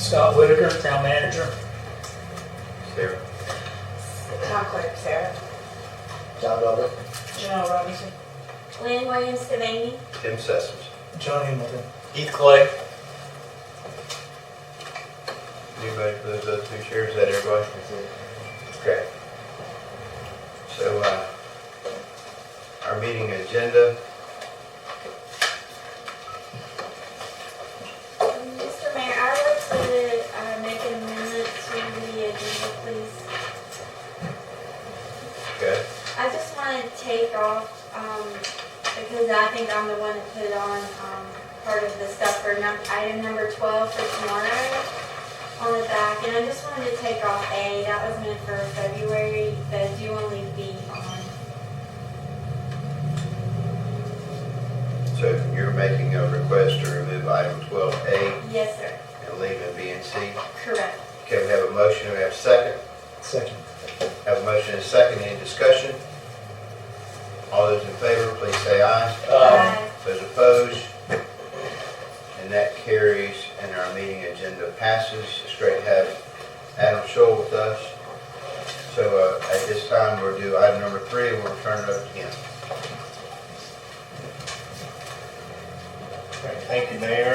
Scott Whitaker, Town Manager. Sarah. Town Clerk Sarah. John Doggett. Janelle Robinson. Lynn Williams Devaney. Tim Sessoms. John Hamilton. Heath Clay. Anybody for those other two chairs? Is that everybody? Okay. So, our meeting agenda. Mr. Mayor, I'd like to make an amendment to the agenda, please. Okay. I just want to take off, because I think I'm the one that put on part of the stuff for item number 12 for tomorrow on the back. And I just wanted to take off A. That was meant for February, but do only B on. So you're making a request to remove item 12A Yes, sir. and leaving B and C. Correct. Okay, we have a motion, we have a second. Second. Have a motion and a second, any discussion? All those in favor, please say aye. Aye. Those opposed? And that carries and our meeting agenda passes. It's great to have Adam Scholl with us. So at this time, we'll do item number 3 and we'll turn it over to him. Great. Thank you, Mayor.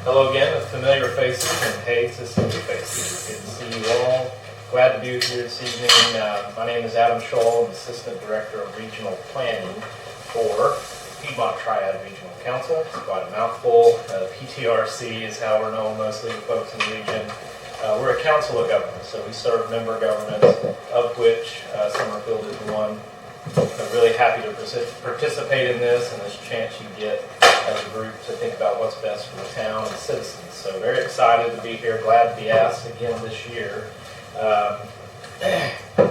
Hello again, with familiar faces and hey to some new faces. Good to see you all. Glad to be with you this evening. My name is Adam Scholl. I'm Assistant Director of Regional Planning for Piedmont Triad Regional Council. It's quite a mouthful. PTRC is how we're known mostly to folks in the region. We're a council of governments, so we serve member governments, of which Summerfield is one. I'm really happy to participate in this and this chance you get as a group to think about what's best for the town and citizens. So very excited to be here, glad to be asked again this year.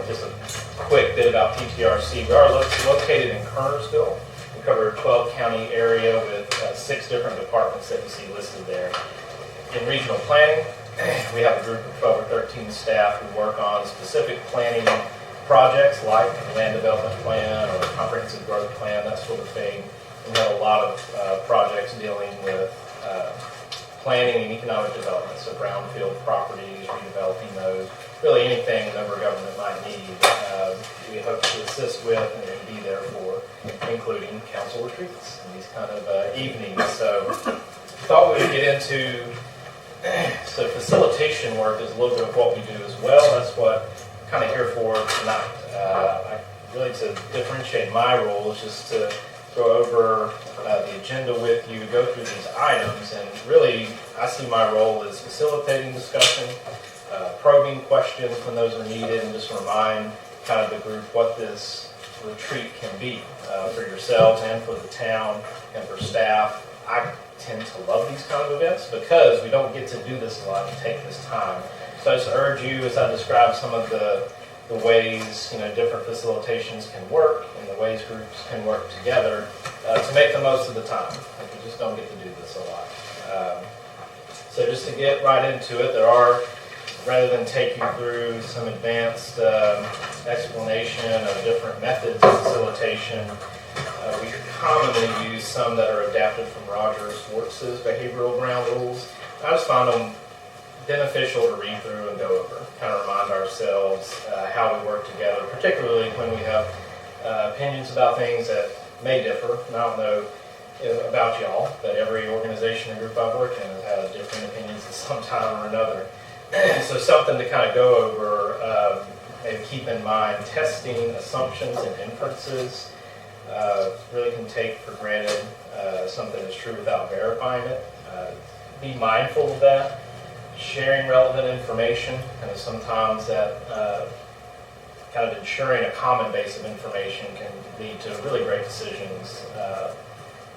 Just a quick bit about PTRC. We are located in Kernersville. We cover a 12-county area with 6 different departments that you see listed there. In regional planning, we have a group of 12 or 13 staff who work on specific planning projects like a land development plan or a comprehensive growth plan, that sort of thing. We have a lot of projects dealing with planning and economic development, so brownfield properties, redeveloping those, really anything a member government might need, we hope to assist with and be there for, including council retreats and these kind of evenings. So thought we would get into, so facilitation work is a little bit of what we do as well. That's what I'm kind of here for tonight. Really to differentiate my role is just to go over the agenda with you, go through these items, and really I see my role as facilitating discussion, probing questions when those are needed, and just remind kind of the group what this retreat can be for yourselves and for the town and for staff. I tend to love these kind of events because we don't get to do this a lot and take this time. So I just urge you, as I describe some of the ways different facilitations can work and the ways groups can work together to make the most of the time. Like, we just don't get to do this a lot. So just to get right into it, there are, rather than take you through some advanced explanation of different methods of facilitation, we commonly use some that are adapted from Roger Schwartz's behavioral ground rules. I just found them beneficial to read through and go over, kind of remind ourselves how we work together, particularly when we have opinions about things that may differ. And I don't know about y'all, but every organization and group I've worked in has had different opinions at some time or another. So something to kind of go over, maybe keep in mind, testing assumptions and inferences really can take for granted something is true without verifying it. Be mindful of that. Sharing relevant information, and sometimes that kind of ensuring a common base of information can lead to really great decisions.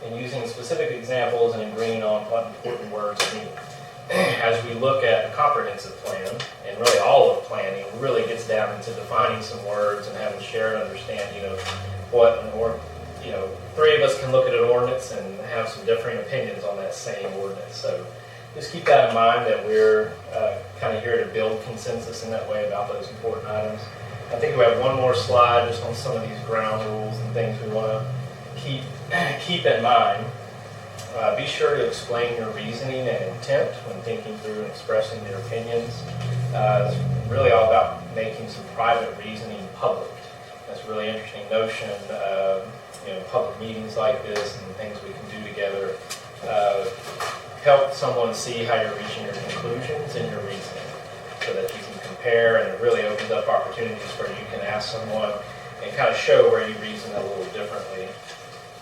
And using specific examples and agreeing on what important words mean. As we look at a comprehensive plan, and really all of planning really gets down into defining some words and having shared understanding of what an three of us can look at an ordinance and have some differing opinions on that same ordinance. So just keep that in mind, that we're kind of here to build consensus in that way about those important items. I think we have one more slide just on some of these ground rules and things we want to keep in mind. Be sure to explain your reasoning and intent when thinking through and expressing your opinions. It's really all about making some private reasoning public. That's a really interesting notion. Public meetings like this and things we can do together help someone see how you're reaching your conclusions and your reasoning, so that you can compare, and it really opens up opportunities where you can ask someone and kind of show where you reason a little differently.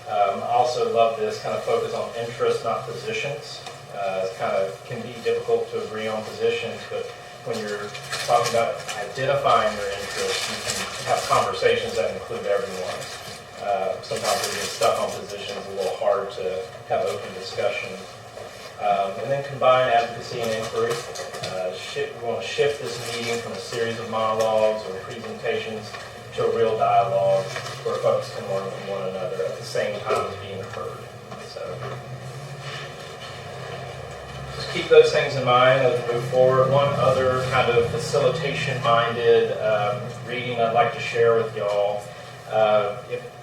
I also love this kind of focus on interests, not positions. It kind of can be difficult to agree on positions, but when you're talking about identifying your interests, you can have conversations that include everyone. Sometimes we get stuck on positions, a little hard to have open discussion. And then combine advocacy and inquiry. We want to shift this meeting from a series of monologues or presentations to a real dialogue where folks can learn from one another at the same time as being heard. So just keep those things in mind as we move forward. One other kind of facilitation-minded reading I'd like to share with y'all.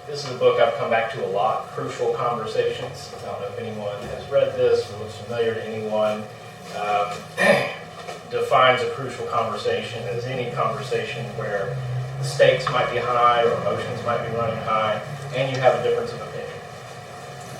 This is a book I've come back to a lot, Crucial Conversations. I don't know if anyone has read this or looks familiar to anyone. Defines a crucial conversation as any conversation where the stakes might be high or emotions might be running high, and you have a difference of opinion.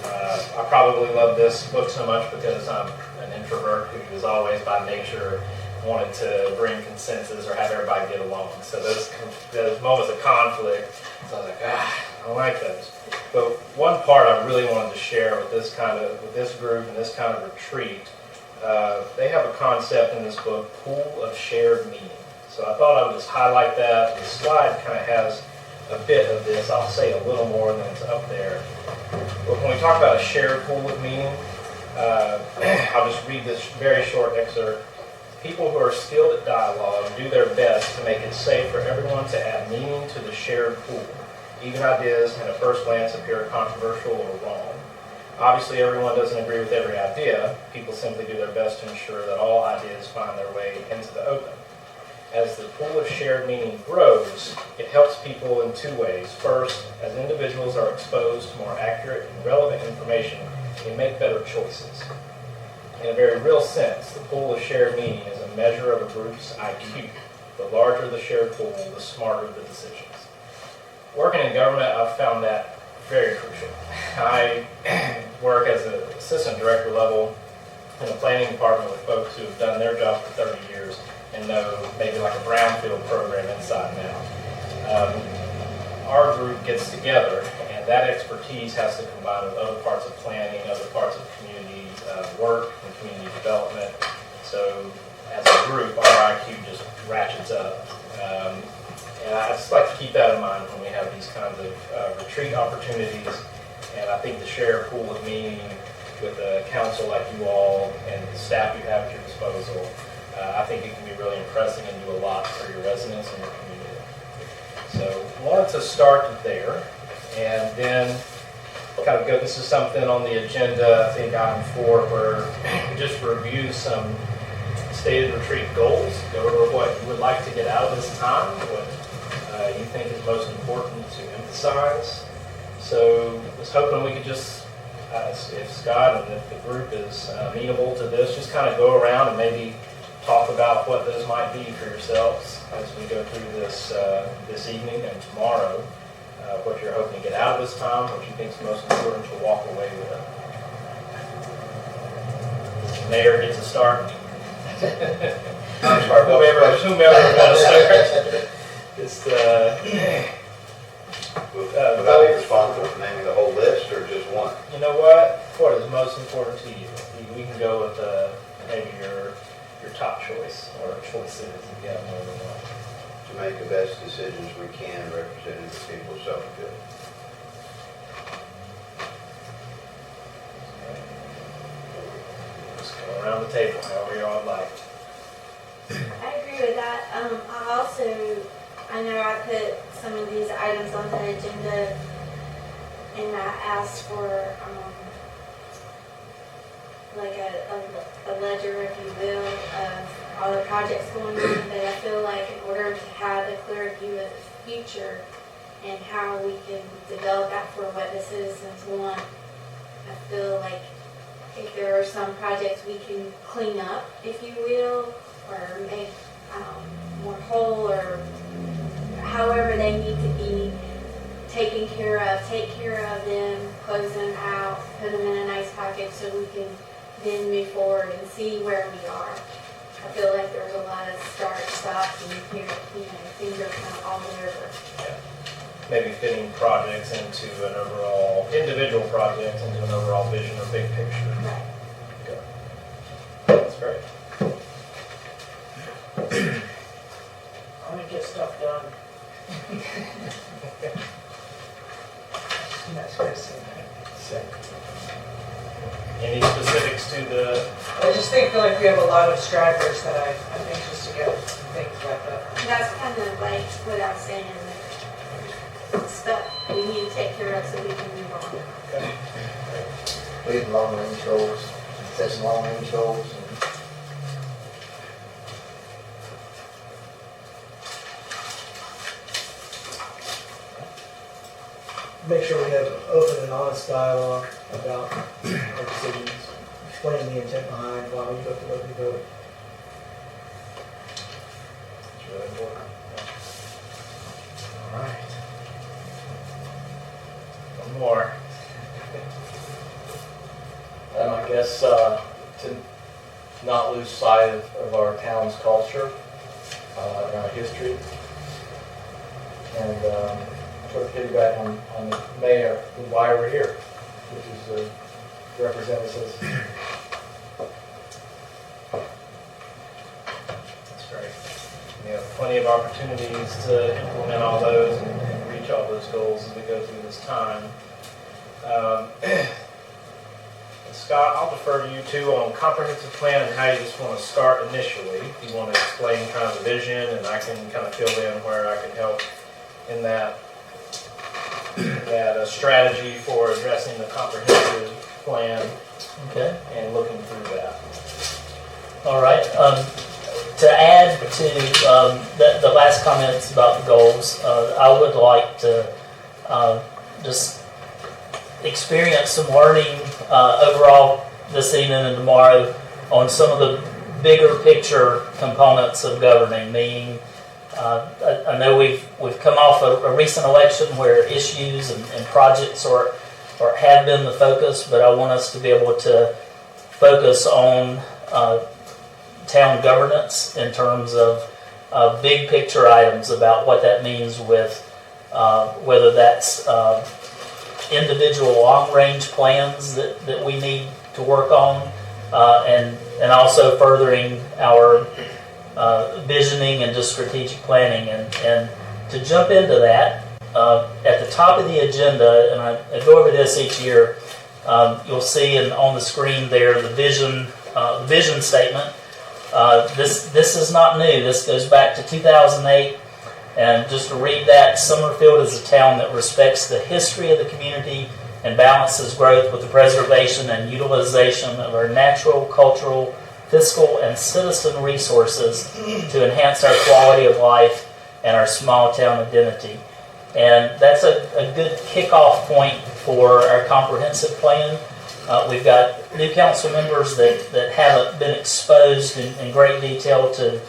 I probably love this book so much because I'm an introvert who is always by nature wanted to bring consensus or have everybody get along. So those moments of conflict, so I was like, I don't like those. But one part I really wanted to share with this group and this kind of retreat, they have a concept in this book, pool of shared meaning. So I thought I would just highlight that. The slide kind of has a bit of this. I'll say a little more than it's up there. But when we talk about a shared pool of meaning, I'll just read this very short excerpt. People who are skilled at dialogue do their best to make it safe for everyone to add meaning to the shared pool. Even ideas can at first glance appear controversial or wrong. Obviously, everyone doesn't agree with every idea. People simply do their best to ensure that all ideas find their way into the open. As the pool of shared meaning grows, it helps people in two ways. First, as individuals are exposed to more accurate and relevant information, they make better choices. In a very real sense, the pool of shared meaning is a measure of a group's IQ. The larger the shared pool, the smarter the decisions. Working in government, I've found that very crucial. I work as an assistant director level in the planning department with folks who have done their job for 30 years and know maybe like a brownfield program inside and out. Our group gets together, and that expertise has to combine with other parts of planning, other parts of community work and community development. So as a group, our IQ just ratchets up. And I just like to keep that in mind when we have these kinds of retreat opportunities. And I think the shared pool of meaning with a council like you all and the staff you have at your disposal, I think it can be really impressive and do a lot for your residents and your community. So I wanted to start there, and then kind of go, this is something on the agenda, I think item 4, where we just review some stated retreat goals, go over what you would like to get out of this time, what you think is most important to emphasize. So I was hoping we could just, if Scott and if the group is amenable to this, just kind of go around and maybe talk about what those might be for yourselves as we go through this evening and tomorrow. What you're hoping to get out of this time, what you think is most important to walk away with. Mayor gets a start. Whomever wants to start. Just, Would I be responsible for naming the whole list or just one? You know what? What is most important to you? We can go with maybe your top choice or choices if you have more than one. To make the best decisions we can representing the people of Summerfield. Just go around the table, however you all like. I agree with that. I know I put some of these items on the agenda, and I asked for like a ledger, if you will, of all the projects going on, but I feel like in order to have a clear view of the future and how we can develop that for what the citizens want, I feel like if there are some projects we can clean up, if you will, or make more whole, or however they need to be taken care of, take care of them, close them out, put them in a nice package so we can then move forward and see where we are. I feel like there's a lot of start, stops, and here, things are kind of all over. Maybe fitting projects into an overall, individual projects into an overall vision or big picture. Right. Okay. That's great. I want to get stuff done. That's what I said. Any specifics to the, I just feel like we have a lot of stragglers that I'm anxious to get some things wrapped up. That's kind of like what I was saying, like, stuff we need to take care of so we can move on. Leave long range goals, set some long range goals. Make sure we have open and honest dialogue about our decisions, explain the intent behind why we vote the way we vote. it's really important. All right. One more. I guess to not lose sight of our town's culture and our history. And sort of piggyback on the mayor, why we're here, which is to represent us as. That's great. We have plenty of opportunities to implement all those and reach all those goals as we go through this time. Scott, I'll defer to you too on comprehensive plan and how you just want to start initially. If you want to explain kind of the vision, and I can kind of fill in where I can help in that strategy for addressing the comprehensive plan Okay. and looking through that. All right. To add to the last comments about the goals, I would like to just experience some learning overall this evening and tomorrow on some of the bigger picture components of governing. Meaning, I know we've come off a recent election where issues and projects or have been the focus, but I want us to be able to focus on town governance in terms of big picture items about what that means with whether that's individual long-range plans that we need to work on, and also furthering our visioning and just strategic planning. And to jump into that, at the top of the agenda, and I go over this each year, you'll see on the screen there the vision statement. This is not new. This goes back to 2008. And just to read that, Summerfield is a town that respects the history of the community and balances growth with the preservation and utilization of our natural, cultural, fiscal, and citizen resources to enhance our quality of life and our small town identity. And that's a good kickoff point for our comprehensive plan. We've got new council members that haven't been exposed in great detail to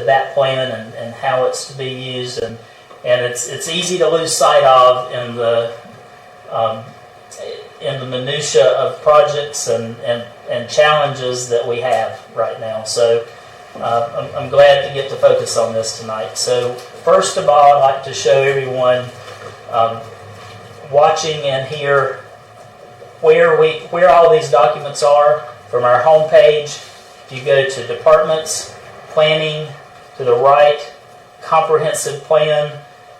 that plan and how it's to be used, and it's easy to lose sight of in the minutia of projects and challenges that we have right now. So I'm glad to get to focus on this tonight. So first of all, I'd like to show everyone watching and here where all these documents are from our homepage. If you go to departments, planning, to the right, comprehensive plan,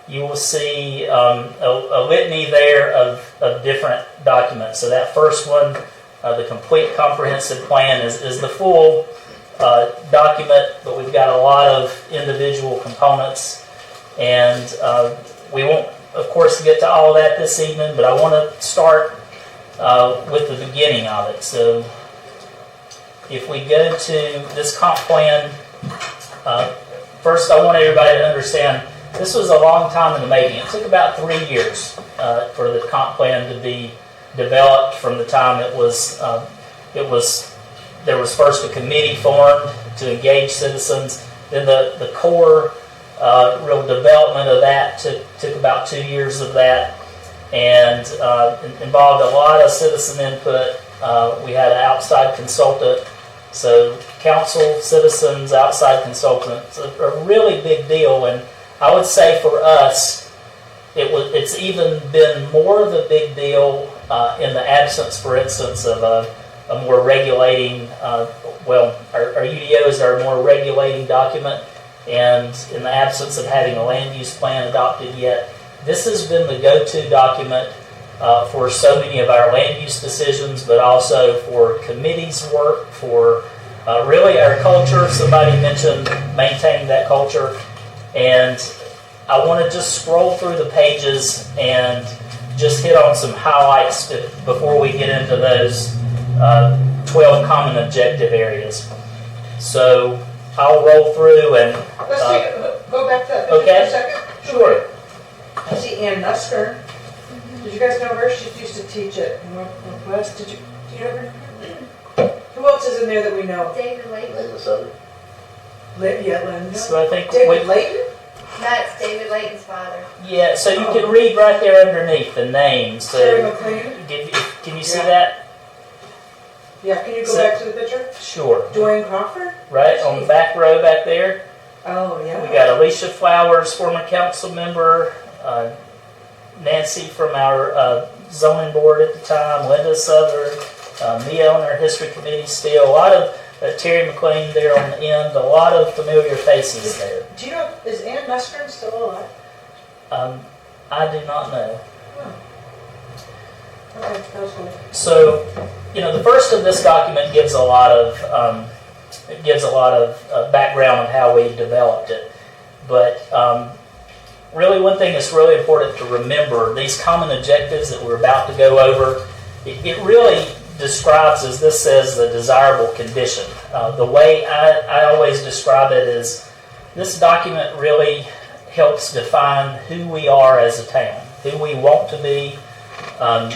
you will see a litany there of different documents. So that first one, the complete comprehensive plan, is the full document, but we've got a lot of individual components. And we won't, of course, get to all of that this evening, but I want to start with the beginning of it. So if we go to this comp plan, first I want everybody to understand this was a long time in the making. It took about 3 years for the comp plan to be developed from the time it was there was first a committee formed to engage citizens. Then the core real development of that took about 2 years of that, and involved a lot of citizen input. We had an outside consultant, so council, citizens, outside consultants, a really big deal. And I would say for us, it's even been more of a big deal in the absence, for instance, of a more regulating, our UDOs are a more regulating document, and in the absence of having a land use plan adopted yet, this has been the go-to document for so many of our land use decisions, but also for committees' work, for really our culture. Somebody mentioned maintaining that culture, and I want to just scroll through the pages and just hit on some highlights before we get into those 12 common objective areas. So I'll roll through and... Let's go back to that picture Okay. for a second. Sure. I see Ann Nusker. Did you guys know her? She used to teach at Northwest. Do you know her? Who else is in there that we know? David Layton. Layla Southern. Yeah, Linda. So I think... David Layton? That's David Layton's father. Yeah, so you can read right there underneath the names. Terry So McLean? can you see Yeah. that? Yeah, can you go So- back to the picture? Sure. Dwayne Crawford? Right on the back row back there. Oh, yeah. We got Alicia Flowers, former council member, Nancy from our zoning board at the time, Linda Southern, Mia on our history committee still, a lot of Terry McLean there on the end, a lot of familiar faces there. Do you know, is Ann Nusker still alive? I do not know. Okay, that was cool. So, the first of this document gives a lot of background on how we developed it. But really, one thing that's really important to remember: these common objectives that we're about to go over, it really describes, as this says, the desirable condition. The way I always describe it is, this document really helps define who we are as a town, who we want to be. And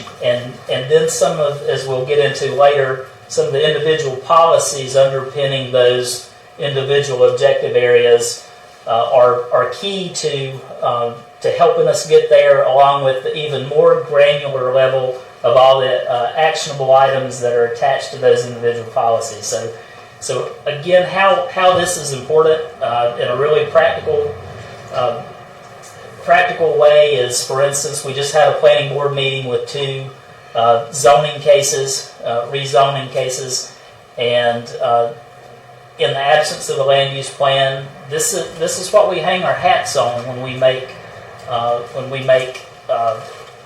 then some of, as we'll get into later, some of the individual policies underpinning those individual objective areas are key to helping us get there, along with the even more granular level of all the actionable items that are attached to those individual policies. So again, how this is important in a really practical way is, for instance, we just had a planning board meeting with 2 zoning cases, rezoning cases, and in the absence of a land use plan, this is what we hang our hats on when we make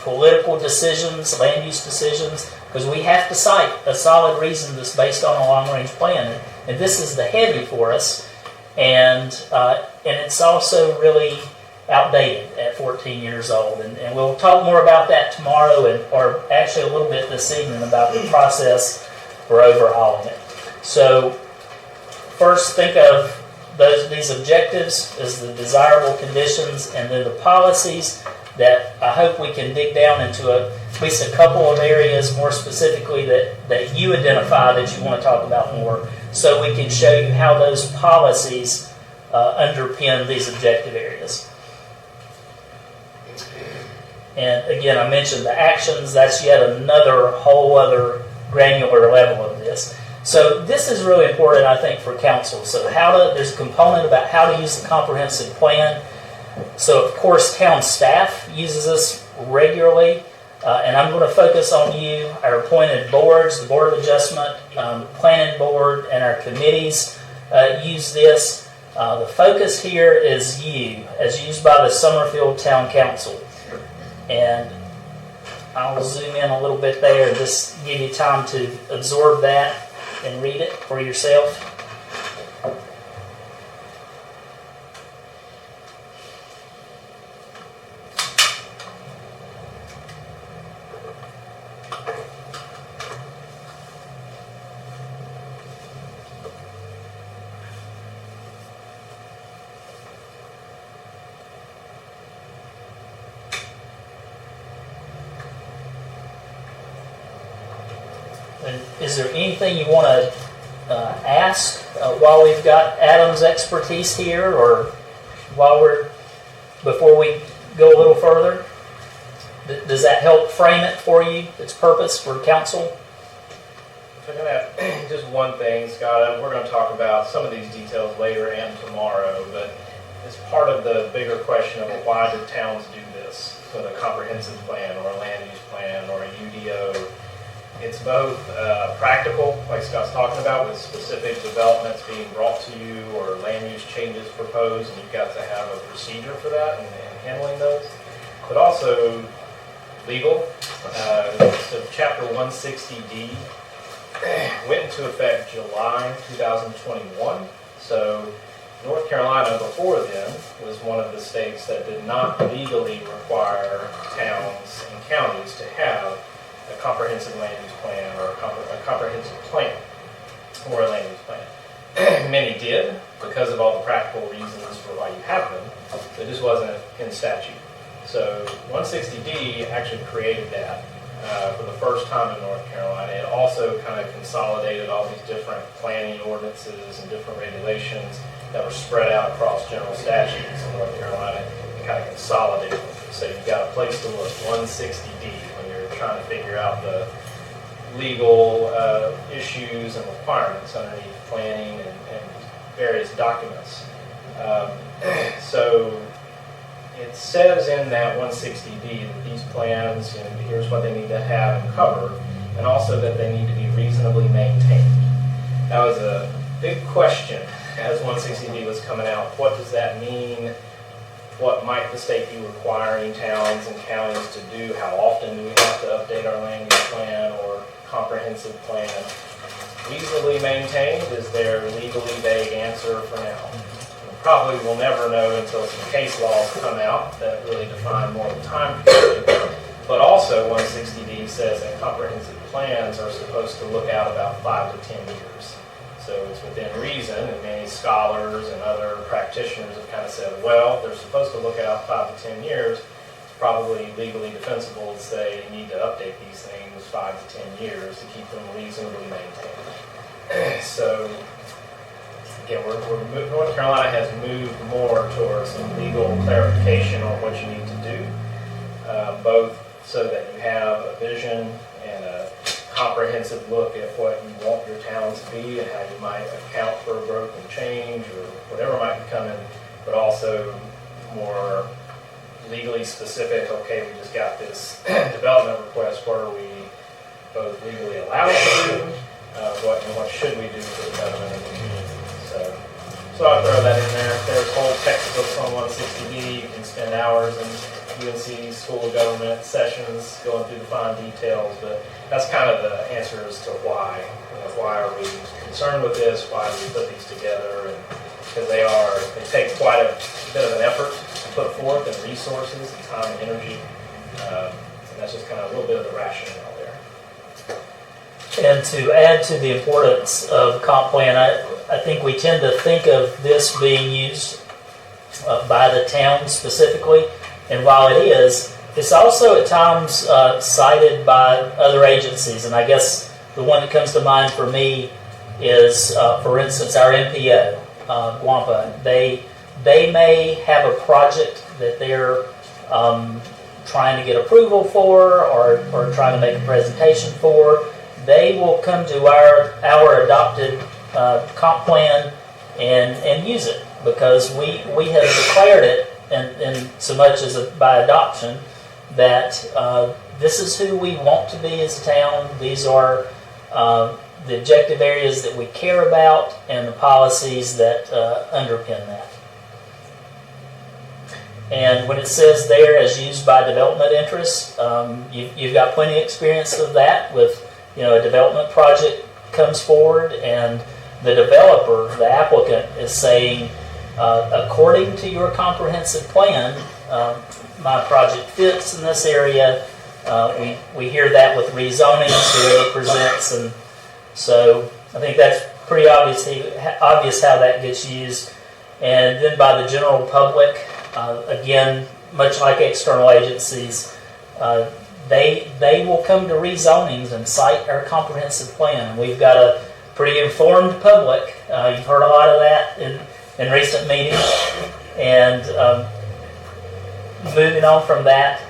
political decisions, land use decisions, because we have to cite a solid reason that's based on a long-range plan, and this is the heavy for us, and it's also really outdated at 14 years old, and we'll talk more about that tomorrow, or actually a little bit this evening about the process for overhauling it. So first, think of these objectives as the desirable conditions, and then the policies that I hope we can dig down into at least a couple of areas more specifically that you identify that you want to talk about more, so we can show you how those policies underpin these objective areas. And again, I mentioned the actions. That's yet another whole other granular level of this. So this is really important, I think, for council. So there's a component about how to use the comprehensive plan. So of course, town staff uses this regularly, and I'm going to focus on you, our appointed boards, the Board of Adjustment, Planning Board, and our committees use this. The focus here is you, as used by the Summerfield Town Council. And I'll zoom in a little bit there and just give you time to absorb that and read it for yourself. And is there anything you want to ask while we've got Adam's expertise here, or before we go a little further? Does that help frame it for you, its purpose for council? So I'm going to have just one thing, Scott. We're going to talk about some of these details later and tomorrow, but it's part of the bigger question of why do towns do this with a comprehensive plan or a land use plan or a UDO. It's both practical, like Scott's talking about, with specific developments being brought to you or land use changes proposed, and you've got to have a procedure for that and handling those, but also legal. So Chapter 160D went into effect July 2021. So North Carolina before then was one of the states that did not legally require towns and counties to have a comprehensive land use plan or a comprehensive plan or a land use plan. Many did because of all the practical reasons for why you have them, but this wasn't in statute. So 160D actually created that for the first time in North Carolina. It also kind of consolidated all these different planning ordinances and different regulations that were spread out across general statutes in North Carolina and kind of consolidated them. So you've got a place to look, 160D, when you're trying to figure out the legal issues and requirements underneath planning and various documents. So it says in that 160D that these plans, here's what they need to have and cover, and also that they need to be reasonably maintained. That was a big question as 160D was coming out. What does that mean? What might the state be requiring towns and counties to do? How often do we have to update our land use plan or comprehensive plan? Reasonably maintained is their legally vague answer for now. Probably we'll never know until some case laws come out that really define more of the time period. But also 160D says that comprehensive plans are supposed to look out about 5 to 10 years. So it's within reason, and many scholars and other practitioners have kind of said, well, they're supposed to look out 5 to 10 years. It's probably legally defensible to say you need to update these things 5 to 10 years to keep them reasonably maintained. So again, North Carolina has moved more towards some legal clarification on what you need to do, both so that you have a vision and a comprehensive look at what you want your towns to be and how you might account for growth and change or whatever might be coming, but also more legally specific. Okay, we just got this development request. What are we both legally allowed to do? What should we do for the betterment of the community? So I'll throw that in there. There's whole textbooks on 160D. You can spend hours in UNC School of Government sessions going through the fine details, but that's kind of the answer as to why. Why are we concerned with this? Why do we put these together? And because they take quite a bit of an effort to put forth and resources and time and energy. And that's just kind of a little bit of the rationale there. And to add to the importance of comp plan, I think we tend to think of this being used by the town specifically, and while it is, it's also at times cited by other agencies. And I guess the one that comes to mind for me is, for instance, our NPO, Guampa. They may have a project that they're trying to get approval for or trying to make a presentation for. They will come to our adopted comp plan and use it because we have declared it in so much as by adoption that this is who we want to be as a town. These are the objective areas that we care about and the policies that underpin that. And when it says there as used by development interests, you've got plenty of experience of that with, a development project comes forward and the developer, the applicant, is saying, according to your comprehensive plan, my project fits in this area. We hear that with rezoning, whoever presents, and so I think that's pretty obvious how that gets used. And then by the general public, again, much like external agencies, they will come to rezonings and cite our comprehensive plan. And we've got a pretty informed public. You've heard a lot of that in recent meetings. And moving on from that,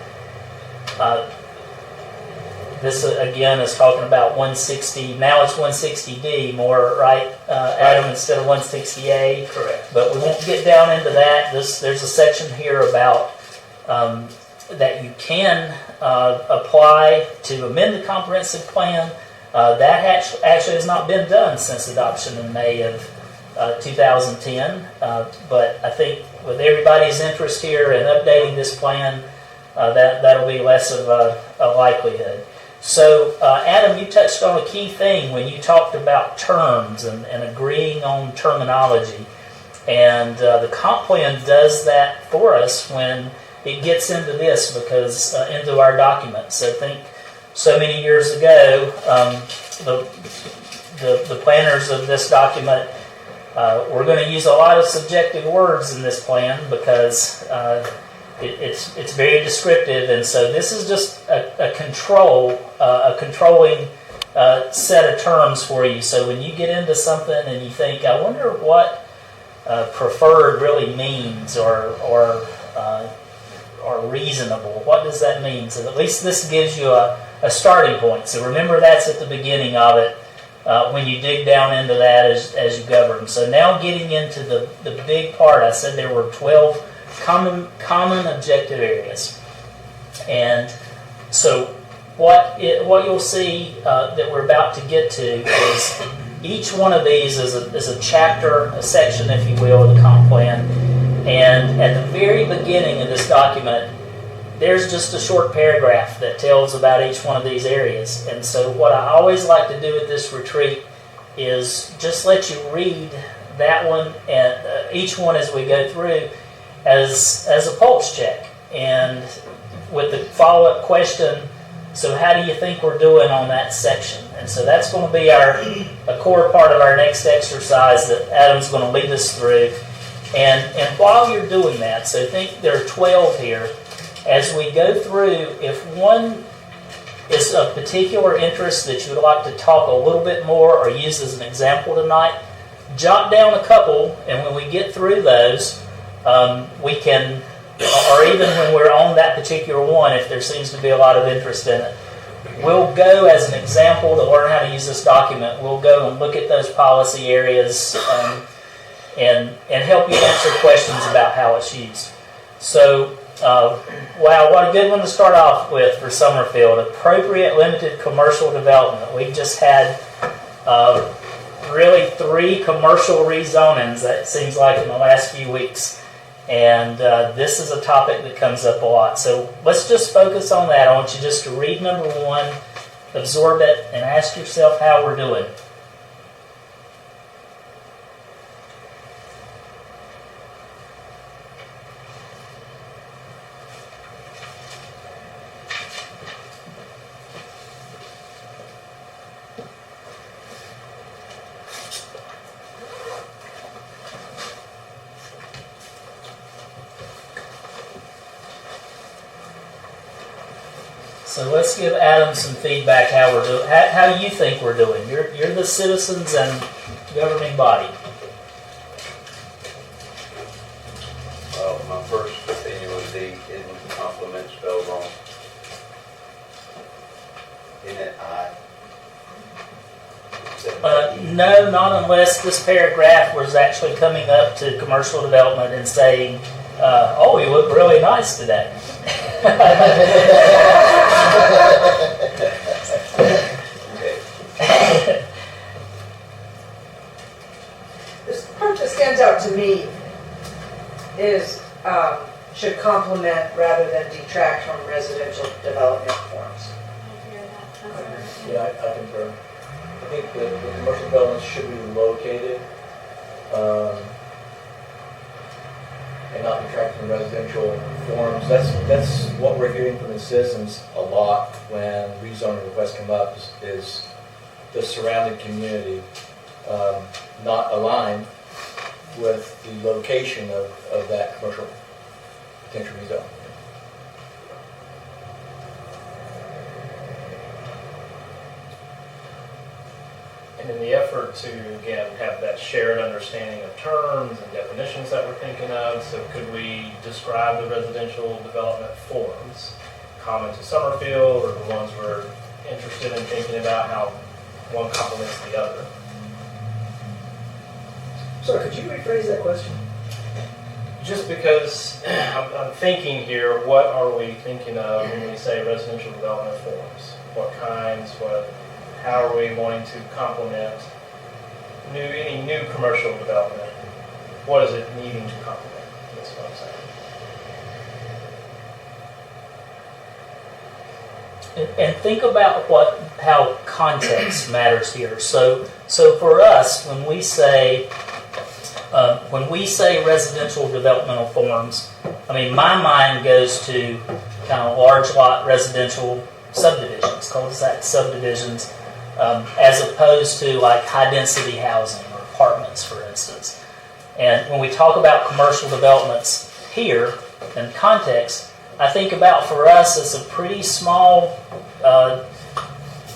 this again is talking about 160. Now it's 160D more, right, Adam, instead of 160A. Correct. But we won't get down into that. There's a section here about that you can apply to amend the comprehensive plan. That actually has not been done since adoption in May of 2010. But I think with everybody's interest here in updating this plan, that'll be less of a likelihood. So, Adam, you touched on a key thing when you talked about terms and agreeing on terminology. And the comp plan does that for us when it gets into this, because into our document. So think so many years ago, the planners of this document we're going to use a lot of subjective words in this plan because it's very descriptive, and so this is just a controlling set of terms for you. So when you get into something and you think, I wonder what preferred really means, or reasonable, what does that mean? So at least this gives you a starting point. So remember, that's at the beginning of it. When you dig down into that as you govern. So now getting into the big part, I said there were 12 common objective areas. And so what you'll see that we're about to get to is each one of these is a chapter, a section, if you will, of the comp plan. And at the very beginning of this document, there's just a short paragraph that tells about each one of these areas. And so what I always like to do at this retreat is just let you read that one and each one as we go through as a pulse check. And with the follow-up question, so how do you think we're doing on that section? And so that's going to be a core part of our next exercise that Adam's going to lead us through. And while you're doing that, so think there are 12 here. As we go through, if one is of particular interest that you would like to talk a little bit more or use as an example tonight, jot down a couple, and when we get through those, we can, or even when we're on that particular one, if there seems to be a lot of interest in it, we'll go as an example to learn how to use this document. We'll go and look at those policy areas and help you answer questions about how it's used. So, wow, what a good one to start off with for Summerfield. Appropriate limited commercial development. We've just had really 3 commercial rezonings, that seems like, in the last few weeks. And this is a topic that comes up a lot. So let's just focus on that. I want you just to read number 1, absorb it, and ask yourself how we're doing. So let's give Adam some feedback how we're doing. How you think we're doing? You're the citizens and governing body. Well, my first opinion would be, isn't compliment spelled wrong? Isn't it I? No, not unless this paragraph was actually coming up to commercial development and saying, "Oh, you look really nice today." This part that stands out to me is should complement rather than detract from residential development forms. Yeah, I concur. I think that the commercial developments should be located and not detract from residential forms. That's what we're hearing from the citizens a lot when rezoning requests come up is the surrounding community not aligned with the location of that commercial potential rezone. And in the effort to, again, have that shared understanding of terms and definitions that we're thinking of, so could we describe the residential development forms common to Summerfield, or the ones we're interested in thinking about how one complements the other? Sorry, could you rephrase that question? Just because I'm thinking here, what are we thinking of when we say residential development forms? What kinds, how are we wanting to complement any new commercial development? What is it needing to complement? That's what I'm saying. And think about how context matters here. So for us, when we say residential developmental forms, I mean, my mind goes to kind of large lot residential subdivisions, cul-de-sac subdivisions, as opposed to like high density housing or apartments, for instance. And when we talk about commercial developments here in context, I think about for us it's a pretty small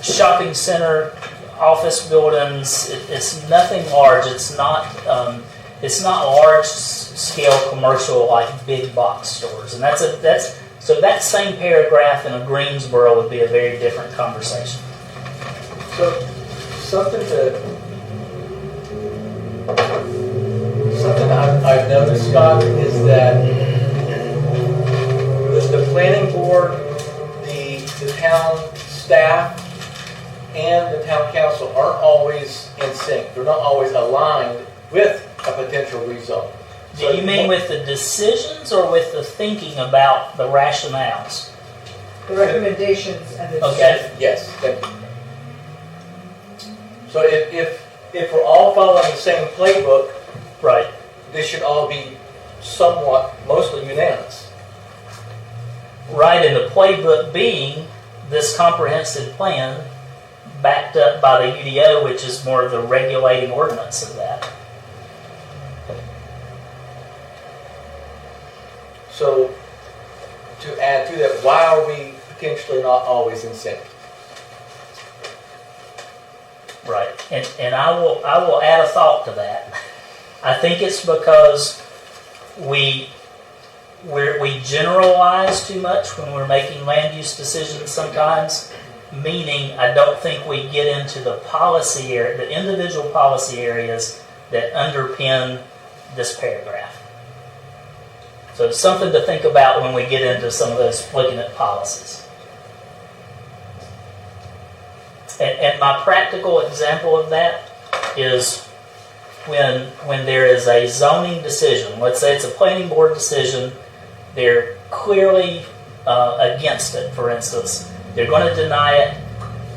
shopping center, office buildings. It's nothing large. It's not large scale commercial like big box stores. And so that same paragraph in a Greensboro would be a very different conversation. So something I've noticed, Scott, is that the planning board, the town staff, and the town council aren't always in sync. They're not always aligned with a potential rezone. Do you mean with the decisions or with the thinking about the rationales? The recommendations and the Okay. Yes, thank you. So if we're all following the same playbook, Right. this should all be mostly unanimous. Right, and the playbook being this comprehensive plan backed up by the UDO, which is more of the regulating ordinance of that. So to add to that, why are we potentially not always in sync? Right, and I will add a thought to that. I think it's because we generalize too much when we're making land use decisions sometimes, meaning I don't think we get into the policy area, the individual policy areas that underpin this paragraph. So it's something to think about when we get into some of those looking at policies. And my practical example of that is when there is a zoning decision. Let's say it's a planning board decision. They're clearly against it, for instance. They're going to deny it,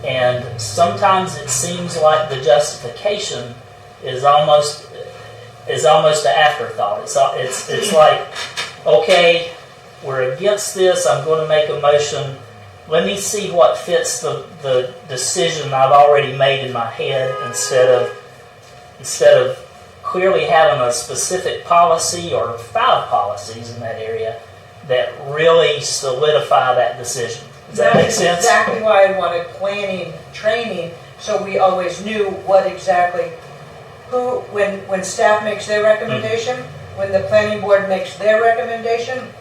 and sometimes it seems like the justification is almost an afterthought. It's like, okay, we're against this. I'm going to make a motion. Let me see what fits the decision I've already made in my head instead of clearly having a specific policy or 5 policies in that area that really solidify that decision. Does that make sense? That's exactly why I wanted planning training, so we always knew what exactly, when staff makes their recommendation, when the planning board makes their recommendation,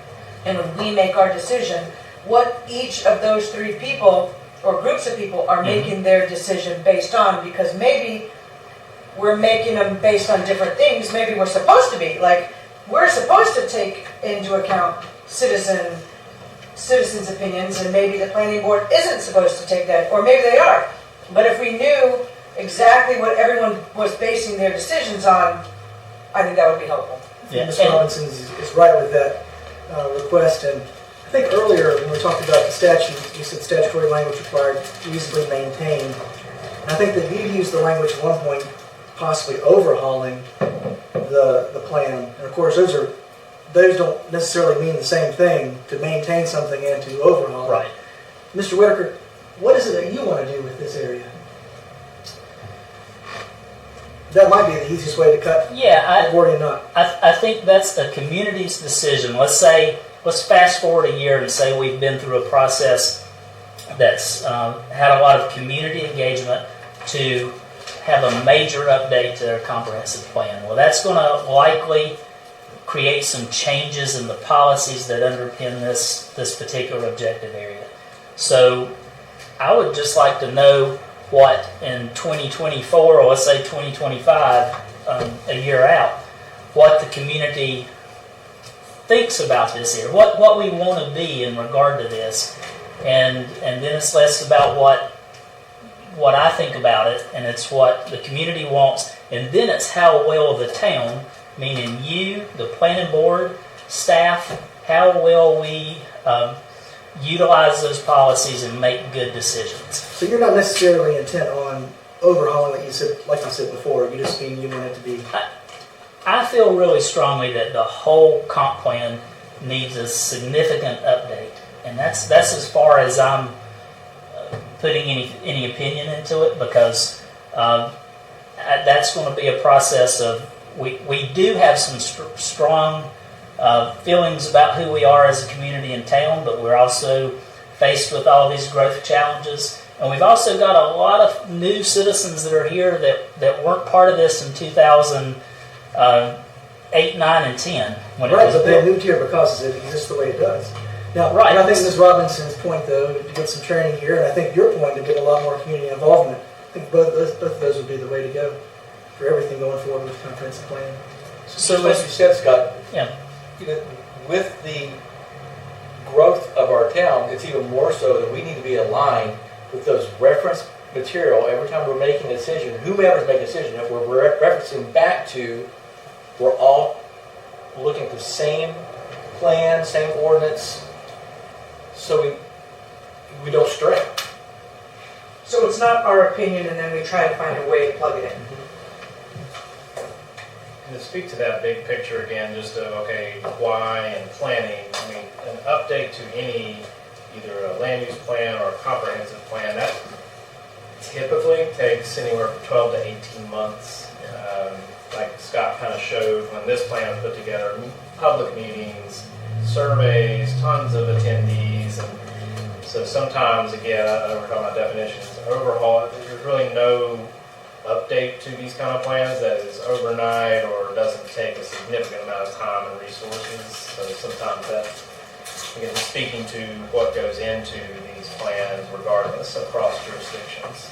and when we make our decision, what each of those 3 people or groups of people are making their decision based on, because maybe we're making them based on different things. Maybe we're supposed to be, like, we're supposed to take into account citizens' opinions, and maybe the planning board isn't supposed to take that, or maybe they are. But if we knew exactly what everyone was basing their decisions on, I think that would be helpful. Yeah. Mr. Robinson is right with that request, and I think earlier when we talked about the statute, you said statutory language required reasonably maintained. And I think that you used the language at one point, possibly overhauling the plan. And of course, those don't necessarily mean the same thing, to maintain something and to overhaul it. Right. Mr. Whitaker, what is it that you want to do with this area? That might be the easiest way to cut the Gordian knot. I think that's a community's decision. Let's fast forward a year and say we've been through a process that's had a lot of community engagement to have a major update to their comprehensive plan. Well, that's going to likely create some changes in the policies that underpin this particular objective area. So I would just like to know what in 2024, or let's say 2025, a year out, what the community thinks about this here, what we want to be in regard to this, and then it's less about what I think about it, and it's what the community wants, and then it's how well the town, meaning you, the planning board, staff, how well we utilize those policies and make good decisions. So you're not necessarily intent on overhauling, like you said before. You just mean you want it to be. I feel really strongly that the whole comp plan needs a significant update, and that's as far as I'm putting any opinion into it, because that's going to be a process of we do have some strong feelings about who we are as a community in town, but we're also faced with all these growth challenges. And we've also got a lot of new citizens that are here that weren't part of this in 2008, 9, and 10. When Right, it was but they built. moved here because it exists the way it does. Now, Right. I think Ms. Robinson's point, though, to get some training here, and I think your point to get a lot more community involvement, I think both of those would be the way to go for everything going forward with the comprehensive plan. So as you said, Scott, Yeah. With the growth of our town, it's even more so that we need to be aligned with those reference material every time we're making a decision, whomever's making a decision, if we're referencing back to, we're all looking at the same plan, same ordinance, so we don't stray. So it's not our opinion, and then we try to find a way to plug it in. And to speak to that big picture again, just of, okay, why and planning, I mean, an update to any, either a land use plan or a comprehensive plan, that typically takes anywhere from 12 to 18 months. Like Scott kind of showed when this plan was put together, public meetings, surveys, tons of attendees, and so sometimes, again, I know we're talking about definitions, overhaul, there's really no update to these kind of plans that is overnight or doesn't take a significant amount of time and resources. So sometimes that, again, speaking to what goes into these plans regardless across jurisdictions.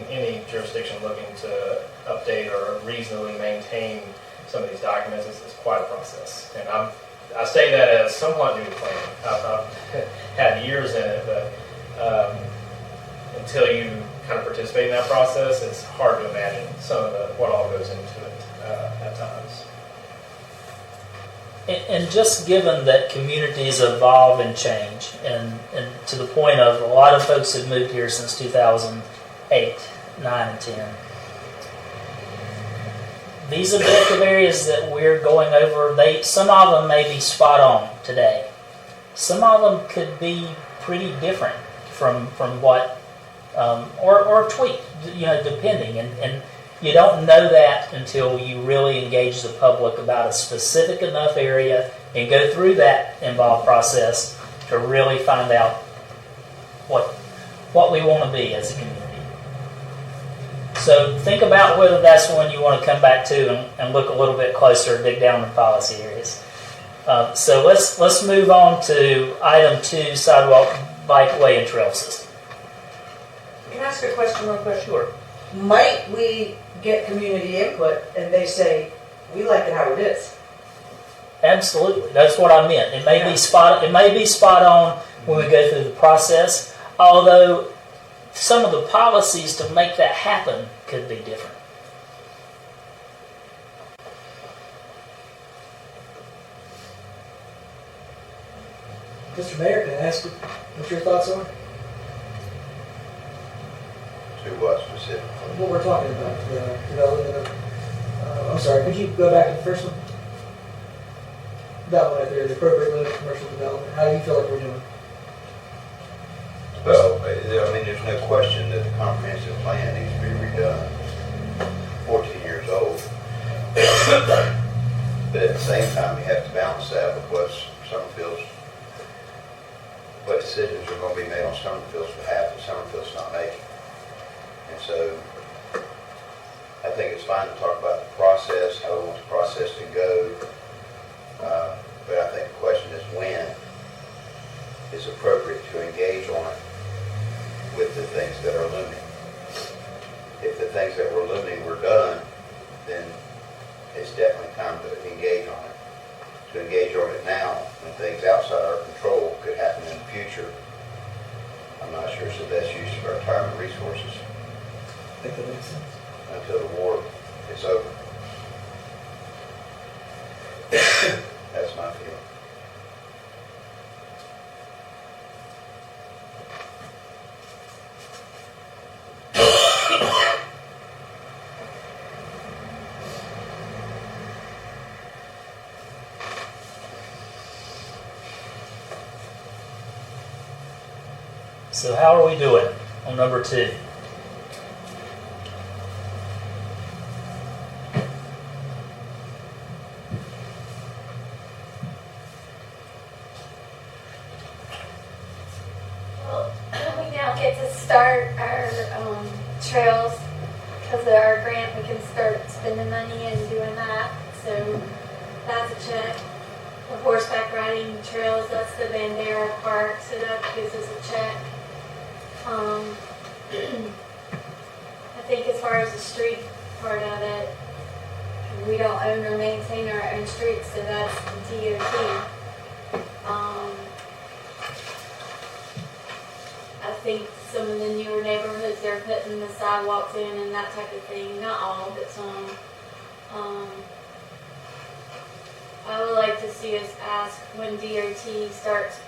Any jurisdiction looking to update or reasonably maintain some of these documents is quite a process. And I say that as somewhat new to planning. I've had years in it, but until you kind of participate in that process, it's hard to imagine some of what all goes into it at times. And just given that communities evolve and change, and to the point of a lot of folks have moved here since 2008, 9, and 10. These objective areas that we're going over, some of them may be spot on today. Some of them could be pretty different from what, or tweaked, depending. And you don't know that until you really engage the public about a specific enough area and go through that involved process to really find out what we want to be as a community. So think about whether that's one you want to come back to and look a little bit closer, dig down in policy areas. So let's move on to item 2, sidewalk, bikeway, and trail system. Can I ask a question real quick? Sure. Might we get community input and they say, we like it how it is? Absolutely, that's what I meant. It may be spot on when we go through the process, although some of the policies to make that happen could be different. Mr. Mayor, can I ask what your thoughts are? To what specifically? What we're talking about, the development of, I'm sorry, could you go back to the first one? That one right there, the appropriate limit of commercial development. How do you feel like we're doing? Well, I mean, there's no question that the comprehensive plan needs to be redone. 14 years old. But at the same time, you have to balance that with what decisions are going to be made on Summerfield's behalf that Summerfield's not making. And so, process to go. But I think the question is when is appropriate to engage on it with the things that are looming. If the things that were looming were done, then it's definitely time to engage on it. To engage on it now, when things outside our control could happen in the future, I'm not sure it's the best use of our time and resources I think that makes sense. until the war is over. That's my feeling. So how are we doing on number 2? Well, we now get to start our trails because of our grant. We can start spending money and doing that. So that's a check. The horseback riding trails, that's the Bandera Park, so that gives us a check. I think as far as the street part of it, we don't own or maintain our own streets, so that's the DOT. I think some of the newer neighborhoods, they're putting the sidewalks in and that type of thing. Not all, but some. I would like to see us ask when DOT starts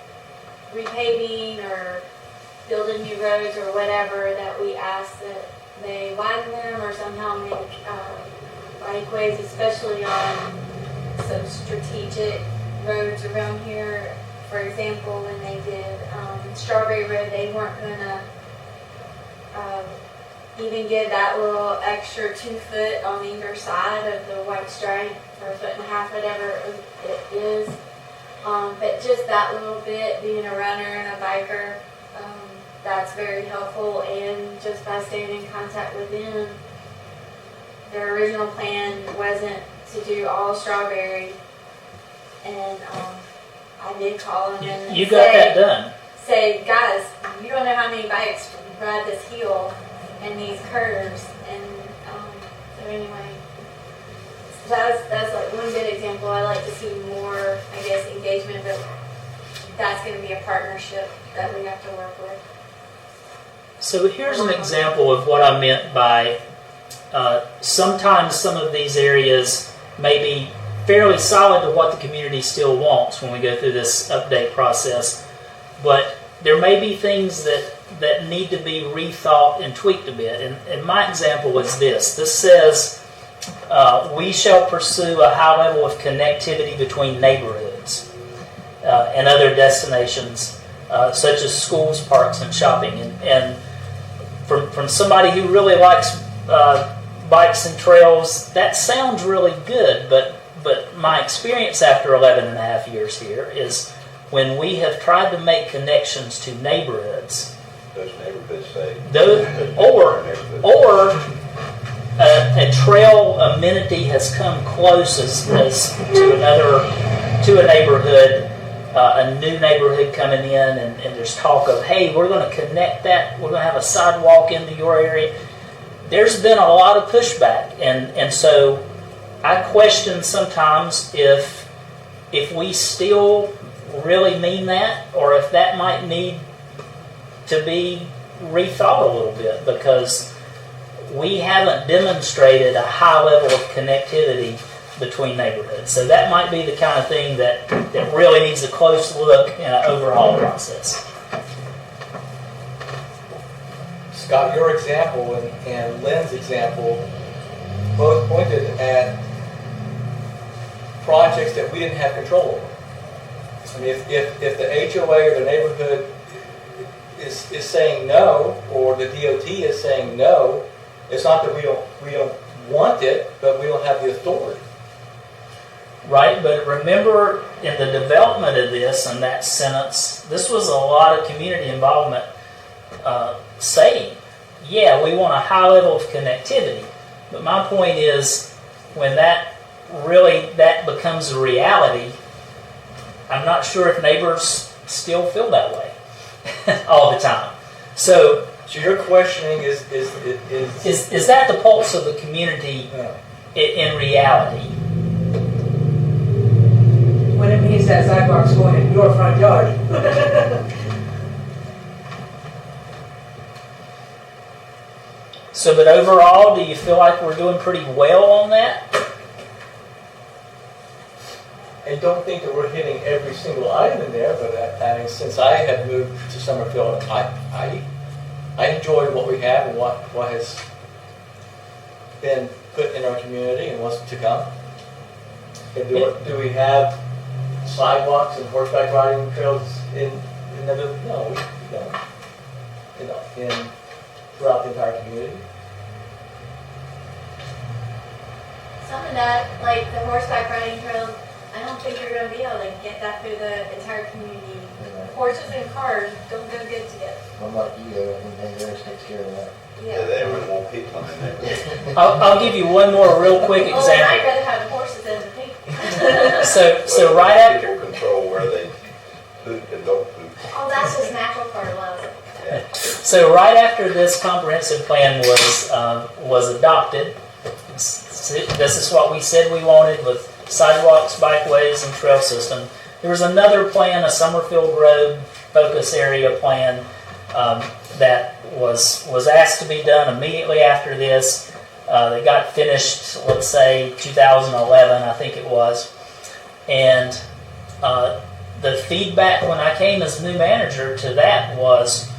repaving or building new roads or whatever, that we ask that they widen them or somehow make bikeways, especially on some strategic roads around here. For example, when they did Strawberry Road, they weren't gonna even give that little extra 2 foot on either side of the white stripe, or 1.5 foot, whatever it is. But just that little bit, being a runner and a biker, that's very helpful. And just by staying in contact with them, their original plan wasn't to do all Strawberry, and I did call them and You got that done. say, guys, you don't know how many bikes ride this hill and these curves. And so anyway, that's like one good example. I like to see more, I guess, engagement, but that's going to be a partnership that we have to work with. So here's an example of what I meant by sometimes some of these areas may be fairly solid to what the community still wants when we go through this update process, but there may be things that need to be rethought and tweaked a bit. And my example is this. This says, we shall pursue a high level of connectivity between neighborhoods and other destinations, such as schools, parks, and shopping. And from somebody who really likes bikes and trails, that sounds really good, but my experience after 11 and a half years here is when we have tried to make connections to neighborhoods, Those neighborhoods say. or a trail amenity has come close as to a neighborhood, a new neighborhood coming in, and there's talk of, hey, we're going to connect that, we're going to have a sidewalk into your area. There's been a lot of pushback, and so I question sometimes if we still really mean that, or if that might need to be rethought a little bit, because we haven't demonstrated a high level of connectivity between neighborhoods. So that might be the kind of thing that really needs a close look and an overhaul process. Scott, your example and Lynn's example both pointed at projects that we didn't have control over. I mean, if the HOA or the neighborhood is saying no, or the DOT is saying no, it's not that we don't want it, but we don't have the authority. Right, but remember in the development of this and that sentence, this was a lot of community involvement saying, yeah, we want a high level of connectivity. But my point is, when that really that becomes a reality, I'm not sure if neighbors still feel that way all the time. So your questioning is that the pulse of the community in reality? When it means that sidewalk's going in your front yard. So, but overall, do you feel like we're doing pretty well on that? I don't think that we're hitting every single item in there, but I mean, since I have moved to Summerfield, I enjoy what we have and what has been put in our community and what's to come. And do we have sidewalks and horseback riding trails in other? No, we don't. Throughout the entire community. Some of that, like the horseback riding trails, I don't think you're going to be able to get that through the entire community. Horses and cars don't go good together. I'm like you, I think theirs takes care of that. Yeah. They don't want people in there. I'll give you one more real quick Well, I'd example. rather have the horses than the people. So right after. People control where they poop and don't poop. Oh, that's just natural fertilizer. So right after this comprehensive plan was adopted, this is what we said we wanted with sidewalks, bikeways, and trail system. There was another plan, a Summerfield Road focus area plan, that was asked to be done immediately after this. That got finished, let's say 2011, I think it was, and the feedback when I came as new manager to that was,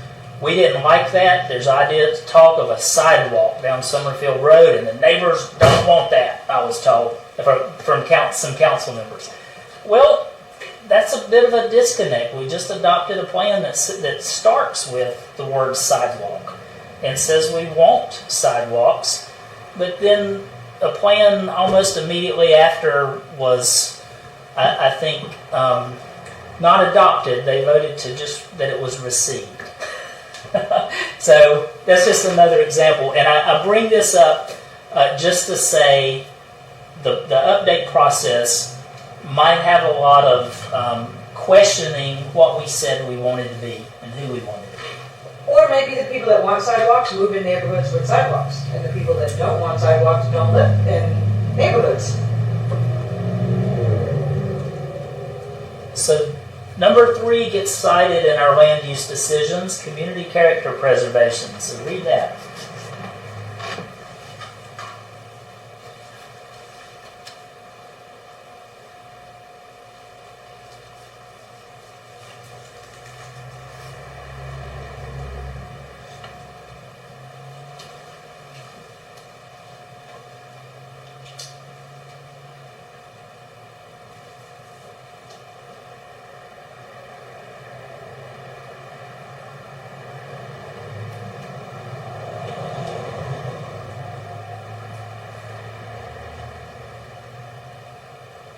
we didn't like that. There's ideas, talk of a sidewalk down Summerfield Road, and the neighbors don't want that, I was told, from some council members. Well, that's a bit of a disconnect. We just adopted a plan that starts with the word sidewalk and says we want sidewalks, but then a plan almost immediately after was, I think, not adopted. They voted to just that it was received. So that's just another example, and I bring this up just to say the update process might have a lot of questioning what we said we wanted to be and who we wanted to be. Or maybe the people that want sidewalks move in neighborhoods with sidewalks, and the people that don't want sidewalks don't live in neighborhoods. So number 3 gets cited in our land use decisions, community character preservation. So read that.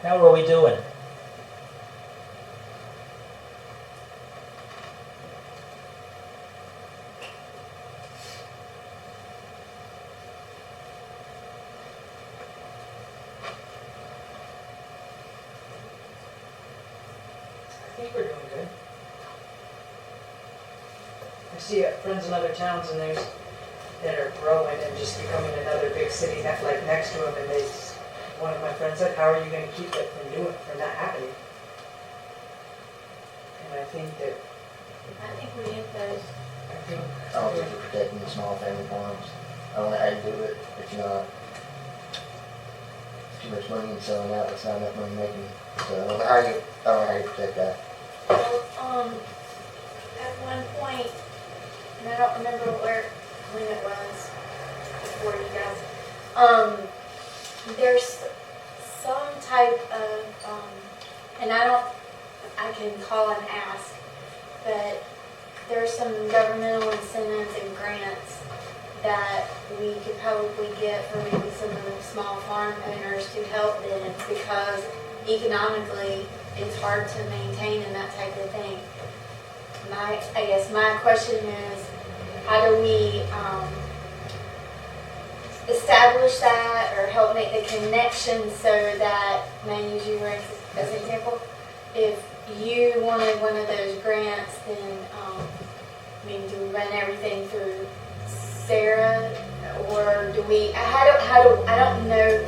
How are we doing? I think we're doing good. I see friends in other towns and there's that are growing and just becoming another big city like next to them, and one of my friends said, how are you going to keep it from that happening? And I think we get those. I don't think you're protecting the small family farms. I don't know how you do it if you're not too much money in selling out, it's not enough money making. So I don't know how you protect that. Well, at one point, and I don't remember when it was before you guys, there's some type of, and I can call and ask, but there's some governmental incentives and grants that we could probably get for maybe some of the small farm owners to help them, because economically it's hard to maintain and that type of thing. I guess my question is, how do we establish that or help make the connection so that, may I use you as an example? If you wanted one of those grants, then, I mean, do we run everything through Sarah? Or do we, I don't know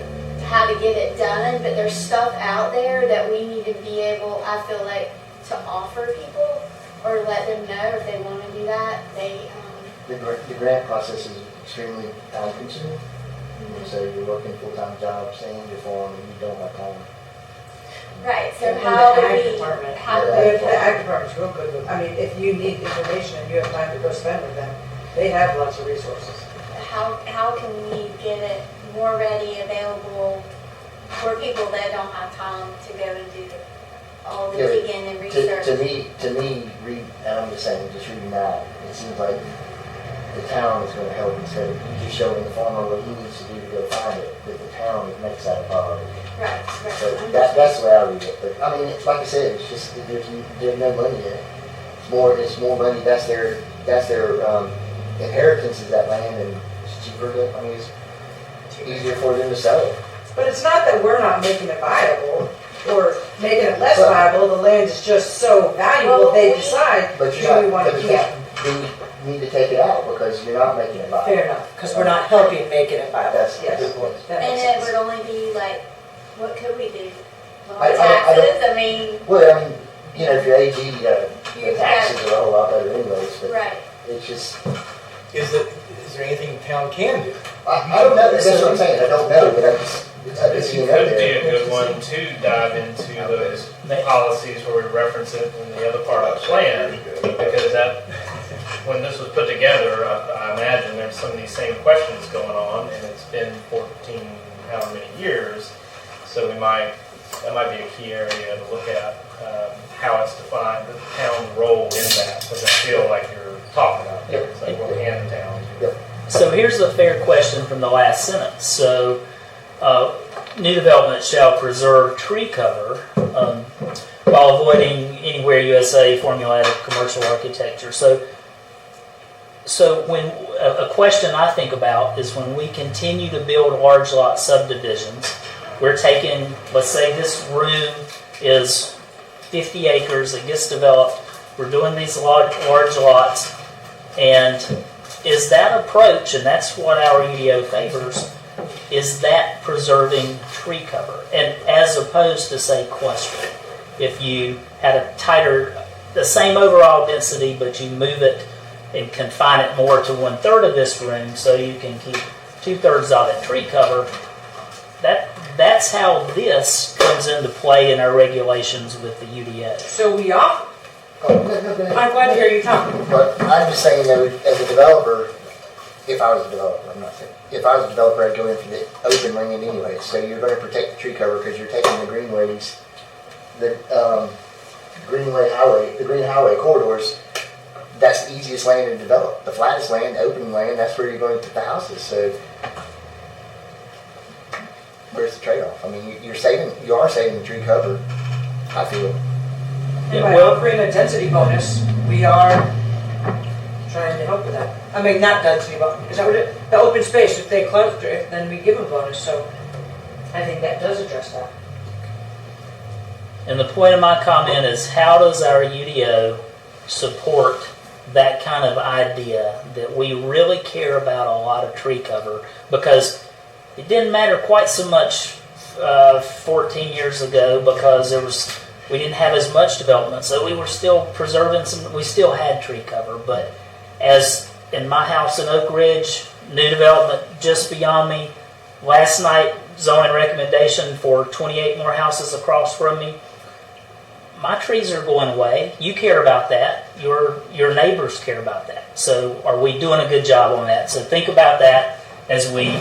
how to get it done, but there's stuff out there that we need to be able, I feel like, to offer people or let them know if they want to do that. The grant process is extremely time consuming. So you're working full-time jobs and your farm and you don't have time. Right, so And how the do ag we, department. how do The we, ag department's real good with, I mean, if you need information and you have time to go spend with them, they have lots of resources. how can we get it more ready, available for people that don't have time to go and do all the Yeah, digging and research? To me, and I'm just saying, just reading that, it seems like the town is going to help instead of you just showing the farmer what he needs to do to go find it, that the town makes that a priority. Right, So right. that's the way I read it. But I mean, it's like I said, it's just there's no money in it. It's more money. That's their inheritance is that land, and it's cheaper. I mean, it's easier for them to sell it. But it's not that we're not making it viable or making it less viable, the land is just so valuable, Well, they we- decide, But do you're we not. want to But keep it? you need to take it out because you're not making it viable. Fair enough, because we're not helping making it viable, That's a yes. good point. That And makes it sense. would only be like, what could we do? Lower I don't- taxes, I mean, Well, I mean, if you're AG, the You taxes are a whole lot better anyways. But right. it's just Is there anything the town can do? I don't know. That's what I'm saying. I don't know, but I just It see it could out be a there. good one to dive into those policies where we reference it in the other part of the plan, because that, when this was put together, I imagine there's some of these same questions going on, and it's been 14, however many years, so that might be a key area to look at, how it's defined, the town's role in that, because I feel like you're talking about there, it's like, what can the town do? So here's a fair question from the last sentence. So, new development shall preserve tree cover while avoiding anywhere USA formulated commercial architecture. So when a question I think about is when we continue to build large lot subdivisions, we're taking, let's say this room is 50 acres, it gets developed, we're doing these large lots, and is that approach, and that's what our UDO favors, is that preserving tree cover? And as opposed to, say, clustering. If you had a tighter, the same overall density, but you move it and confine it more to 1/3 of this room so you can keep 2/3 of it tree cover, that's how this comes into play in our regulations with the UDO. So we offer, Oh, no, go ahead. I'm glad to hear you talking. But I'm just saying that as a developer, if I was a developer, I'm not saying, if I was a developer, I'd go in for the open land anyway. So you're going to protect the tree cover because you're taking the greenways, the green highway corridors. That's the easiest land to develop. The flattest land, the open land, that's where you're going to put the houses. So where's the trade-off? I mean, you are saving the tree cover, I feel. And by offering a density bonus, we are trying to help with that. I mean, not density bonus, is that what it, the open space, if they cluster it, then we give them bonus, so I think that does address that. And the point of my comment is, how does our UDO support that kind of idea that we really care about a lot of tree cover? Because it didn't matter quite so much 14 years ago because we didn't have as much development, so we were still preserving we still had tree cover. But as in my house in Oak Ridge, new development just beyond me, last night zoning recommendation for 28 more houses across from me, my trees are going away. You care about that. Your neighbors care about that. So are we doing a good job on that? So think about that as we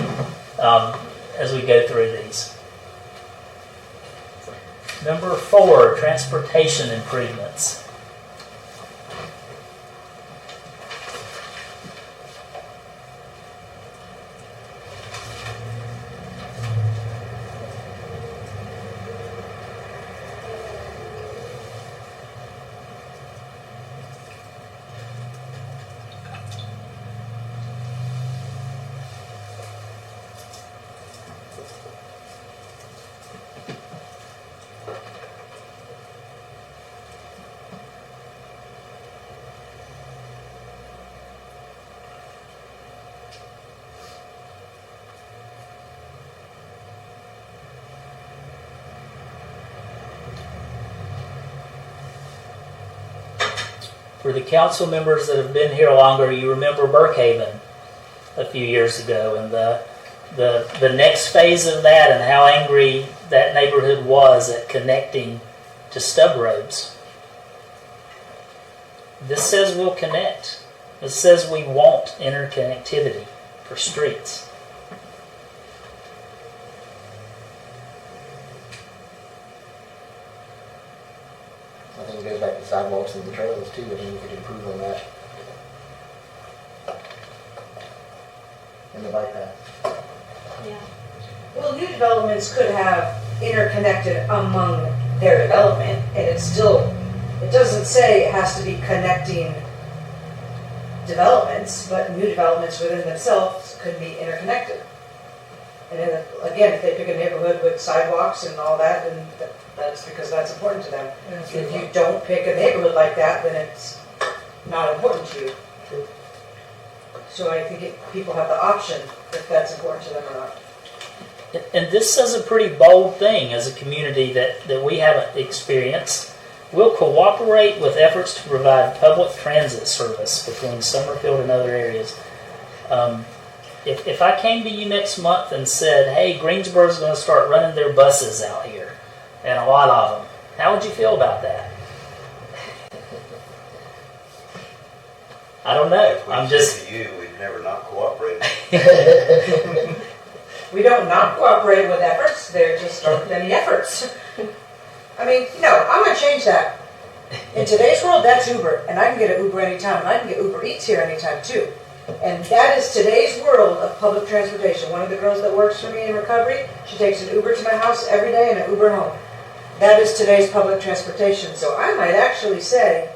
go through these. Number 4, transportation improvements. For the council members that have been here longer, you remember Burkhaven a few years ago, and the next phase of that, and how angry that neighborhood was at connecting to stub roads. This says we'll connect. This says we want interconnectivity for streets. I think it goes back to sidewalks and the trails too. I mean, we could improve on that. And the bike path. Yeah. Well, new developments could have interconnected among their development, and it's still, it doesn't say it has to be connecting developments, but new developments within themselves could be interconnected. And then, again, if they pick a neighborhood with sidewalks and all that, then that's because that's important to them. If you don't pick a neighborhood like that, then it's not important to you. So I think people have the option if that's important to them or not. And this says a pretty bold thing as a community that we haven't experienced. We'll cooperate with efforts to provide public transit service between Summerfield and other areas. If I came to you next month and said, hey, Greensboro's going to start running their buses out here, and a lot of them, how would you feel about that? I don't know. If we I'm said just... to you, we'd never not cooperate. We don't not cooperate with efforts, there just aren't any efforts. I mean, no, I'm going to change that. In today's world, that's Uber, and I can get an Uber anytime, and I can get Uber Eats here anytime too. And that is today's world of public transportation. One of the girls that works for me in recovery, she takes an Uber to my house every day and an Uber home. That is today's public transportation. So I might actually say,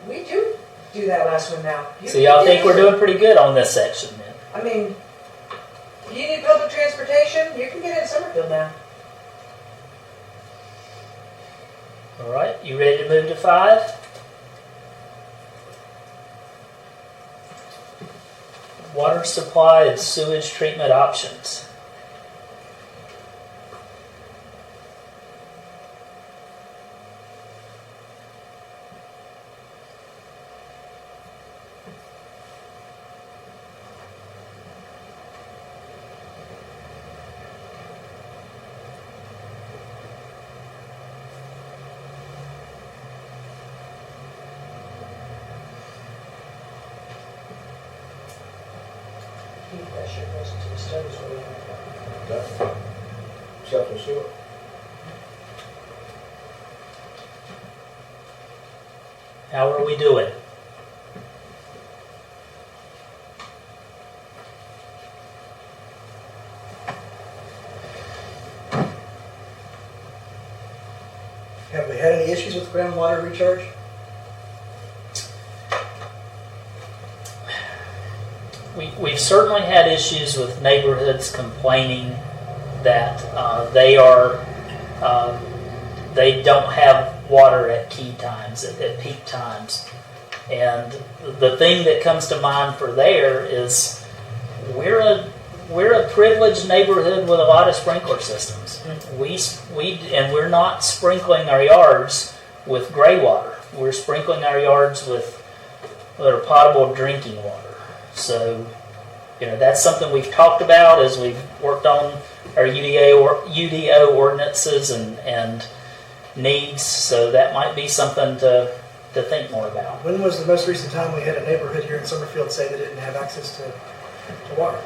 we do that last one now. So y'all think we're doing pretty good on this section then? I mean, if you need public transportation, you can get in Summerfield now. All right, you ready to move to 5? Water supply and sewage treatment options. That shit goes into the studies where we have that. Self-assured. How are we doing? Have we had any issues with groundwater recharge? We've certainly had issues with neighborhoods complaining that they don't have water at key times, at peak times. And the thing that comes to mind for there is we're a privileged neighborhood with a lot of sprinkler systems. We're not sprinkling our yards with gray water. We're sprinkling our yards with potable drinking water. So, that's something we've talked about as we've worked on our UDO ordinances and needs. So that might be something to think more about. When was the most recent time we had a neighborhood here in Summerfield say they didn't have access to water?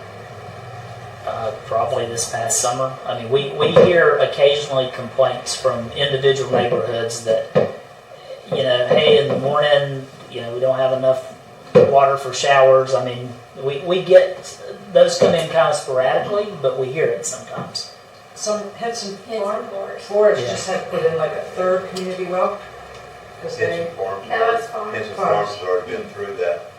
Probably this past summer. I mean, we hear occasionally complaints from individual neighborhoods that, hey, in the morning, we don't have enough water for showers. I mean, we get those come in kind of sporadically, but we hear it sometimes. Some Henson Henson Forest Yeah. just had put in like a third community well. 'Cause they- Henson Farms. That was fine. Henson Farms has already been through that.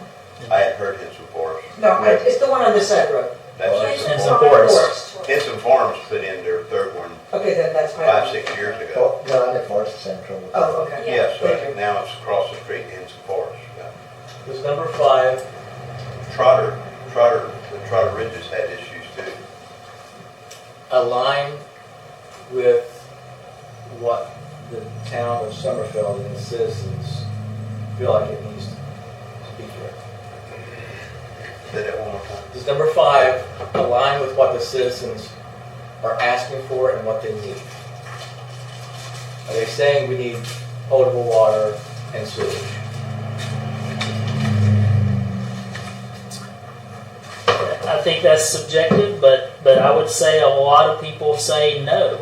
I had heard Henson Forest. No, it's the one on this side road. That's Henson Henson Forest. Forest. Henson Farms put in their third one Okay, then that's fine. 5-6 years ago. Well, no, I think Forest Central. Oh, okay. Yeah. Yeah, so Thank you. now it's across the street, Henson Forest. Yeah. Was number 5, The Trotter Ridges had issues too. align with what the town of Summerfield and its citizens feel like it needs to be here. Say that one more time. Does number 5 align with what the citizens are asking for and what they need? Are they saying we need potable water and sewage? I think that's subjective, but I would say a lot of people say no.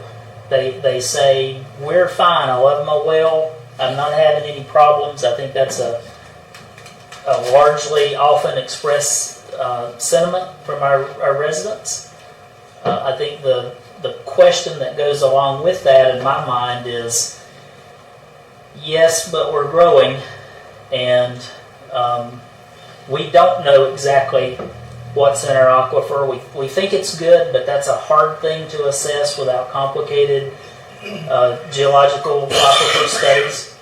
They say, we're fine, I love my well, I'm not having any problems. I think that's a largely often expressed sentiment from our residents. I think the question that goes along with that in my mind is, yes, but we're growing, and we don't know exactly what's in our aquifer. We think it's good, but that's a hard thing to assess without complicated geological aquifer studies.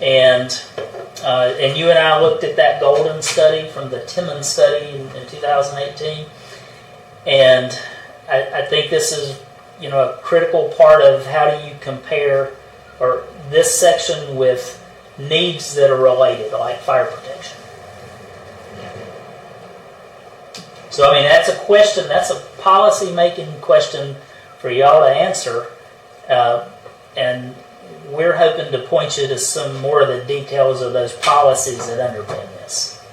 And you and I looked at that Golden study from the Timmons study in 2018, and I think this is a critical part of how do you compare or this section with needs that are related, like fire protection. So, I mean, that's a question, that's a policy-making question for y'all to answer, and we're hoping to point you to some more of the details of those policies that underpin this.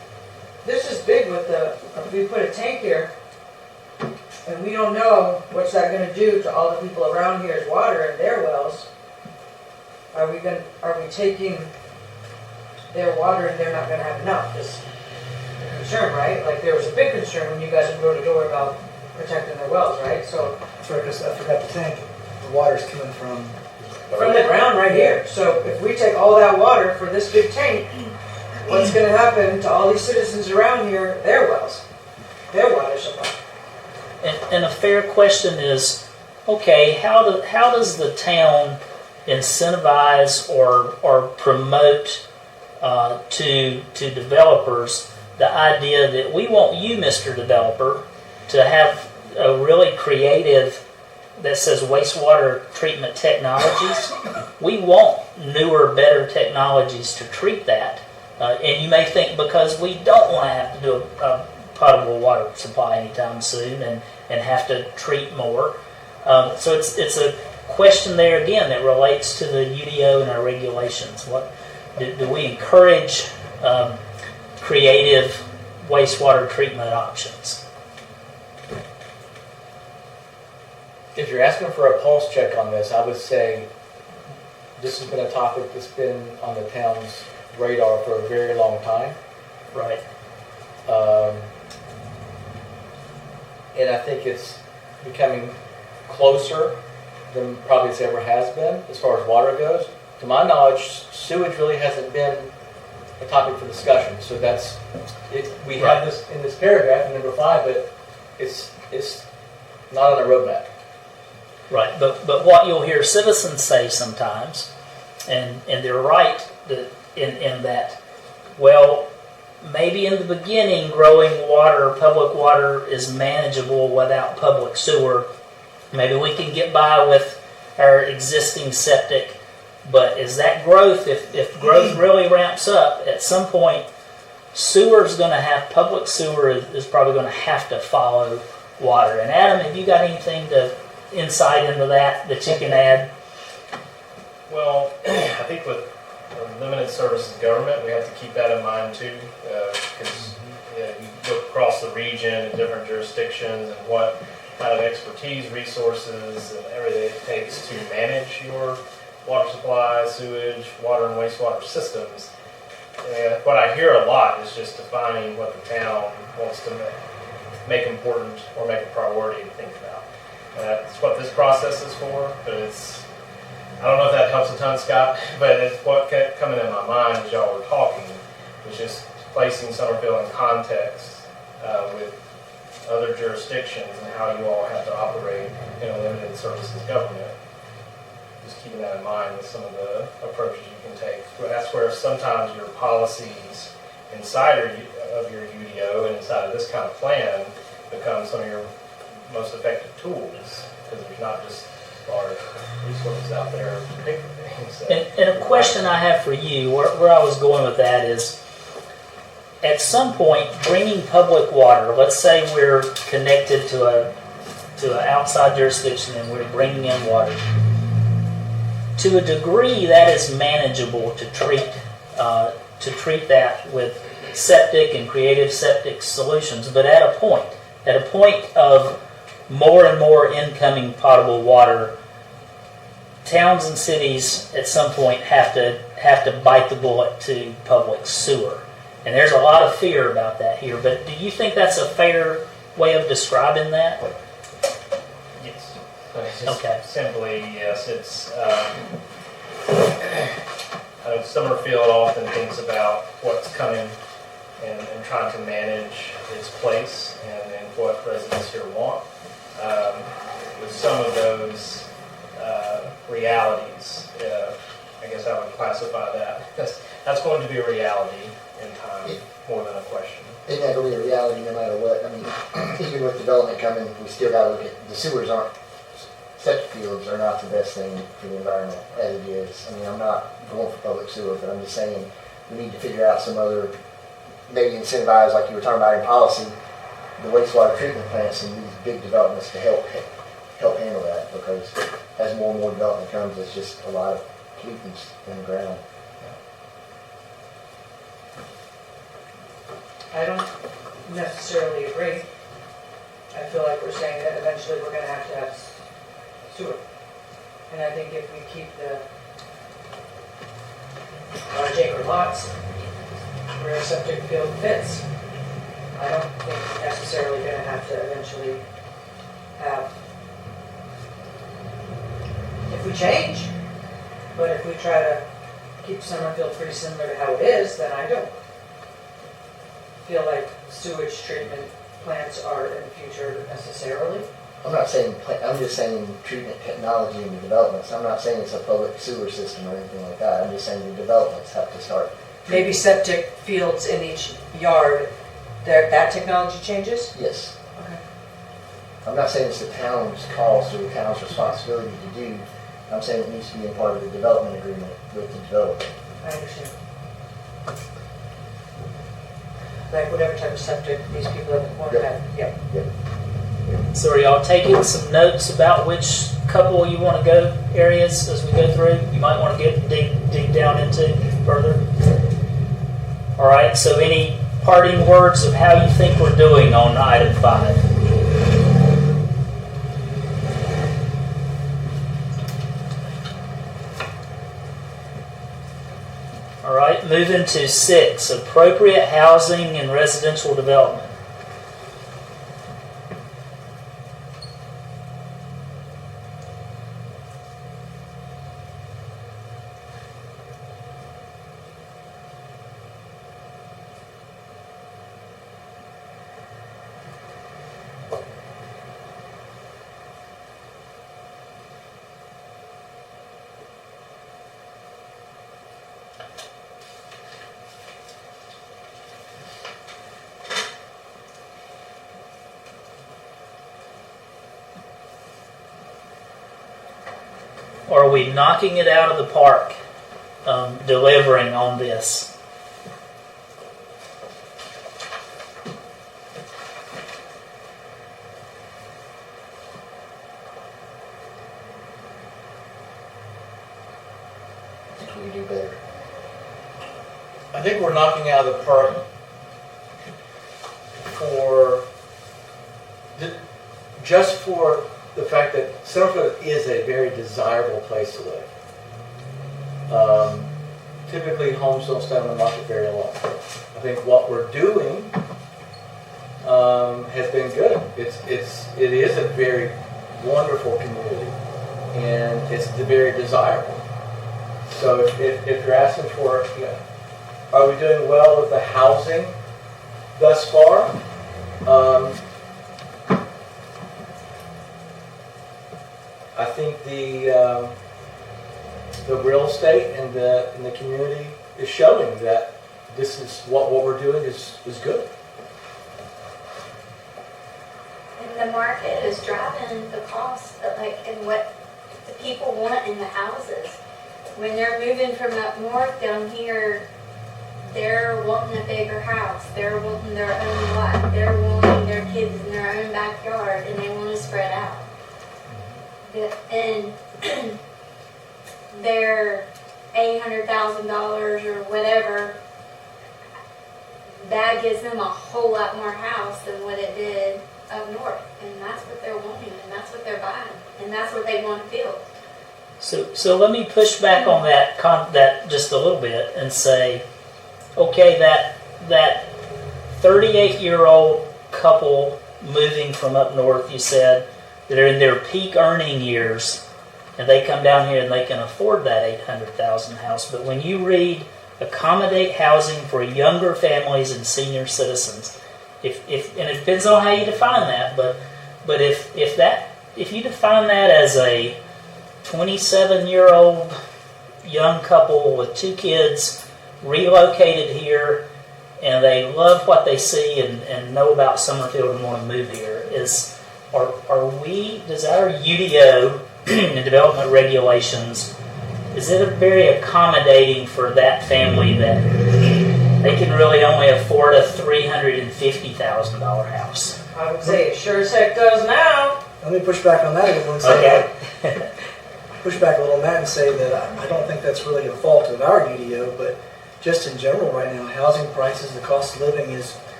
This is big with if we put a tank here, and we don't know what's that going to do to all the people around here's water in their wells. Are we taking their water and they're not going to have enough? Is a concern, right? Like there was a big concern when you guys wrote a door about protecting their wells, right? So Sorry, because I forgot the tank. The water's coming from the ground right here. So if we take all that water for this big tank, what's going to happen to all these citizens around here, their wells, their water supply? And a fair question is, okay, how does the town incentivize or promote to developers the idea that we want you, Mr. Developer, to have a really creative that says wastewater treatment technologies. We want newer, better technologies to treat that. And you may think because we don't want to have to do a potable water supply anytime soon and have to treat more. So it's a question there again that relates to the UDO and our regulations. What do we encourage creative wastewater treatment options? If you're asking for a pulse check on this, I would say this has been a topic that's been on the town's radar for a very long time. Right. And I think it's becoming closer than probably it's ever has been as far as water goes. To my knowledge, sewage really hasn't been a topic for discussion. So that's it. We have this in this paragraph, number 5, but it's not on a roadmap. Right, but what you'll hear citizens say sometimes, and they're right in that, well, maybe in the beginning growing water, public water is manageable without public sewer. Maybe we can get by with our existing septic, but as that growth, if growth really ramps up, at some point, public sewer is probably going to have to follow water. And Adam, have you got anything insight into that you can add? Well, I think with limited services government, we have to keep that in mind too, because you look across the region and different jurisdictions and what kind of expertise, resources, and everything it takes to manage your water supply, sewage, water and wastewater systems. And what I hear a lot is just defining what the town wants to make important or make a priority to think about. That's what this process is for, but I don't know if that helps a ton, Scott, but what kept coming in my mind as y'all were talking was just placing Summerfield in context with other jurisdictions and how you all have to operate in a limited services government. Just keeping that in mind with some of the approaches you can take. That's where sometimes your policies inside of your UDO and inside of this kind of plan become some of your most effective tools, because there's not just far as resources out there to pay for things. So. And a question I have for you, where I was going with that is, at some point, bringing public water, let's say we're connected to an outside jurisdiction and we're bringing in water, to a degree that is manageable to treat that with septic and creative septic solutions, but at a point of more and more incoming potable water, towns and cities at some point have to bite the bullet to public sewer. And there's a lot of fear about that here, but do you think that's a fair way of describing that? Yes. It's just Okay. Simply, yes. It's Summerfield often thinks about what's coming and trying to manage its place and what residents here want. With some of those realities, I guess I would classify that. That's going to be a reality in time, more than a question. Isn't that going to be a reality no matter what? I mean, even with development coming, we still got to look at, the sewers aren't, septic fields are not the best thing for the environment as it is. I mean, I'm not going for public sewer, but I'm just saying we need to figure out some other, maybe incentivize, like you were talking about in policy, the wastewater treatment plants and these big developments to help handle that, because as more and more development comes, it's just a lot of pollutants in the ground. I don't necessarily agree. I feel like we're saying that eventually we're going to have sewer. And I think if we keep the large acre lots where a septic field fits, I don't think we're necessarily going to have to eventually have, if we change, but if we try to keep Summerfield pretty similar to how it is, then I don't feel like sewage treatment plants are in the future necessarily. I'm not saying, I'm just saying treatment technology and the developments. I'm not saying it's a public sewer system or anything like that. I'm just saying the developments have to start. Maybe septic fields in each yard, that technology changes? Yes. Okay. I'm not saying it's the town's cost or the town's responsibility to do. I'm saying it needs to be a part of the development agreement with the developer. I understand. Like whatever type of septic these people at the corner have. Yep. So are y'all taking some notes about which couple you want to go areas as we go through? You might want to dig down into further. All right, so any parting words of how you think we're doing on item 5? All right, moving to 6, appropriate housing and residential development. Are we knocking it out of the park, delivering on this? I think we can do better. I think we're knocking out of the park just for the fact that Summerfield is a very desirable place to live. Typically, homes don't stay on the market very long. I think what we're doing has been good. It is a very wonderful community, and it's very desirable. So if you're asking for, are we doing well with the housing thus far? I think the real estate and the community is showing that this is what we're doing is good. And the market is driving the cost, and what the people want in the houses. When they're moving from up north down here, they're wanting a bigger house. They're wanting their own lot. They're wanting their kids in their own backyard, and they want to spread out. And their $800,000 or whatever, that gives them a whole lot more house than what it did up north. And that's what they're wanting, and that's what they're buying, and that's what they want to build. So let me push back on that just a little bit and say, okay, that 38-year-old couple moving from up north, you said, that are in their peak earning years, and they come down here and they can afford that $800,000 house. But when you read accommodate housing for younger families and senior citizens, and it depends on how you define that, but if you define that as a 27-year-old young couple with 2 kids relocated here, and they love what they see and know about Summerfield and want to move here, does our UDO and development regulations, is it very accommodating for that family that they can really only afford a $350,000 house? I would say it sure as heck does now. Let me push back on that a little and say, push back a little on that and say that I don't think that's really a fault of our UDO, but just in general right now, housing prices, the cost of living is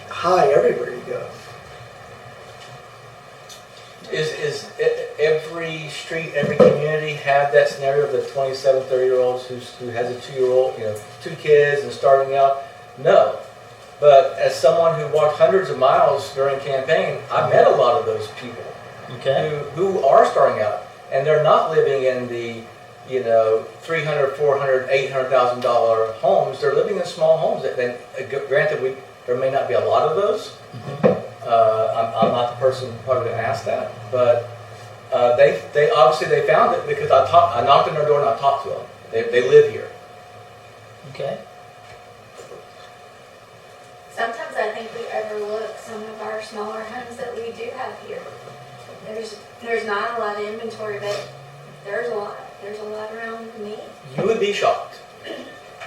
high everywhere you go. Is every street, every community have that scenario of the 27, 30-year-olds who has a 2-year-old, 2 kids and starting out? No. But as someone who walked hundreds of miles during campaign, I met a lot of those people who are starting out, and they're not living in the $300,000, $400,000, $800,000 homes. They're living in small homes. And granted, there may not be a lot of those. I'm not the person probably going to ask that, but they obviously found it because I knocked on their door and I talked to them. They live here. Okay. Sometimes I think we overlook some of our smaller homes that we do have here. There's not a lot of inventory, but there's a lot. There's a lot around me. You would be shocked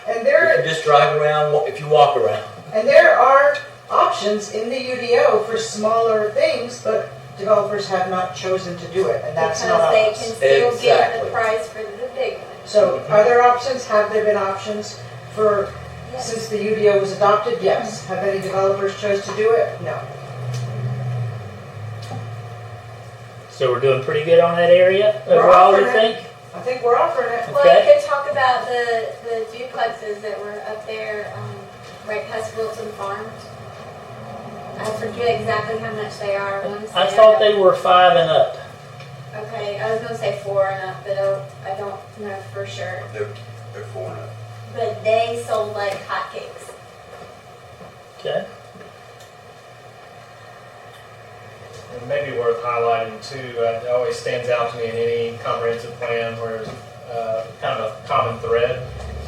And if you just drive around, if you walk around. And there are options in the UDO for smaller things, but developers have not chosen to do it, and that's not Because they us. can still get Exactly. the price for the big one. So are there options? Have there been options for, Yes. since the UDO was adopted? Yes. Have any developers chose to do it? No. So we're doing pretty good on that area We're overall, you offering it. think? I think we're offering it. Well, Okay. I could talk about the duplexes that were up there, right past Wilson Farms. I forget exactly how much they are. I thought they were 5 and up. Okay, I was gonna say 4 and up, but I don't know for sure. They're 4 and up. But they sold like hotcakes. Okay. It may be worth highlighting too, it always stands out to me in any comprehensive plan where there's kind of a common thread.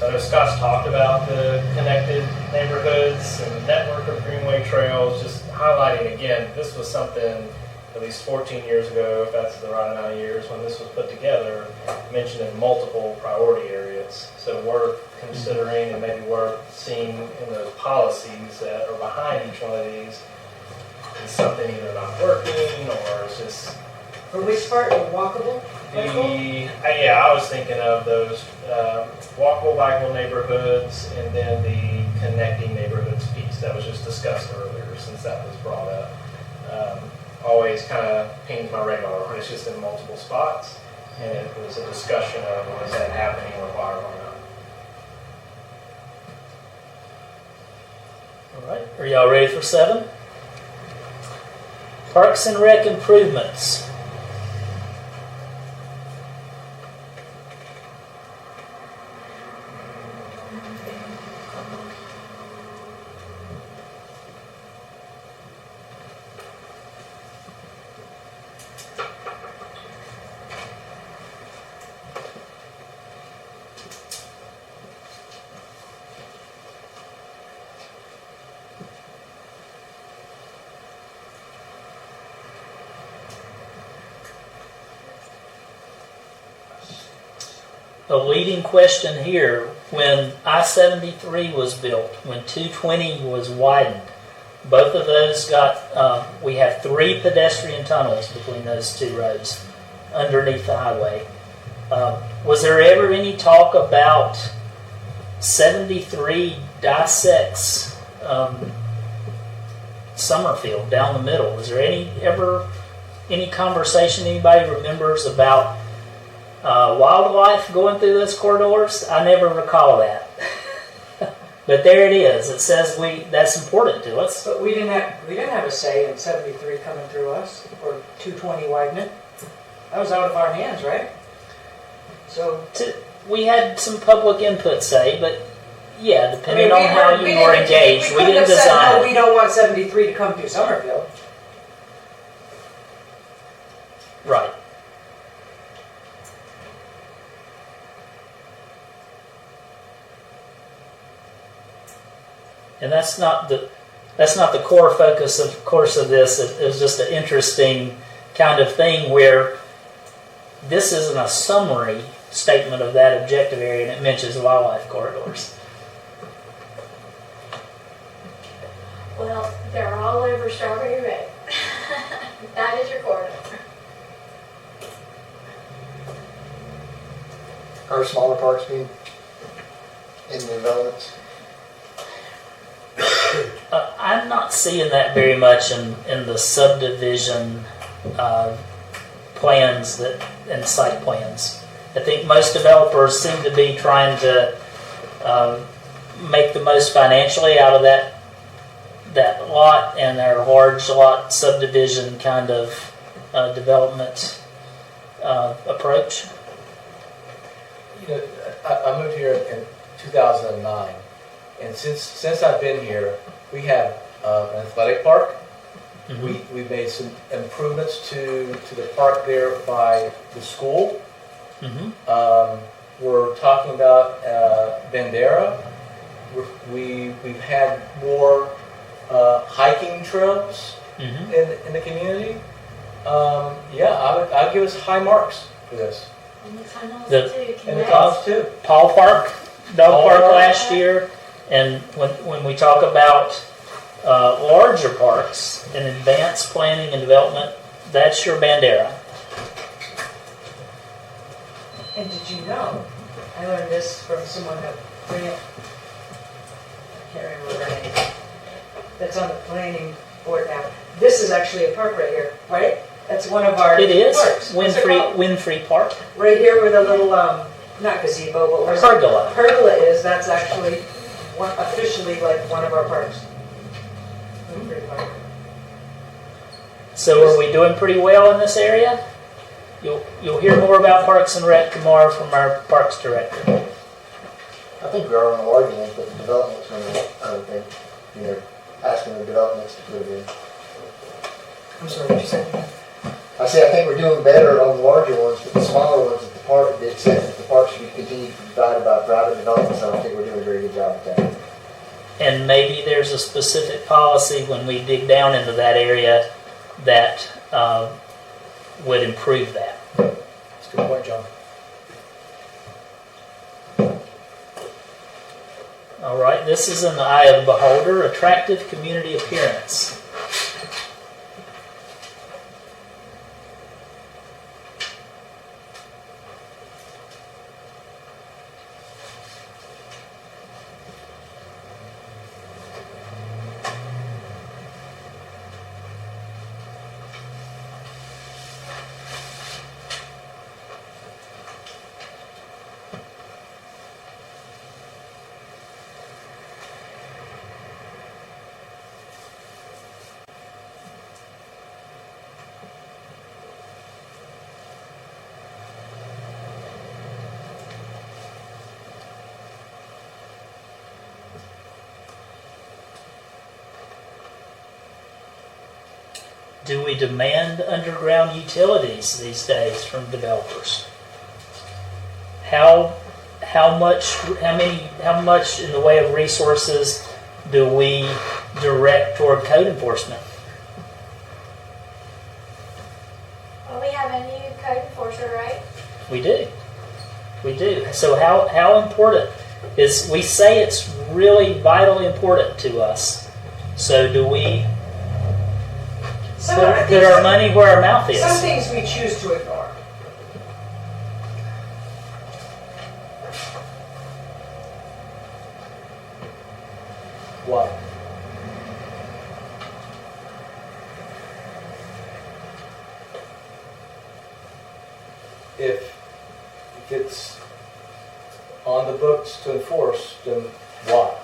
I know Scott's talked about the connected neighborhoods and the network of greenway trails, just highlighting again, this was something at least 14 years ago, if that's the right amount of years, when this was put together, mentioned in multiple priority areas. So worth considering and maybe worth seeing in those policies that are behind each one of these. Is something either not working or it's just For which part? The walkable? I was thinking of those walkable, bikeable neighborhoods and then the connecting neighborhoods piece that was just discussed earlier since that was brought up. Always kind of pings my radar when it's just in multiple spots and it was a discussion of was that happening or why or why not. All right. Are y'all ready for 7? Parks and Rec improvements. a leading question here. When I-73 was built, when 220 was widened, both of those got, we have 3 pedestrian tunnels between those 2 roads underneath the highway. Was there ever any talk about 73 dissects Summerfield down the middle? Was there ever any conversation anybody remembers about wildlife going through those corridors? I never recall that. But there it is. It says that's important to us. But we didn't have a say in 73 coming through us, or 220 widening. That was out of our hands, right? So We had some public input say, but yeah, depending on how you were engaged, we didn't said, design. no, we don't want 73 to come through Summerfield. Right. And that's not the core focus, of course, of this. It was just an interesting kind of thing where this isn't a summary statement of that objective area, and it mentions wildlife corridors. Well, they're all over Strawberry Road. That is your corridor. Are smaller parks being in the developments? I'm not seeing that very much in the subdivision plans and site plans. I think most developers seem to be trying to make the most financially out of that lot and their large lot subdivision kind of development approach. You know, I moved here in 2009, and since I've been here, we have an athletic park. Mm-hmm. We've made some improvements to the park there by the school. Mm-hmm. We're talking about Bandera. We've had more hiking trails Mm-hmm. in the community. I'd give us high marks for this. And the tunnels The- too. And the connect. dogs too. Paul Park, Dog Paul Park Park. last year, and when we talk about larger parks and advanced planning and development, that's your Bandera. And did you know, I learned this from someone that ran, I can't remember her name, that's on the planning board now. This is actually a park right here, right? That's one of our It is parks. What's it called? Winfrey Park. Right here where the little, not gazebo, but where's Pergola. pergola is, that's actually officially like one of our parks. Pretty fun. So are we doing pretty well in this area? You'll hear more about Parks and Rec tomorrow from our Parks Director. I think we are on the larger ones, but the development's on the other thing. Asking the developments to put it in. I'm sorry, what you said? I say I think we're doing better on the larger ones, but the smaller ones at the park, that said that the park should be continued to be provided by private developments. I don't think we're doing a very good job at that. And maybe there's a specific policy when we dig down into that area that would improve that. That's a good point, John. All right, this is in the eye of the beholder, attractive community appearance. Do we demand underground utilities these days from developers? How much in the way of resources do we direct toward code enforcement? Well, we have a new code enforcer, right? We do. We do. So how important is, we say it's really vitally important to us. So do we put our money where our mouth is? Some things we choose to ignore. Why? If it's on the books to enforce, then why?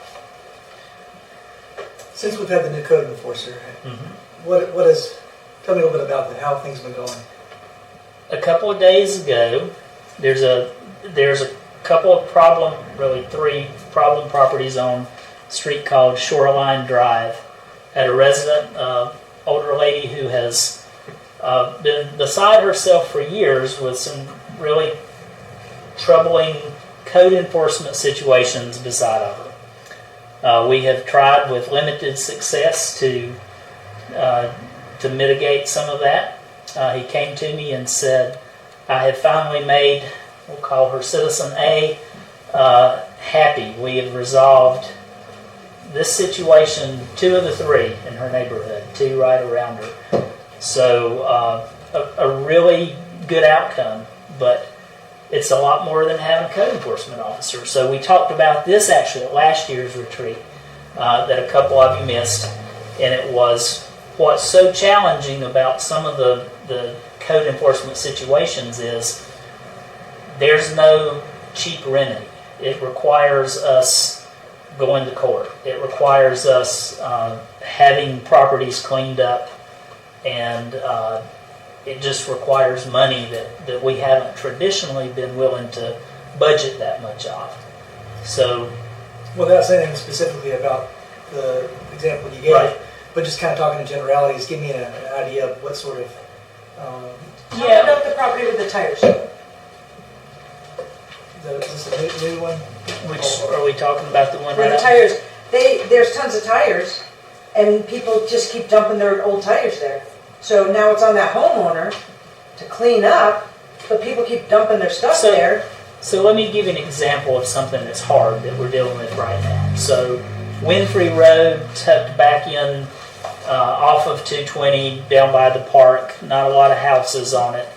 Since we've had the new code enforcer, Mm-hmm. what is, tell me a little bit about that, how things have been going. A couple of days ago, there's a couple of three problem properties on a street called Shoreline Drive. Had a resident, older lady who has been beside herself for years with some really troubling code enforcement situations beside of her. We have tried with limited success to mitigate some of that. He came to me and said, I have finally made, we'll call her Citizen A, happy. We have resolved this situation, 2 of the 3 in her neighborhood, 2 right around her. So a really good outcome, but it's a lot more than having a code enforcement officer. So we talked about this actually at last year's retreat that a couple of you missed, and it was what's so challenging about some of the code enforcement situations is there's no cheap remedy. It requires us going to court. It requires us having properties cleaned up, and it just requires money that we haven't traditionally been willing to budget that much of. So, Without saying anything specifically about the example you gave, Right. but just kind of talking in generalities, give me an idea of what sort of, Talk about the property with the tires. is this a new one? which are we talking about? The one Where right the out? tires, there's tons of tires, and people just keep dumping their old tires there. So now it's on that homeowner to clean up, but people keep dumping their stuff So- there. So let me give you an example of something that's hard that we're dealing with right now. So Winfrey Road tucked back in off of 220 down by the park, not a lot of houses on it.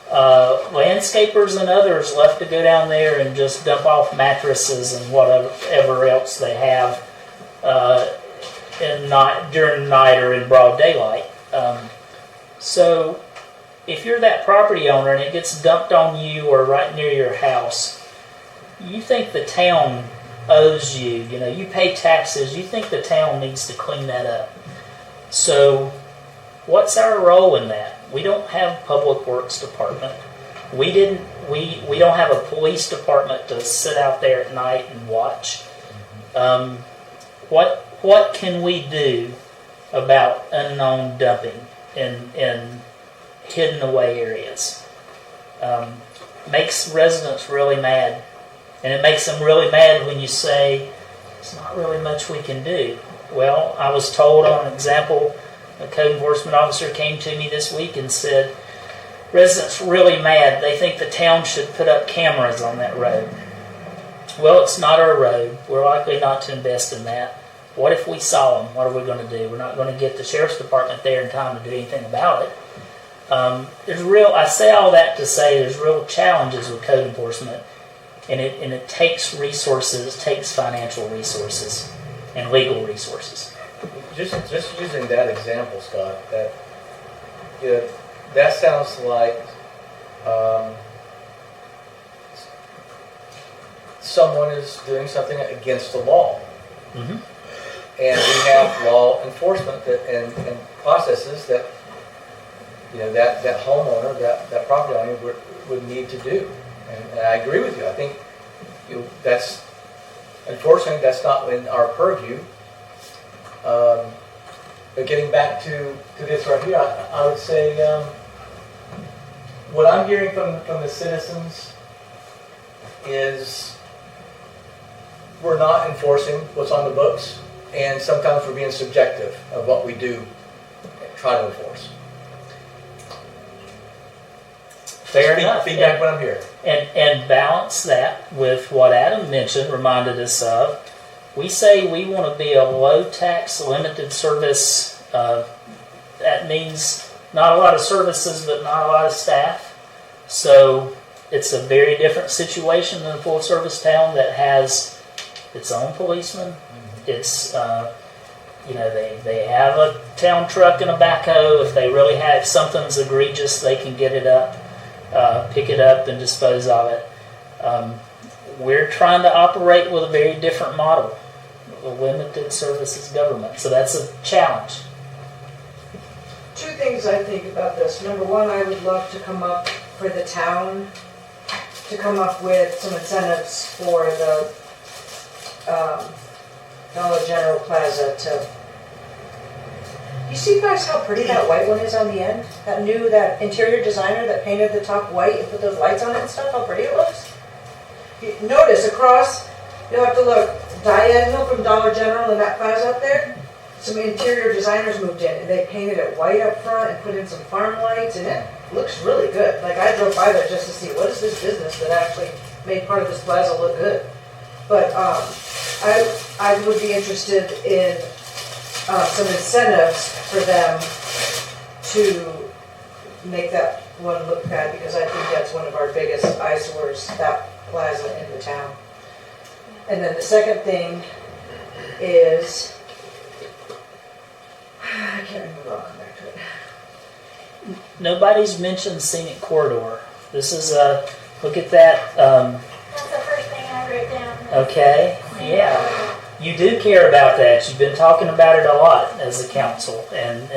Landscapers and others love to go down there and just dump off mattresses and whatever else they have during the night or in broad daylight. So if you're that property owner and it gets dumped on you or right near your house, you think the town owes you, you pay taxes, you think the town needs to clean that up. So what's our role in that? We don't have public works department. We don't have a police department to sit out there at night and watch. What can we do about unknown dumping in hidden away areas? Makes residents really mad. And it makes them really mad when you say, there's not really much we can do. Well, I was told on an example, a code enforcement officer came to me this week and said, residents really mad. They think the town should put up cameras on that road. Well, it's not our road. We're likely not to invest in that. What if we saw them? What are we going to do? We're not going to get the sheriff's department there in time to do anything about it. I say all that to say there's real challenges with code enforcement, and it takes resources, it takes financial resources and legal resources. Just using that example, Scott, that sounds like someone is doing something against the law. Mm-hmm. And we have law enforcement and processes that that homeowner, that property owner would need to do. And I agree with you. I think that's, unfortunately, that's not in our purview. But getting back to this right here, I would say what I'm hearing from the citizens is we're not enforcing what's on the books, and sometimes we're being subjective of what we do try to enforce. Fair enough. Feedback when I'm here. And balance that with what Adam mentioned, reminded us of. We say we want to be a low tax, limited service. That means not a lot of services, but not a lot of staff. So it's a very different situation than a full service town that has its own policeman. It's, they have a town truck and a backhoe. If they really have something's egregious, they can get it up, pick it up and dispose of it. We're trying to operate with a very different model, a limited services government. So that's a challenge. Two things I think about this. Number one, I would love to come up for the town to come up with some incentives for the Dollar General Plaza to. You see, guys, how pretty that white one is on the end? That interior designer that painted the top white and put those lights on it and stuff. How pretty it looks. You notice across, you'll have to look diagonal from Dollar General and that plaza up there. Some interior designers moved in and they painted it white up front and put in some farm lights, and it looks really good. Like, I drove by there just to see what is this business that actually made part of this plaza look good. But I would be interested in some incentives for them to make that one look bad, because I think that's one of our biggest eyesores, that plaza in the town. And then the second thing is, I can't remember, I'll come back to it. Nobody's mentioned scenic corridor. This is a look at that. That's the first thing I wrote down. Okay, yeah, you do care about that. You've been talking about it a lot as a council, and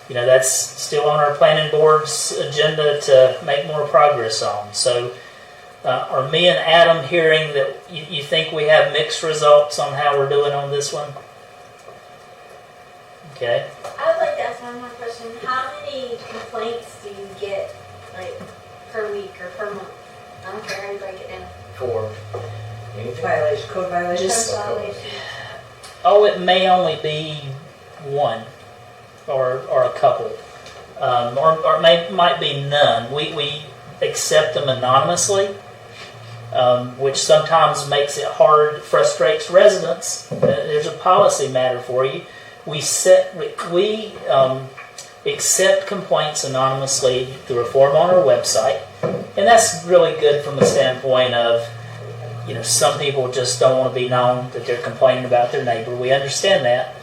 that's still on our planning board's agenda to make more progress on. So, are me and Adam hearing that you think we have mixed results on how we're doing on this one? Okay. I would like to ask one more question. How many complaints do you get, like, per week or per month? I don't care how you break it down. For anything. Code violations. Just- Violation. Oh, it may only be one or a couple, or might be none. We accept them anonymously, which sometimes makes it hard, frustrates residents. There's a policy matter for you. We accept complaints anonymously through a form on our website, and that's really good from the standpoint of, some people just don't want to be known that they're complaining about their neighbor. We understand that,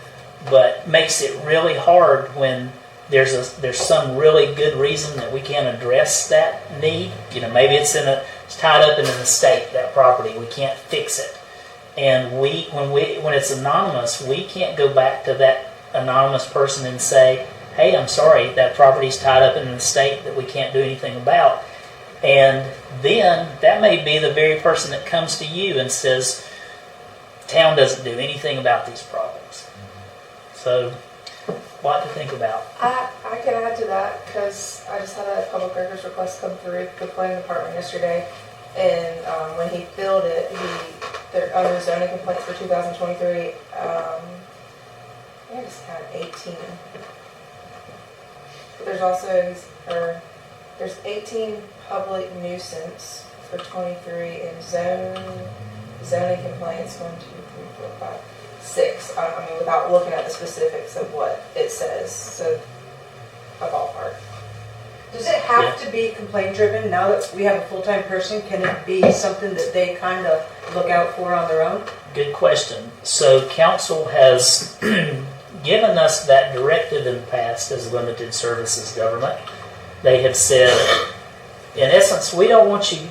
but makes it really hard when there's some really good reason that we can't address that need. Maybe it's tied up in an estate, that property. We can't fix it. And when it's anonymous, we can't go back to that anonymous person and say, hey, I'm sorry, that property's tied up in an estate that we can't do anything about. And then that may be the very person that comes to you and says, town doesn't do anything about these problems. So, what to think about. I can add to that, because I just had a public records request come through the planning department yesterday, and when he filled it, they're under zoning complaints for 2023. I just counted 18. But there's also there's 18 public nuisance for 23 and zoning complaints 1, 2, 3, 4, 5, 6. I mean, without looking at the specifics of what it says, so a ballpark. Does it have to be complaint driven now that we have a full-time person? Can it be something that they kind of look out for on their own? Good question. So council has given us that directive in the past as limited services government. They have said, in essence, we don't want you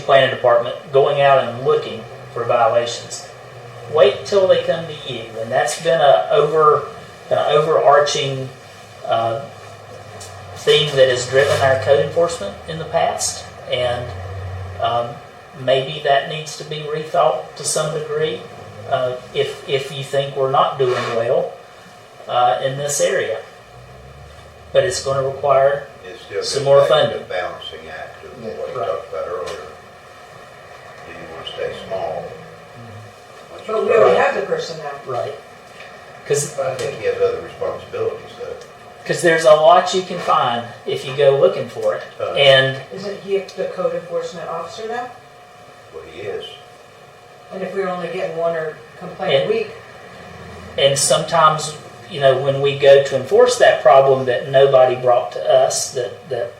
planning department going out and looking for violations. Wait till they come to you, and that's been an overarching theme that has driven our code enforcement in the past, and maybe that needs to be rethought to some degree if you think we're not doing well in this area. But it's going to require some more funding. The balancing act of what you Right. talked about earlier. Do you want to stay small? Once you But we start- already have the person now. Right. Because I think he has other responsibilities, though. Because there's a lot you can find if you go looking for it. And Isn't he the code enforcement officer now? Well, he is. And if we were only getting one or complaint a week, and sometimes, you know, when we go to enforce that problem that nobody brought to us, that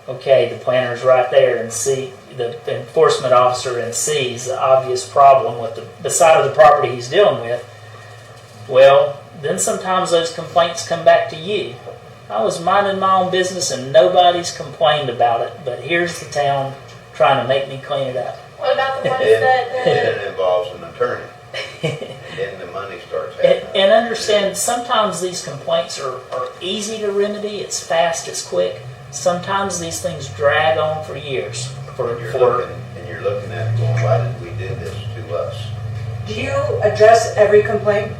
okay, the planner's right there and see the enforcement officer and sees the obvious problem with the side of the property he's dealing with, well, then sometimes those complaints come back to you. I was minding my own business and nobody's complained about it, but here's the town trying to make me clean it up. What about the ones Then that, it involves an attorney. And then the money starts happening. And understand, sometimes these complaints are easy to remedy. It's fast, it's quick. Sometimes these things drag on for years. And you're looking at it going, why did we do this to us? do you address every complaint?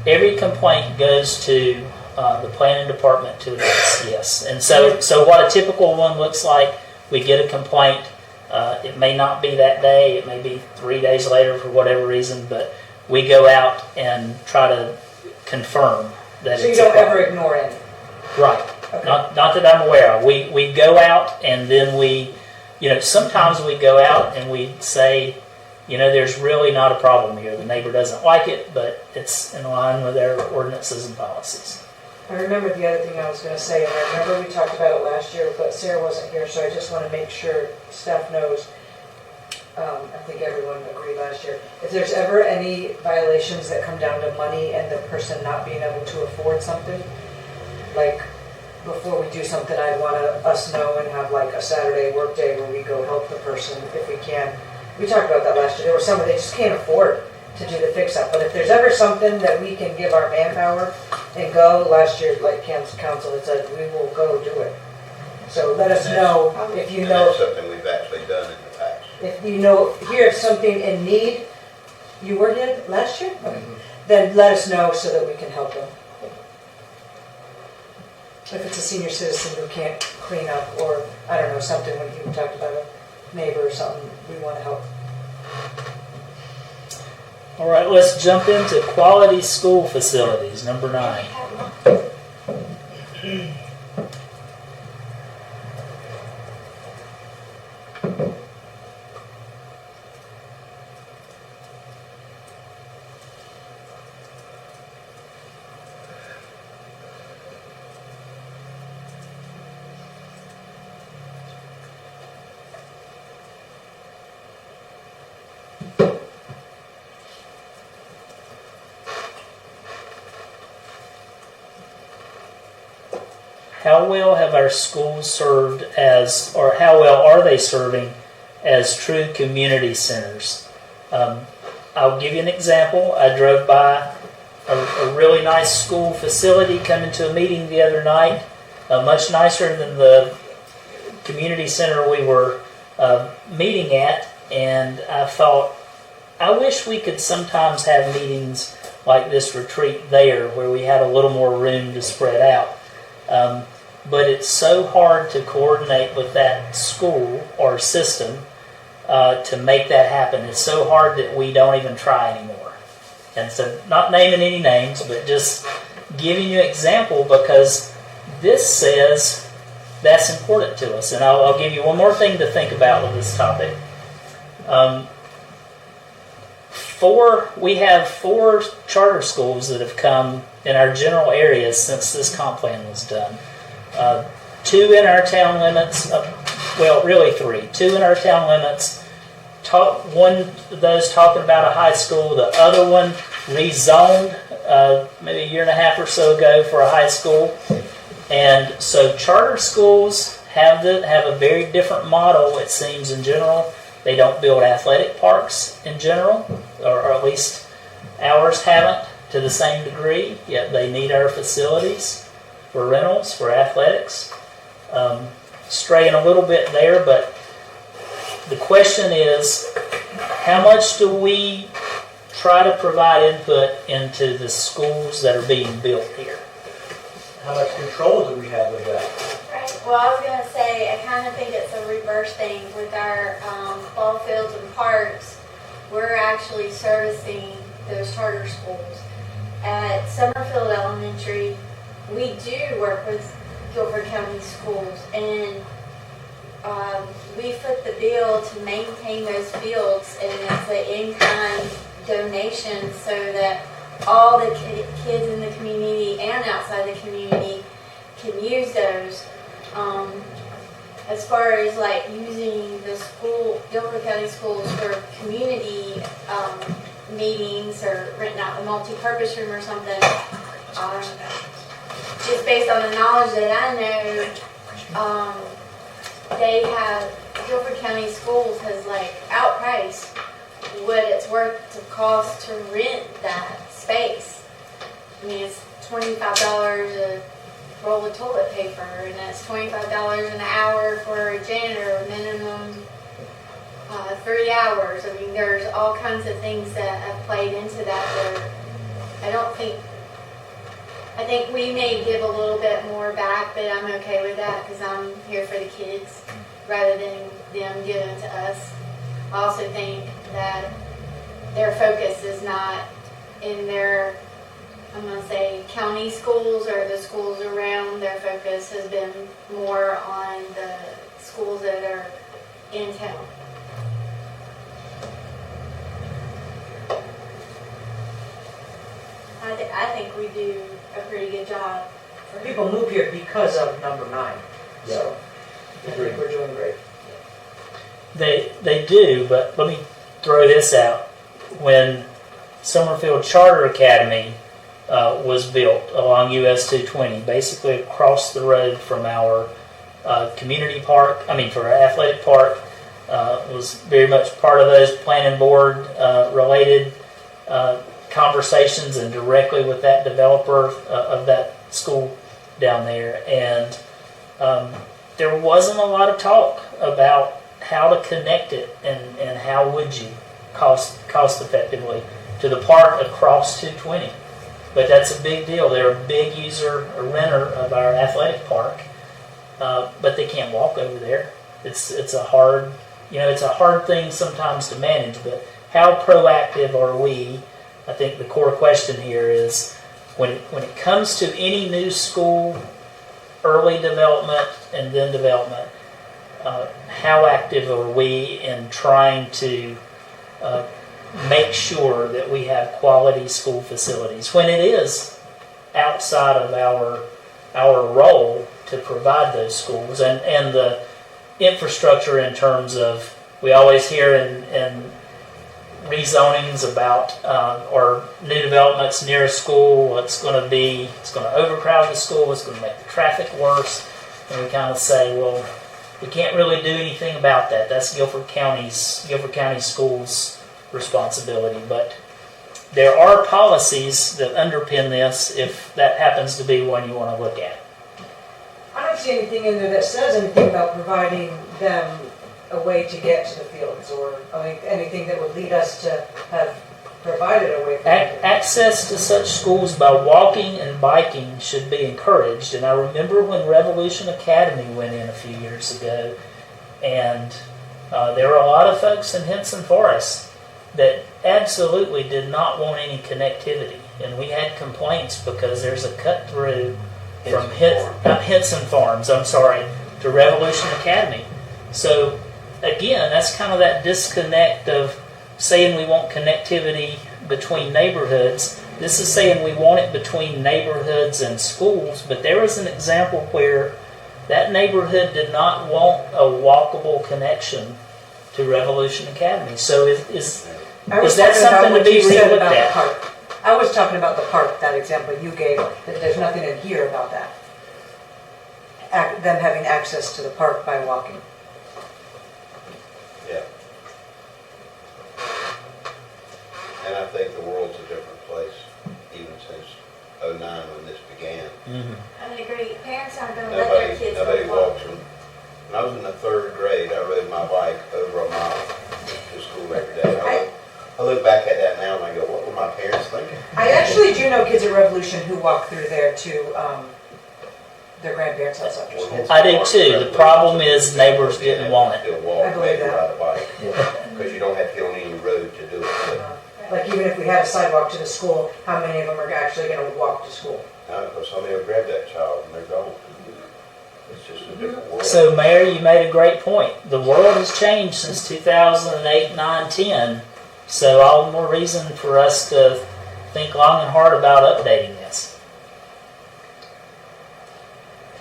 Every complaint goes to the planning department to address, yes. And so what a typical one looks like, we get a complaint. It may not be that day, it may be 3 days later for whatever reason, but we go out and try to confirm that So you it's a don't problem. ever ignore any? Right. Okay. Not that I'm aware of. We go out and then sometimes we go out and we say, there's really not a problem here. The neighbor doesn't like it, but it's in line with their ordinances and policies. I remember the other thing I was going to say, and I remember we talked about it last year, but Sarah wasn't here, so I just want to make sure staff knows. I think everyone agreed last year. If there's ever any violations that come down to money and the person not being able to afford something, like before we do something, I'd want us know and have like a Saturday work day where we go help the person if we can. We talked about that last year. There were some that they just can't afford to do the fix-up. But if there's ever something that we can give our manpower and go, last year, like council had said, we will go do it. So let us know if you And know, that's something we've actually done in the past. if you know, hear of something in need. You were here last year? Okay. Then let us know so that we can help them. If it's a senior citizen who can't clean up, or, I don't know, something when you talked about a neighbor or something, we want to help. All right, let's jump into quality school facilities, number 9. How well have our schools served as, or how well are they serving as true community centers? I'll give you an example. I drove by a really nice school facility coming to a meeting the other night, much nicer than the community center we were meeting at, and I thought, I wish we could sometimes have meetings like this retreat there where we had a little more room to spread out. But it's so hard to coordinate with that school or system to make that happen. It's so hard that we don't even try anymore. And so, not naming any names, but just giving you an example because this says that's important to us. And I'll give you one more thing to think about with this topic. We have 4 charter schools that have come in our general areas since this comp plan was done. 2 in our town limits, really 3. 2 in our town limits. One of those talking about a high school, the other one rezoned maybe a year and a half or so ago for a high school. And so charter schools have a very different model, it seems, in general. They don't build athletic parks in general, or at least ours haven't to the same degree, yet they need our facilities for rentals, for athletics. Straying a little bit there, but the question is, how much do we try to provide input into the schools that are being built here? How much control do we have of that? Right. Well, I was going to say, I kind of think it's a reverse thing with our ball fields and parks. We're actually servicing those charter schools. At Summerfield Elementary, we do work with Guilford County Schools, and we foot the bill to maintain those fields, and it's an in-kind donation so that all the kids in the community and outside the community can use those. As far as like using the school, Guilford County Schools for community meetings or renting out a multi-purpose room or something, just based on the knowledge that I know, they have, Guilford County Schools has like outpriced what it's worth to cost to rent that space. I mean, it's $25 a roll of toilet paper, and that's $25 an hour for a janitor, minimum 3 hours. I mean, there's all kinds of things that have played into that. I think we may give a little bit more back, but I'm okay with that because I'm here for the kids rather than them giving it to us. I also think that their focus is not in their, I'm going to say, county schools or the schools around. Their focus has been more on the schools that are in town. I think we do a pretty good job. People move here because of number 9. So I think we're doing great. They do, but let me throw this out. When Summerfield Charter Academy was built along US 220, basically across the road from our community park, for our athletic park, was very much part of those planning board related conversations and directly with that developer of that school down there. And there wasn't a lot of talk about how to connect it and how would you cost effectively to the park across 220. But that's a big deal. They're a big user, a renter of our athletic park, but they can't walk over there. It's a hard thing sometimes to manage. But how proactive are we? I think the core question here is when it comes to any new school, early development and then development, how active are we in trying to make sure that we have quality school facilities when it is outside of our role to provide those schools and the infrastructure in terms of, we always hear in rezonings about or new developments near a school, it's going to overcrowd the school, it's going to make the traffic worse, and we kind of say, well, we can't really do anything about that. That's Guilford County Schools' responsibility. But there are policies that underpin this if that happens to be one you want to look at. I don't see anything in there that says anything about providing them a way to get to the fields or anything that would lead us to have provided a way for them. Access to such schools by walking and biking should be encouraged. And I remember when Revolution Academy went in a few years ago, and there were a lot of folks in Henson Forest that absolutely did not want any connectivity. And we had complaints because there's a cut through from Henson Farms, to Revolution Academy. So again, that's kind of that disconnect of saying we want connectivity between neighborhoods. This is saying we want it between neighborhoods and schools, but there was an example where that neighborhood did not want a walkable connection to Revolution Academy. So is that something to be relooked at? I was talking about the park, that example you gave, that there's nothing in here about that. Them having access to the park by walking. Yeah. And I think the world's a different place, even since '09 when this began. Mm-hmm. I would agree. Parents aren't going to let their kids Nobody walk. walks from. When I was in the 3rd grade, I rode my bike over a mile to school every day. I look back at that now and I go, what were my parents thinking? I actually do know kids at Revolution who walk through there to their grandparents' house after school. I do too. The problem is neighbors didn't want it. Still walk, I believe maybe that. ride a bike, because you don't have to get on any road to do it. Like even if we had a sidewalk to the school, how many of them are actually going to walk to school? Because somebody will grab that child and they're gone. It's just a different world. So, Mayor, you made a great point. The world has changed since 2008, 9, 10. So, all the more reason for us to think long and hard about updating this.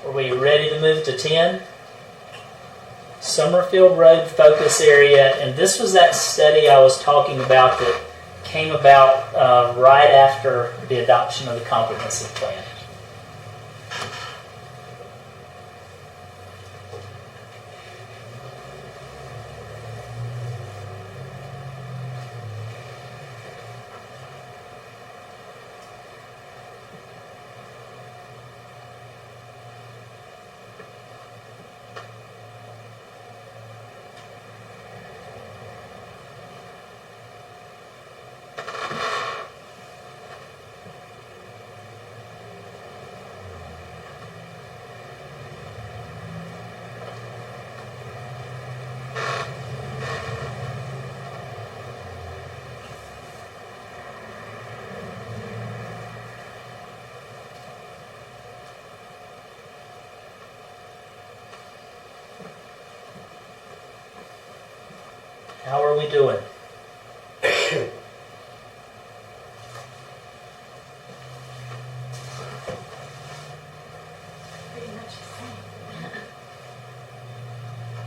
Are we ready to move to 10? Summerfield Road focus area, and this was that study I was talking about that came about right after the adoption of the comprehensive plan. How are we doing? Pretty much the same.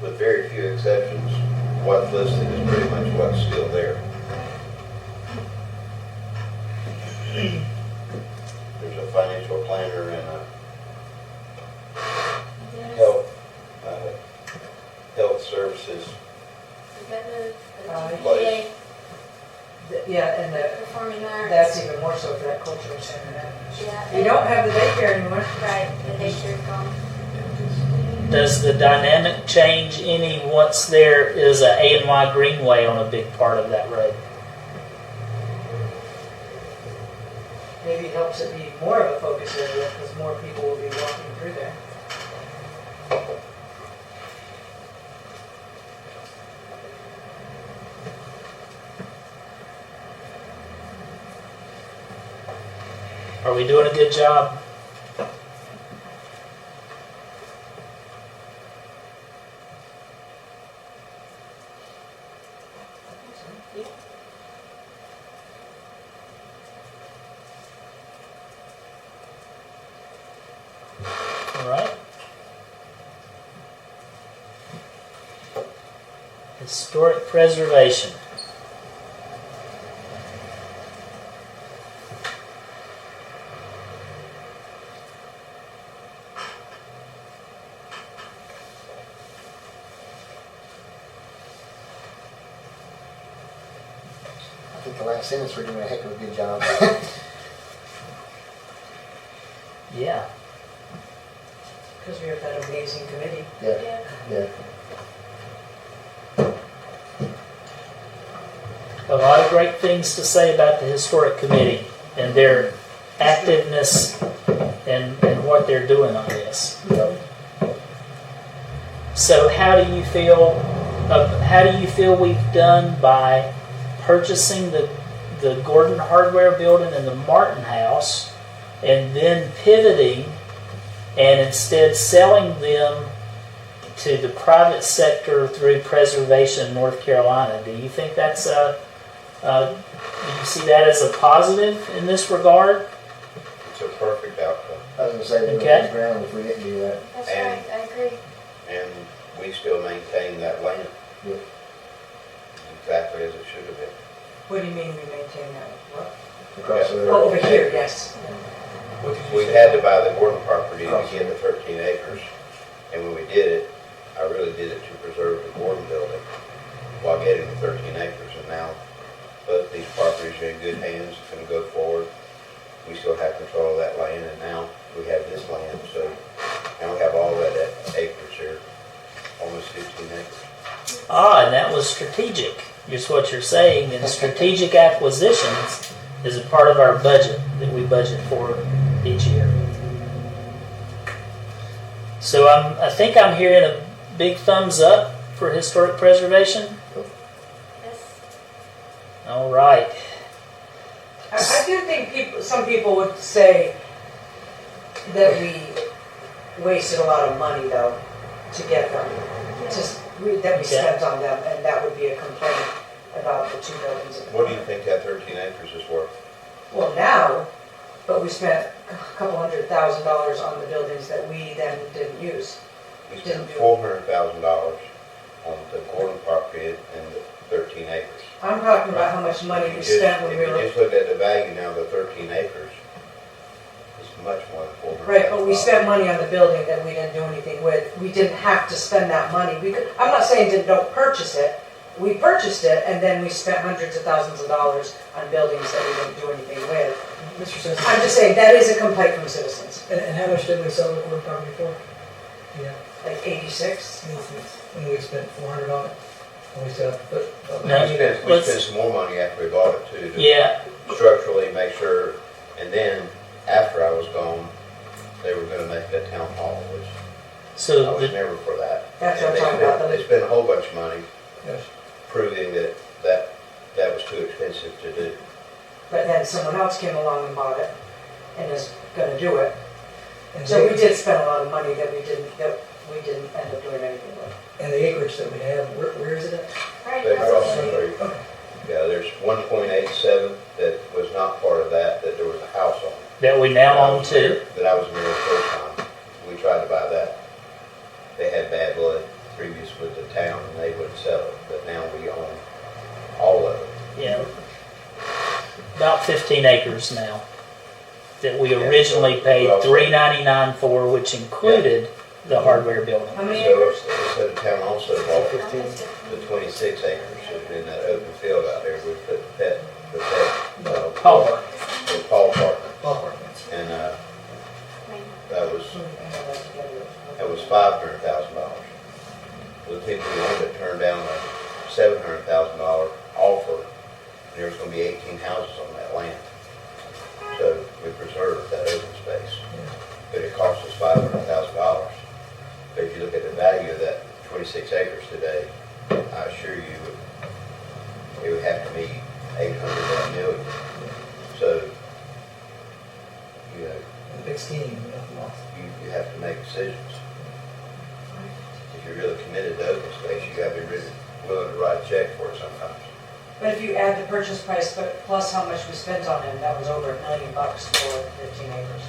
With very few exceptions, what's listed is pretty much what's still there. There's a financial planner and a health, health services. We got the Place. Yeah, and performing arts. that's even more so for that cultural center. Yeah. You don't have the daycare anymore. Right, the daycare's gone. Does the dynamic change any once there is a A&Y Greenway on a big part of that road? Maybe it helps it be more of a focus area because more people will be walking through there. Are we doing a good job? All right. Historic preservation. I think the last sentence we're doing a heck of a good job. Yeah. Because we have that amazing committee. Yeah, yeah. A lot of great things to say about the Historic Committee and their activeness and what they're doing on this. Yep. So how do you feel we've done by purchasing the Gordon Hardware building and the Martin House and then pivoting and instead selling them to the private sector through preservation in North Carolina? Do you think that's do you see that as a positive in this regard? It's a perfect outcome. I was going to say we would Okay. lose ground if we didn't do that. That's And- right, I agree. And we still maintain that land. Yep. Exactly as it should have been. What do you mean we maintain that? What? Across the Oh, road. over here, yes. What did you We say? had to buy the Gordon property to get the 13 acres. And when we did it, I really did it to preserve the Gordon building while getting the 13 acres. And now both these properties are in good hands, it's going to go forward. We still have control of that land, and now we have this land. So now we have all that acres here, almost 15 acres. And that was strategic. Is what you're saying. And strategic acquisitions is a part of our budget that we budget for each year. So I think I'm hearing a big thumbs up for historic preservation. Yes. All right. I do think some people would say that we wasted a lot of money though to get them. Just, that we spent on them, and that would be a complaint about the 2 buildings. What do you think that 13 acres is worth? Well, now, but we spent a couple $100,000 on the buildings that we then didn't use. We spent $400,000 on the Gordon property and the 13 acres. I'm talking about how much money we spent when we If were. you just looked at the value now of the 13 acres, it's much more than $400,000. Right, but we spent money on the building that we didn't do anything with. We didn't have to spend that money. We could, I'm not saying don't purchase it. We purchased it, and then we spent hundreds of thousands of dollars on buildings that we didn't do anything with. Mr. Simpson, I'm just saying, that is a complaint from citizens. and how much did we sell the Gordon property for? Yeah, Like 86? and we spent 400 on it. And we still have to put. No. We spent some more money after we bought it too, to Yeah, structurally make sure, and then after I was gone, they were gonna make a town hall, which I so was the, never for that. That's what I'm And talking about. They spent a whole bunch of money Yes. proving that was too expensive to do. But then someone else came along and bought it and is gonna do it. And So the- we did spend a lot of money that we didn't end up doing anything with. And the acreage that we have, where is it at? Right, They that's crossed what the we- street. Yeah, there's 1.87 that was not part of that there was a house on. that we now own too. That I was there the first time. We tried to buy that. They had bad blood previous with the town and they wouldn't sell it, but now we own all of it. Yeah. About 15 acres now that we originally paid $399 for, which included the hardware building. How many So, acres? so the town also bought the 26 acres in that open field out there with the pet, Paul Park. the Paul Park. Ballpark. And, that was $500,000. The people who owned it turned down a $700,000 offer, and there was gonna be 18 houses on that land. So we preserved that open space. But it cost us $500,000. But if you look at the value of that 26 acres today, I assure you, it would have to be 800 to $1 million. So, you know, The big scheme, nothing else. you have to make decisions. If you're really committed to open space, you gotta be really willing to write a check for it sometimes. But if you add the purchase price, but plus how much we spent on them, that was over $1 million for 15 acres.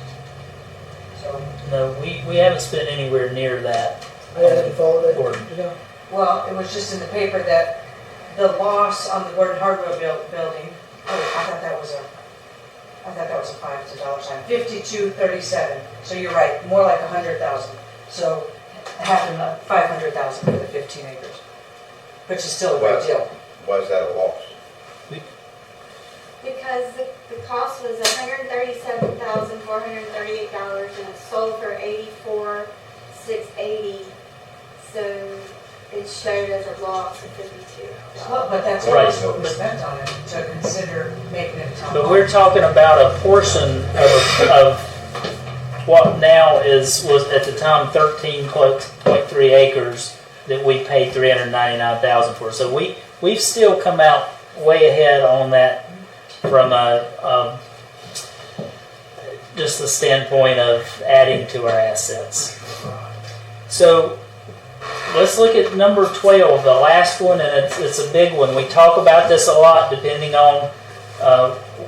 So, No, we haven't spent anywhere near that. I didn't follow that. Gordon. You know? well, it was just in the paper that the loss on the Gordon Hardware building, I thought that was a $5 sign, 5237. So you're right, more like 100,000. So half of 500,000 for the 15 acres, which is still a great deal. Why is that a loss? Because the cost was $137,438 and it sold for $84,680. So it showed as a loss of 52. Well, but that's Right. what we spent on it, to consider making it a town But hall. we're talking about a portion of what now was at the time 13.3 acres that we paid $399,000 for. So we've still come out way ahead on that from just the standpoint of adding to our assets. So let's look at number 12, the last one, and it's a big one. We talk about this a lot depending on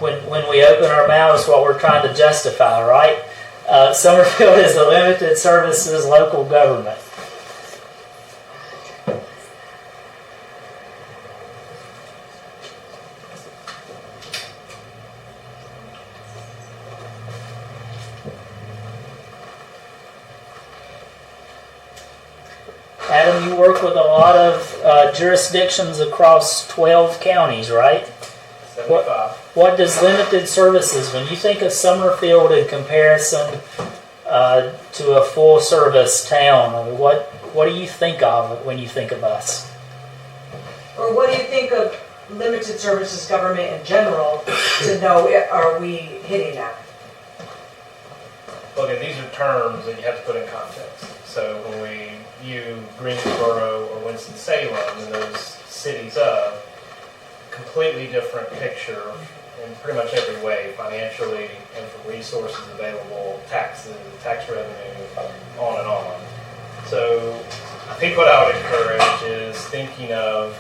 when we open our mouths what we're trying to justify, right? Summerfield is a limited services local government. Adam, you work with a lot of jurisdictions across 12 counties, right? 75. What does limited services, when you think of Summerfield in comparison to a full-service town, I mean, what do you think of when you think of us? Or what do you think of limited services government in general to know, are we hitting that? Well, again, these are terms that you have to put in context. So when we view Greensboro or Winston-Salem and those cities of, completely different picture in pretty much every way, financially and for resources available, taxes, tax revenue, on and on. So I think what I would encourage is thinking of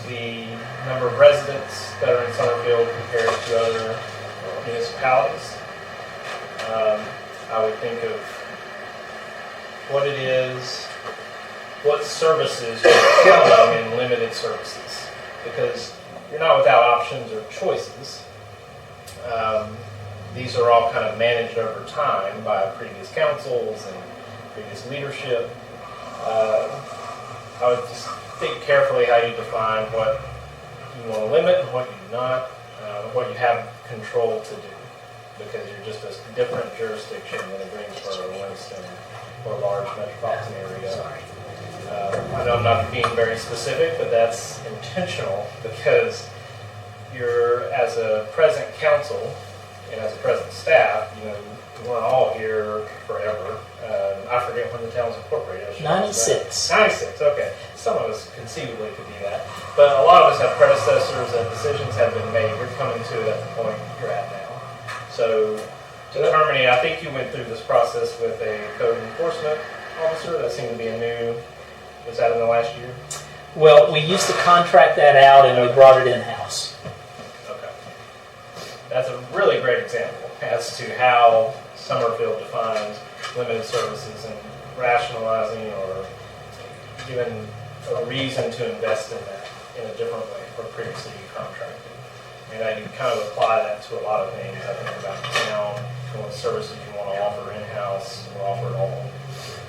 the number of residents that are in Summerfield compared to other municipalities. I would think of what it is, what services you're killing in limited services, because you're not without options or choices. These are all kind of managed over time by previous councils and previous leadership. I would just think carefully how you define what you want to limit and what you do not, what you have control to do, because you're just a different jurisdiction than a Greensboro, Winston, or large metropolitan area. I know I'm not being very specific, but that's intentional because you're, as a present council and as a present staff, you know, we weren't all here forever. I forget when the town's incorporated. 96. 96, okay. Some of us conceivably could be that. But a lot of us have predecessors and decisions have been made. You're coming to it at the point you're at now. So determining, I think you went through this process with a code enforcement officer. That seemed to be a new, was that in the last year? Well, we used to contract that out and we brought it in-house. Okay. That's a really great example as to how Summerfield defines limited services and rationalizing or giving a reason to invest in that in a different way for previously contracted. And that you kind of apply that to a lot of things. I think about the town and what services you want to offer in-house or offer at all.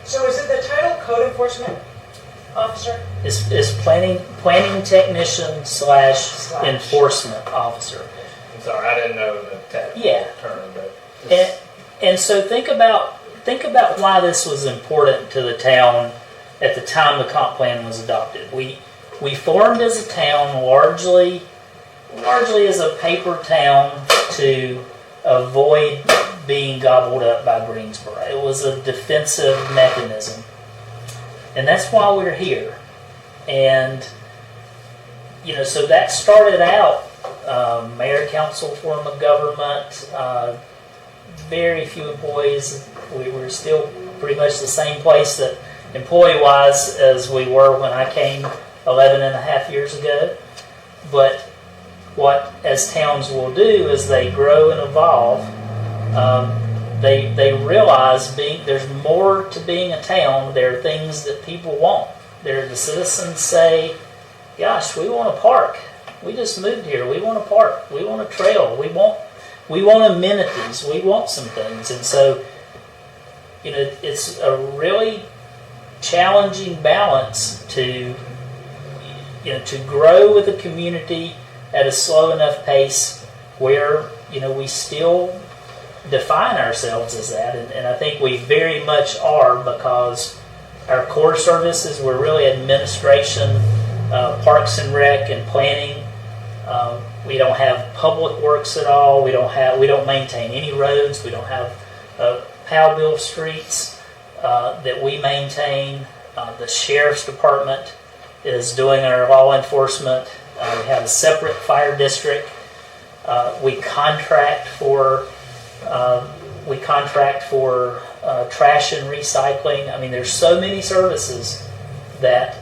So is it the title code enforcement officer? Is planning technician slash enforcement officer. I'm sorry, I didn't know the technical term, but And so think about why this was important to the town at the time the comp plan was adopted. We formed as a town largely as a paper town to avoid being gobbled up by Greensboro. It was a defensive mechanism. And that's why we're here. And, you know, so that started out, mayor, council form of government, very few employees. We were still pretty much the same place that employee-wise as we were when I came 11 and a half years ago. But what as towns will do as they grow and evolve, they realize there's more to being a town. There are things that people want. The citizens say, gosh, we want a park. We just moved here. We want a park. We want a trail. We want amenities. We want some things. And so, you know, it's a really challenging balance to grow with a community at a slow enough pace where, you know, we still define ourselves as that. And I think we very much are, because our core services were really administration, parks and rec, and planning. We don't have public works at all. We don't maintain any roads. We don't have POW streets that we maintain. The sheriff's department is doing our law enforcement. We have a separate fire district. We contract for trash and recycling. I mean, there's so many services that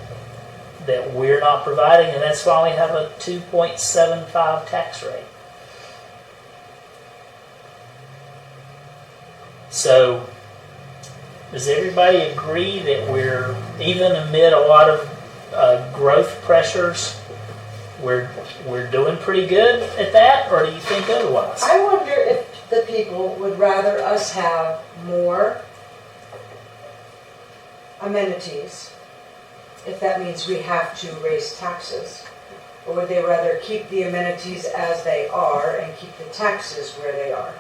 we're not providing, and that's why we have a 2.75 tax rate. So, does everybody agree that we're, even amid a lot of growth pressures, we're doing pretty good at that, or do you think otherwise? I wonder if the people would rather us have more amenities, if that means we have to raise taxes, or would they rather keep the amenities as they are and keep the taxes where they are?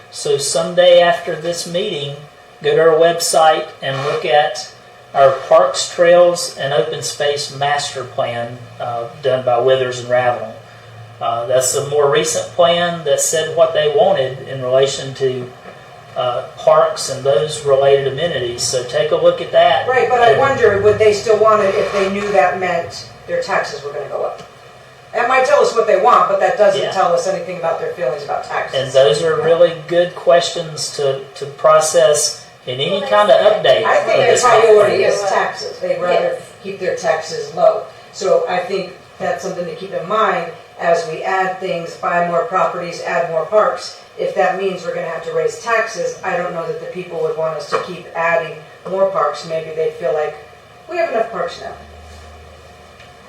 So someday after this meeting, go to our website and look at our parks, trails, and open space master plan done by Withers and Ravenel. That's a more recent plan that said what they wanted in relation to parks and those related amenities. So take a look at that. Right, but I wonder, would they still want it if they knew that meant their taxes were going to go up? That might tell us what they want, but that doesn't Yeah. tell us anything about their feelings about taxes. And those are really good questions to process in any kind of update. I think of their this priority kind. is taxes. They'd rather keep their taxes low. So I think that's something to keep in mind as we add things, buy more properties, add more parks. If that means we're gonna have to raise taxes, I don't know that the people would want us to keep adding more parks. Maybe they'd feel like, we have enough parks now.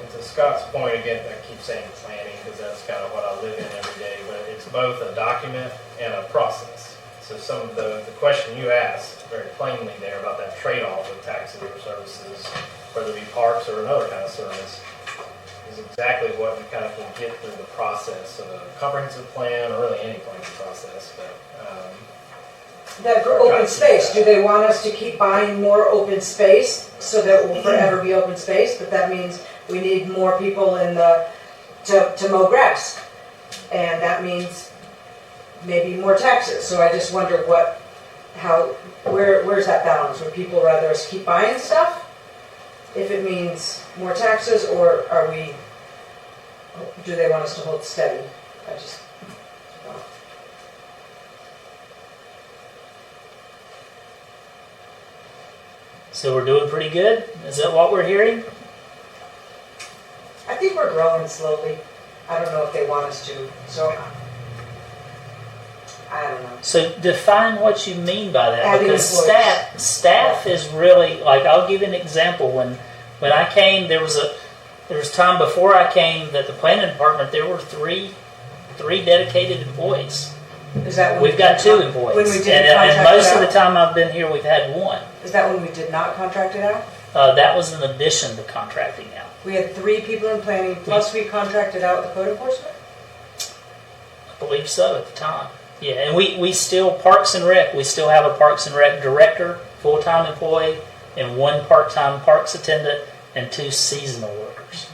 And to Scott's point, again, I keep saying planning because that's kind of what I live in every day, but it's both a document and a process. So some of the question you asked very plainly there about that trade-off of taxes or services, whether it be parks or another kind of service, is exactly what you kind of can get through the process of a comprehensive plan or really any planning process. But That for open space, do they want us to keep buying more open space so that it will forever be open space? But that means we need more people to mow grass. And that means maybe more taxes. So I just wonder where's that balance? Would people rather us keep buying stuff if it means more taxes, or do they want us to hold steady? So we're doing pretty good? Is that what we're hearing? I think we're growing slowly. I don't know if they want us to, so I don't know. So define what you mean by that, Adding because employees. staff is really, like, I'll give you an example. When I came, there was time before I came that the planning department, there were three dedicated employees. Is that when We've got two employees, when we didn't and contract most it of the out? time I've been here, we've had one. Is that when we did not contract it out? That was in addition to contracting out. We had 3 people in planning, plus we contracted out the code enforcement? I believe so at the time. Yeah, and we still, Parks and Rec, we still have a Parks and Rec director, full-time employee, and 1 part-time parks attendant, and 2 seasonal workers.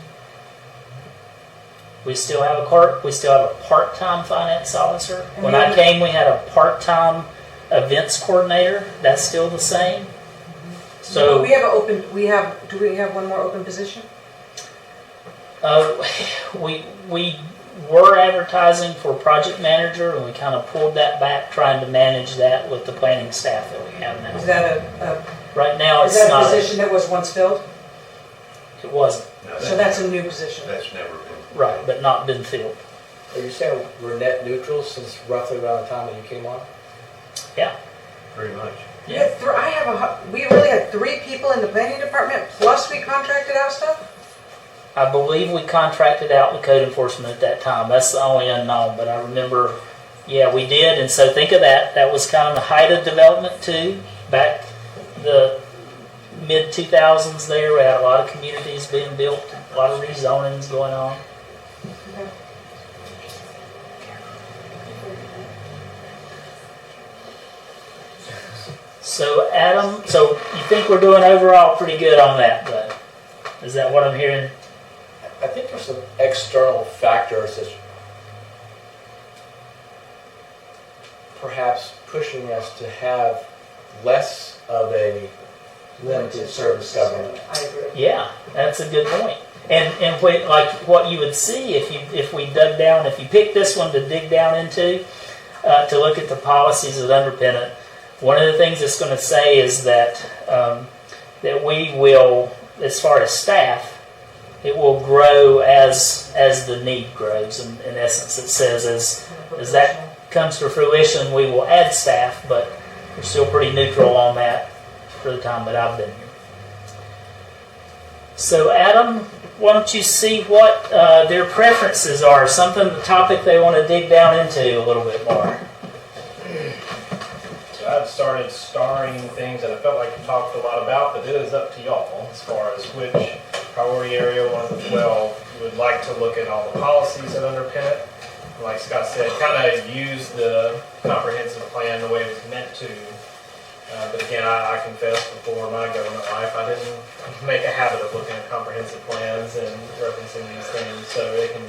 We still have a part-time finance officer. And When we I have- came, we had a part-time events coordinator. That's still the same. So we have an open. Do we have one more open position? we were advertising for project manager, and we kind of pulled that back, trying to manage that with the planning staff that we have now. Is that Right now, is it's that a not. position that was once filled? It wasn't. No, So that's a new position. That's never been. Right, but not been filled. Are you saying we're net neutral since roughly around the time that you came on? Yeah. Pretty much. We had we really had 3 people in the planning department, plus we contracted out stuff? I believe we contracted out the code enforcement at that time. That's the only unknown, but I remember, yeah, we did. And so think of that. That was kind of the height of development too. Back the mid-2000s there, we had a lot of communities being built, a lot of rezonings going on. So Adam, so you think we're doing overall pretty good on that, but is that what I'm hearing? I think there's some external factors that perhaps pushing us to have less of a limited service government. I agree. Yeah, that's a good point. And like what you would see if we dug down, if you pick this one to dig down into, to look at the policies that underpin it, one of the things it's going to say is that that we will, as far as staff, it will grow as the need grows. In essence, it says as that comes to fruition, we will add staff, but we're still pretty neutral on that for the time that I've been here. So Adam, why don't you see what their preferences are, the topic they want to dig down into a little bit more. So I've started starring things that I felt like you talked a lot about, but it is up to y'all as far as which priority area, one of the 12, you would like to look at all the policies that underpin it. Like Scott said, kind of use the comprehensive plan the way it was meant to. But again, I confess before my government life, I didn't make a habit of looking at comprehensive plans and referencing these things. So it can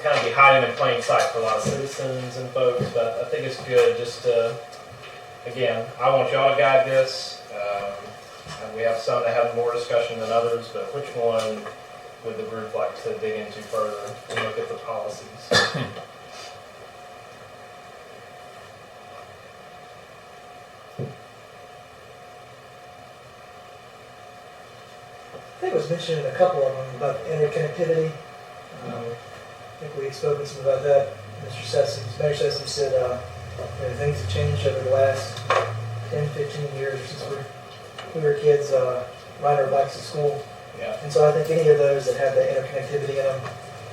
kind of be hiding in plain sight for a lot of citizens and folks. But I think it's good just to, again, I want y'all to guide this. And we have some that have more discussion than others, but which one would the group like to dig into further and look at the policies? I think it was mentioned in a couple of them about interconnectivity. I think we had spoken some about that. Mayor Sessom said things have changed over the last 10, 15 years since we were kids riding our bikes to school. Yeah. And so I think any of those that have that interconnectivity in them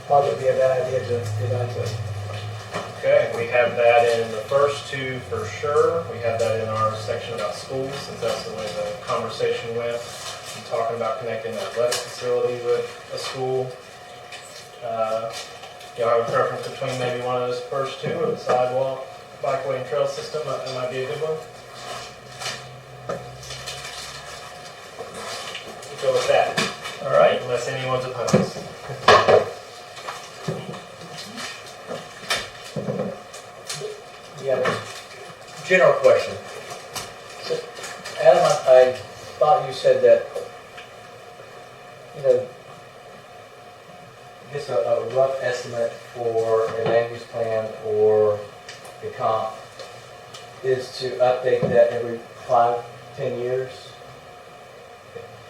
probably would be a bad idea to evaluate. Okay, we have that in the first two for sure. We have that in our section about schools, since that's the way the conversation went. I'm talking about connecting an athletic facility with a school. Y'all have a preference between maybe one of those first two, or the sidewalk, bikeway, and trail system? That might be a good one. We'll go with that. All right. Unless anyone's opposed. Yeah, general question. So, Adam, I thought you said that, just a rough estimate for a land use plan or the comp is to update that every 5-10 years.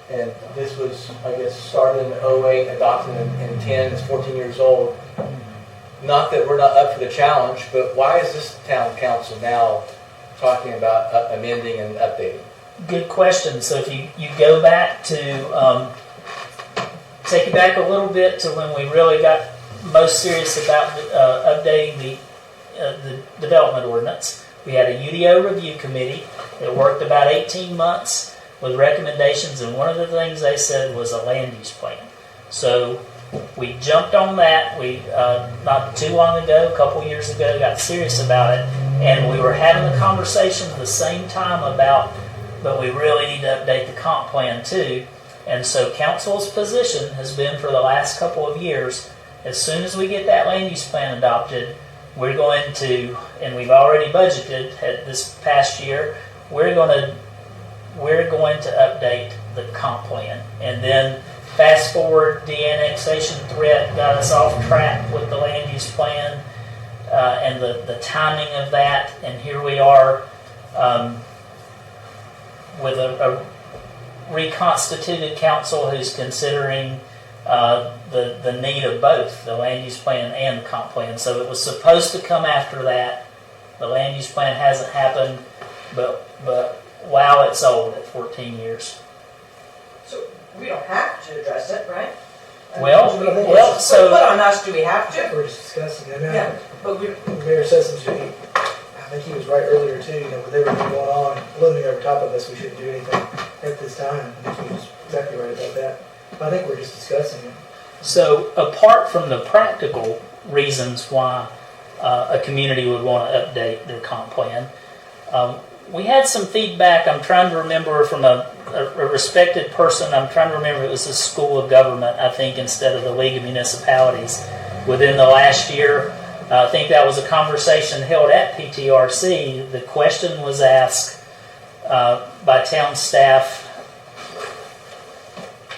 And this was, I guess, started in 08, adopted in 10, it's 14 years old. Not that we're not up for the challenge, but why is this town council now talking about amending and updating? Good question. So if you go back to, take it back a little bit to when we really got most serious about updating the development ordinance. We had a UDO review committee that worked about 18 months with recommendations, and one of the things they said was a land use plan. So we jumped on that. We not too long ago, a couple years ago, got serious about it, and we were having the conversation at the same time about, but we really need to update the comp plan too. And so council's position has been for the last couple of years, as soon as we get that land use plan adopted, we're going to, and we've already budgeted this past year, we're going to update the comp plan. And then fast forward, de-annexation threat got us off track with the land use plan and the timing of that. And here we are with a reconstituted council who's considering the need of both the land use plan and the comp plan. So it was supposed to come after that. The land use plan hasn't happened, but wow, it's old at 14 years. So we don't have to address it, right? So put on us, do we have to? We're just discussing it. Yeah, but we, Mayor Sessom should be, I think he was right earlier too, with everything going on, looming over top of us, we shouldn't do anything at this time. I think he was exactly right about that. But I think we're just discussing it. So apart from the practical reasons why a community would want to update their comp plan, we had some feedback. I'm trying to remember from a respected person. I'm trying to remember, it was the School of Government, I think, instead of the League of Municipalities. Within the last year, I think that was a conversation held at PTRC. The question was asked by town staff,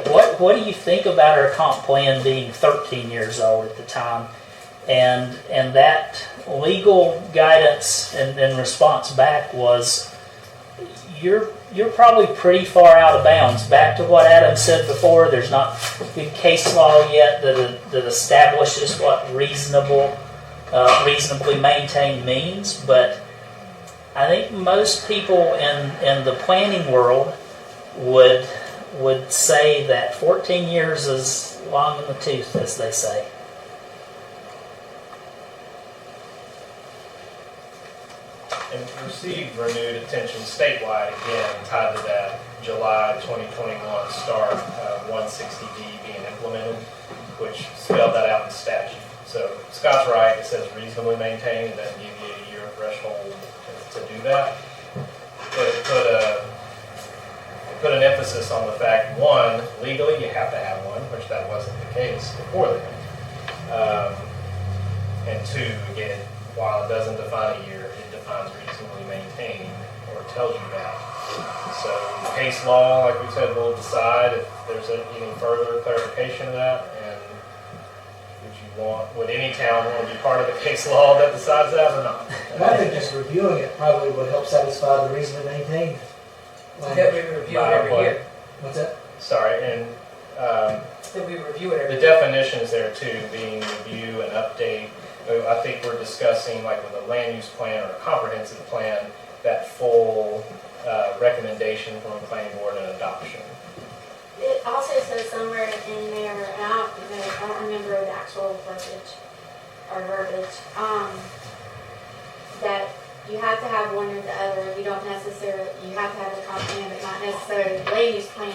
what do you think about our comp plan being 13 years old at the time? And that legal guidance and response back was, you're probably pretty far out of bounds. Back to what Adam said before, there's not good case law yet that establishes what reasonably maintained means. But I think most people in the planning world would say that 14 years is long in the tooth, as they say. And received renewed attention statewide, again, tied to that July 2021 start, 160D being implemented, which spelled that out in statute. So Scott's right, it says reasonably maintained, it doesn't give you a year threshold to do that. But it put an emphasis on the fact, one, legally you have to have one, which that wasn't the case before then. And two, again, while it doesn't define a year, it defines reasonably maintained, or tells you that. So case law, like we said, will decide if there's any further clarification of that. And would any town want to be part of the case law that decides that or not? And I think just reviewing it probably would help satisfy the reason to maintain. That we review it every year. What's that? Sorry, and That we review it every the year. definitions there too, being review and update. I think we're discussing like with a land use plan or a comprehensive plan, that full recommendation from a planning board and adoption. It also says somewhere in there, and I don't remember the actual verbiage, that you have to have one or the other. You don't necessarily, you have to have a comp plan, but not necessarily the land use plan.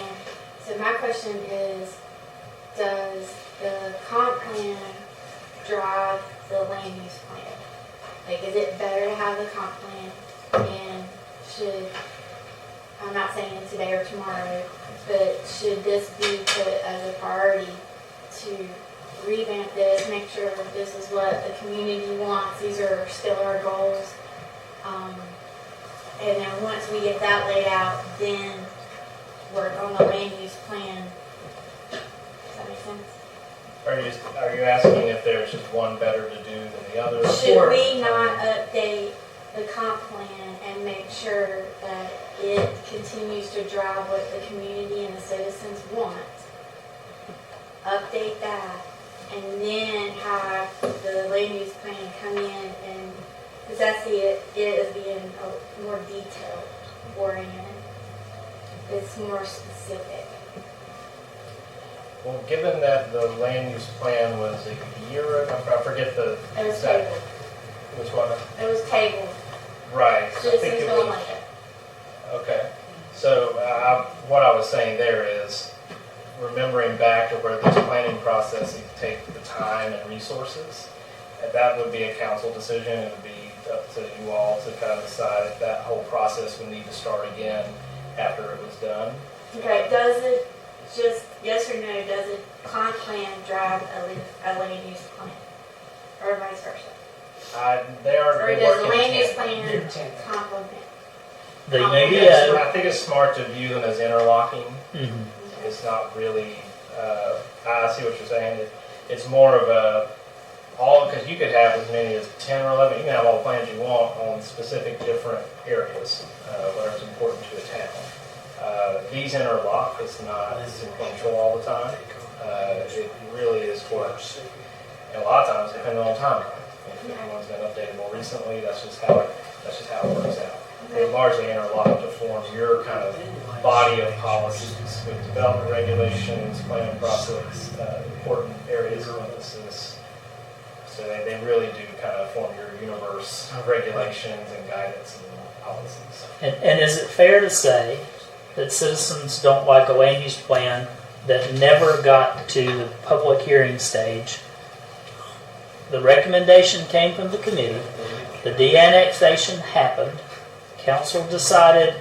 So my question is, does the comp plan drive the land use plan? Like, is it better to have the comp plan, and should, I'm not saying today or tomorrow, but should this be put as a priority to revamp this, make sure this is what the community wants, these are still our goals? And then once we get that laid out, then work on the land use plan. Does that make sense? Are you asking if there's just one better to do than the other? Should we not update the comp plan and make sure that it continues to drive what the community and the citizens want? Update that, and then have the land use plan come in, and because I see it as being more detailed oriented. It's more specific. Well, given that the land use plan was a year ago, I forget the It was exact. tabled. Which one? It was tabled. Right. I think Citizens it don't was. like it. Okay. So what I was saying there is remembering back to where this planning process needs to take the time and resources. And that would be a council decision. It would be up to you all to kind of decide if that whole process would need to start again after it was done. Okay, does it, just yes or no, does a comp plan drive a land use plan? Or vice versa? They are. Or they does the work in land use tandem. plan complement? The I think it's smart to view them as interlocking. Mhm. It's not really, I see what you're saying. It's more of because you could have as many as 10 or 11, you can have all the plans you want on specific different areas, whatever's important to a town. These interlock, it's not sequential all the time. It really is what, and a lot of times, depending on time. If anyone's been updated more recently, that's just how it works out. They largely interlock to form your kind of body of policies with development regulations, planning process, important areas of emphasis. So they really do kind of form your universe of regulations and guidance and policies. And is it fair to say that citizens don't like a land use plan that never got to the public hearing stage? The recommendation came from the committee. The de-annexation happened. Council decided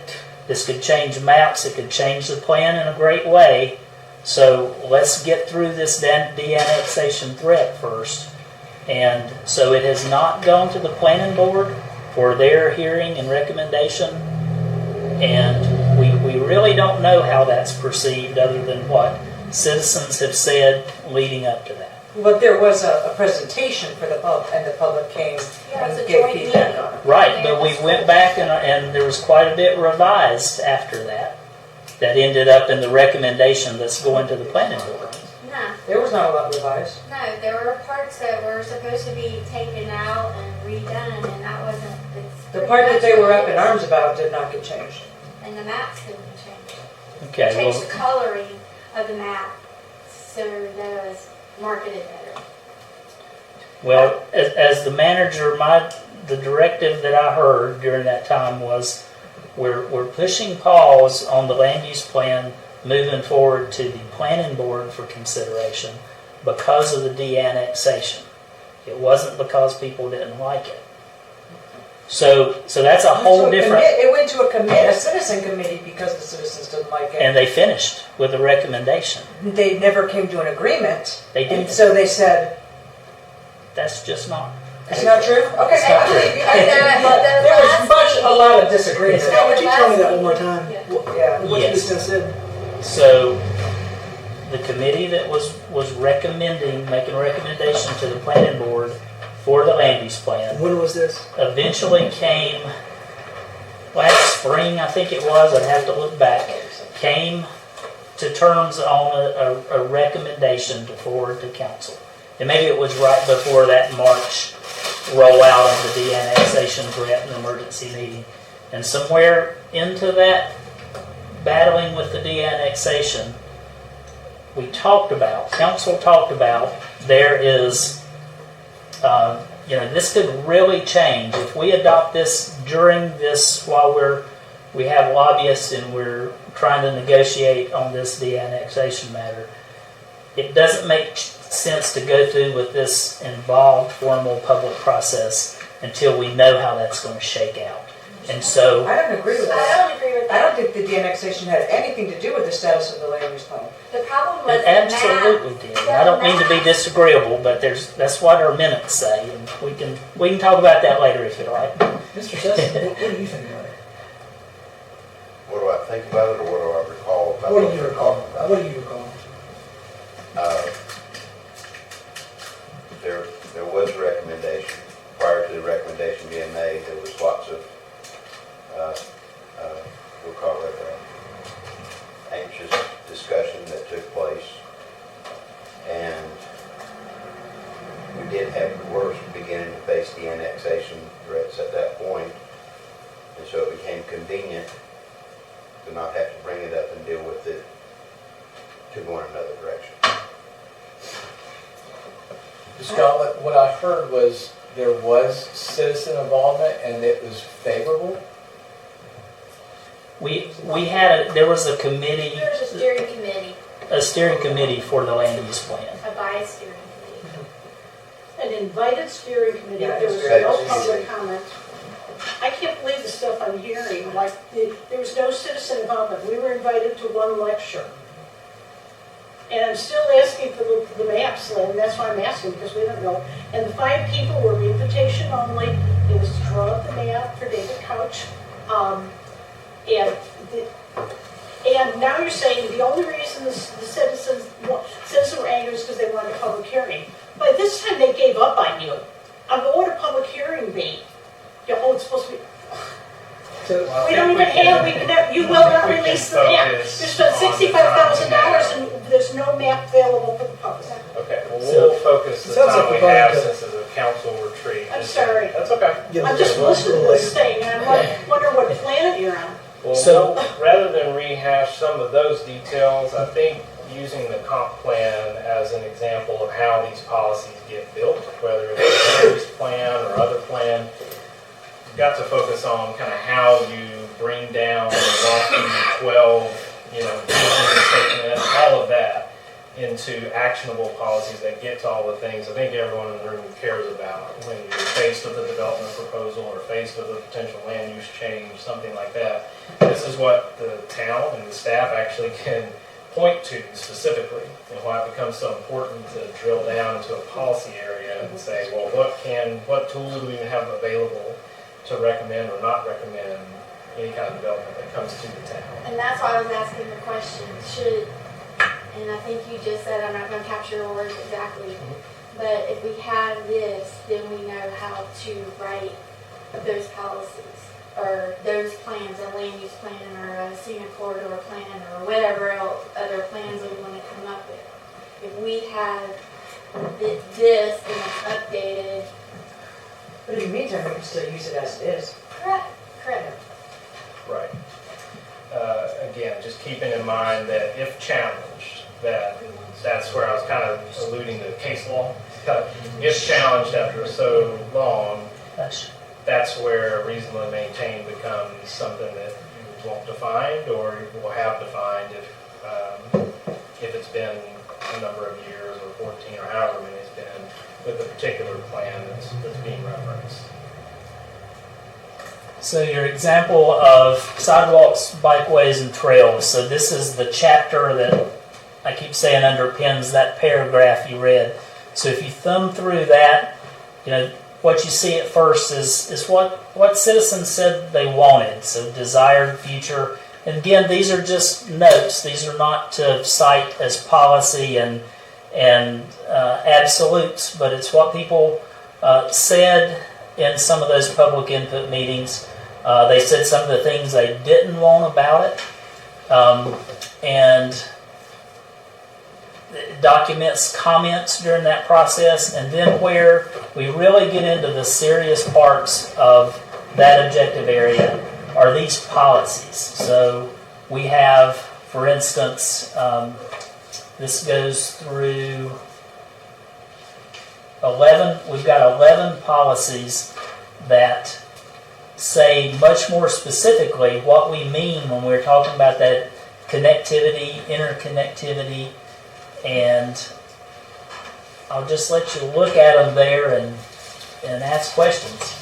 this could change maps, it could change the plan in a great way. So let's get through this de-annexation threat first. And so it has not gone to the planning board for their hearing and recommendation. And we really don't know how that's perceived other than what citizens have said leading up to that. But there was a presentation for the public, and the public came Yeah, it was and a gave joint feedback meeting. on it. Right, but we went back and there was quite a bit revised after that ended up in the recommendation that's going to the planning board. No, There was not a lot revised. no, there were parts that were supposed to be taken out and redone, and that wasn't, it's. The pretty part that much they were what up it in is. arms about did not get changed. And the maps didn't change. Okay, Change well, the coloring of the map so that it was marketed better. well, as the manager, the directive that I heard during that time was we're pushing pause on the land use plan moving forward to the planning board for consideration because of the de-annexation. It wasn't because people didn't like it. So that's a whole different. It went to a citizen committee because the citizens didn't like it. And they finished with a recommendation. They never came to an agreement. They And did. so they said, That's just not. It's not true? Okay, It's not I believe you. There was a lot of disagreement. Yeah, Would you the tell me that last one more meeting. time? Yeah. What you Yes. just said? So the committee that was recommending, making a recommendation to the planning board for the land use plan When was this? eventually came last spring, I think it was, I'd have to look back, came to terms on a recommendation to forward to council. And maybe it was right before that March rollout of the de-annexation grant and emergency meeting. And somewhere into that battling with the de-annexation, council talked about, there is, this could really change. If we adopt this during this, while we have lobbyists and we're trying to negotiate on this de-annexation matter, it doesn't make sense to go through with this involved formal public process until we know how that's going to shake out. And so, I don't agree with that. I don't agree with I don't that. think the de-annexation had anything to do with the status of the land use plan. The problem was it the map. absolutely did. And I don't mean to be disagreeable, but that's what our minutes say, and we can talk about that later if you like. Mr. Sessom, what do you think about it? What do I think about it, or what do I recall about What what do you they're recall? talking about? What do you recall? There was a recommendation. Prior to the recommendation being made, there was lots of, we'll call it anxious discussion that took place. And we were beginning to face the annexation threats at that point. And so it became convenient to not have to bring it up and deal with it to go in another direction. Scott, what I heard was there was citizen involvement and it was favorable. There was a committee, There's a steering committee, a steering committee for the land use plan. a bias steering committee. An invited steering committee, Yeah, there was okay. no public comment. I can't believe the stuff I'm hearing, like, there was no citizen involvement, we were invited to one lecture. And I'm still asking for the maps, and that's why I'm asking, because we don't know. And the 5 people were invitation only, it was to draw up the map for David Couch. And now you're saying the only reason the citizens were angry is because they wanted a public hearing. By this time, they gave up on you. What would a public hearing be? It's supposed to be, So, we don't even have, you will not release the map. You spent $65,000 and there's no map available for the public. Okay, well, So- we'll focus the Sounds like time we we're have going to- since it's a council retreat. I'm sorry. That's okay. I'm just listening to this thing and I'm wondering what planet you're on. Well, So- rather than rehash some of those details, I think using the comp plan as an example of how these policies get built, whether it's a land use plan or other plan, you've got to focus on kind of how you bring down the lofty 12, vision statement, all of that into actionable policies that get to all the things I think everyone in the room cares about when you're faced with a development proposal or faced with a potential land use change, something like that. This is what the town and the staff actually can point to specifically, and why it becomes so important to drill down into a policy area and say, well, what tools do we have available to recommend or not recommend any kind of development that comes to the town? And that's why I was asking the question, and I think you just said, I'm not going to capture your words exactly, but if we have this, then we know how to write those policies, or those plans, a land use plan, or a scenic corridor plan, or whatever else, other plans we want to come up with. If we have this and it's updated. But in the meantime, we can still use it as it is. Correct. Right. Again, just keeping in mind that if challenged, that's where I was kind of alluding to case law. If challenged after so long, that's where reasonably maintained becomes something that you won't define or you will have defined if it's been a number of years or 14 or however many it's been with a particular plan that's being referenced. So your example of sidewalks, bikeways, and trails. So this is the chapter that I keep saying underpins that paragraph you read. So if you thumb through that, what you see at first is what citizens said they wanted, so desired future. And again, these are just notes. These are not to cite as policy and absolutes, but it's what people said in some of those public input meetings. They said some of the things they didn't want about it, and it documents comments during that process. And then where we really get into the serious parts of that objective area are these policies. So we have, for instance, this goes through 11, we've got 11 policies that say much more specifically what we mean when we're talking about that connectivity, interconnectivity, and I'll just let you look at them there and ask questions.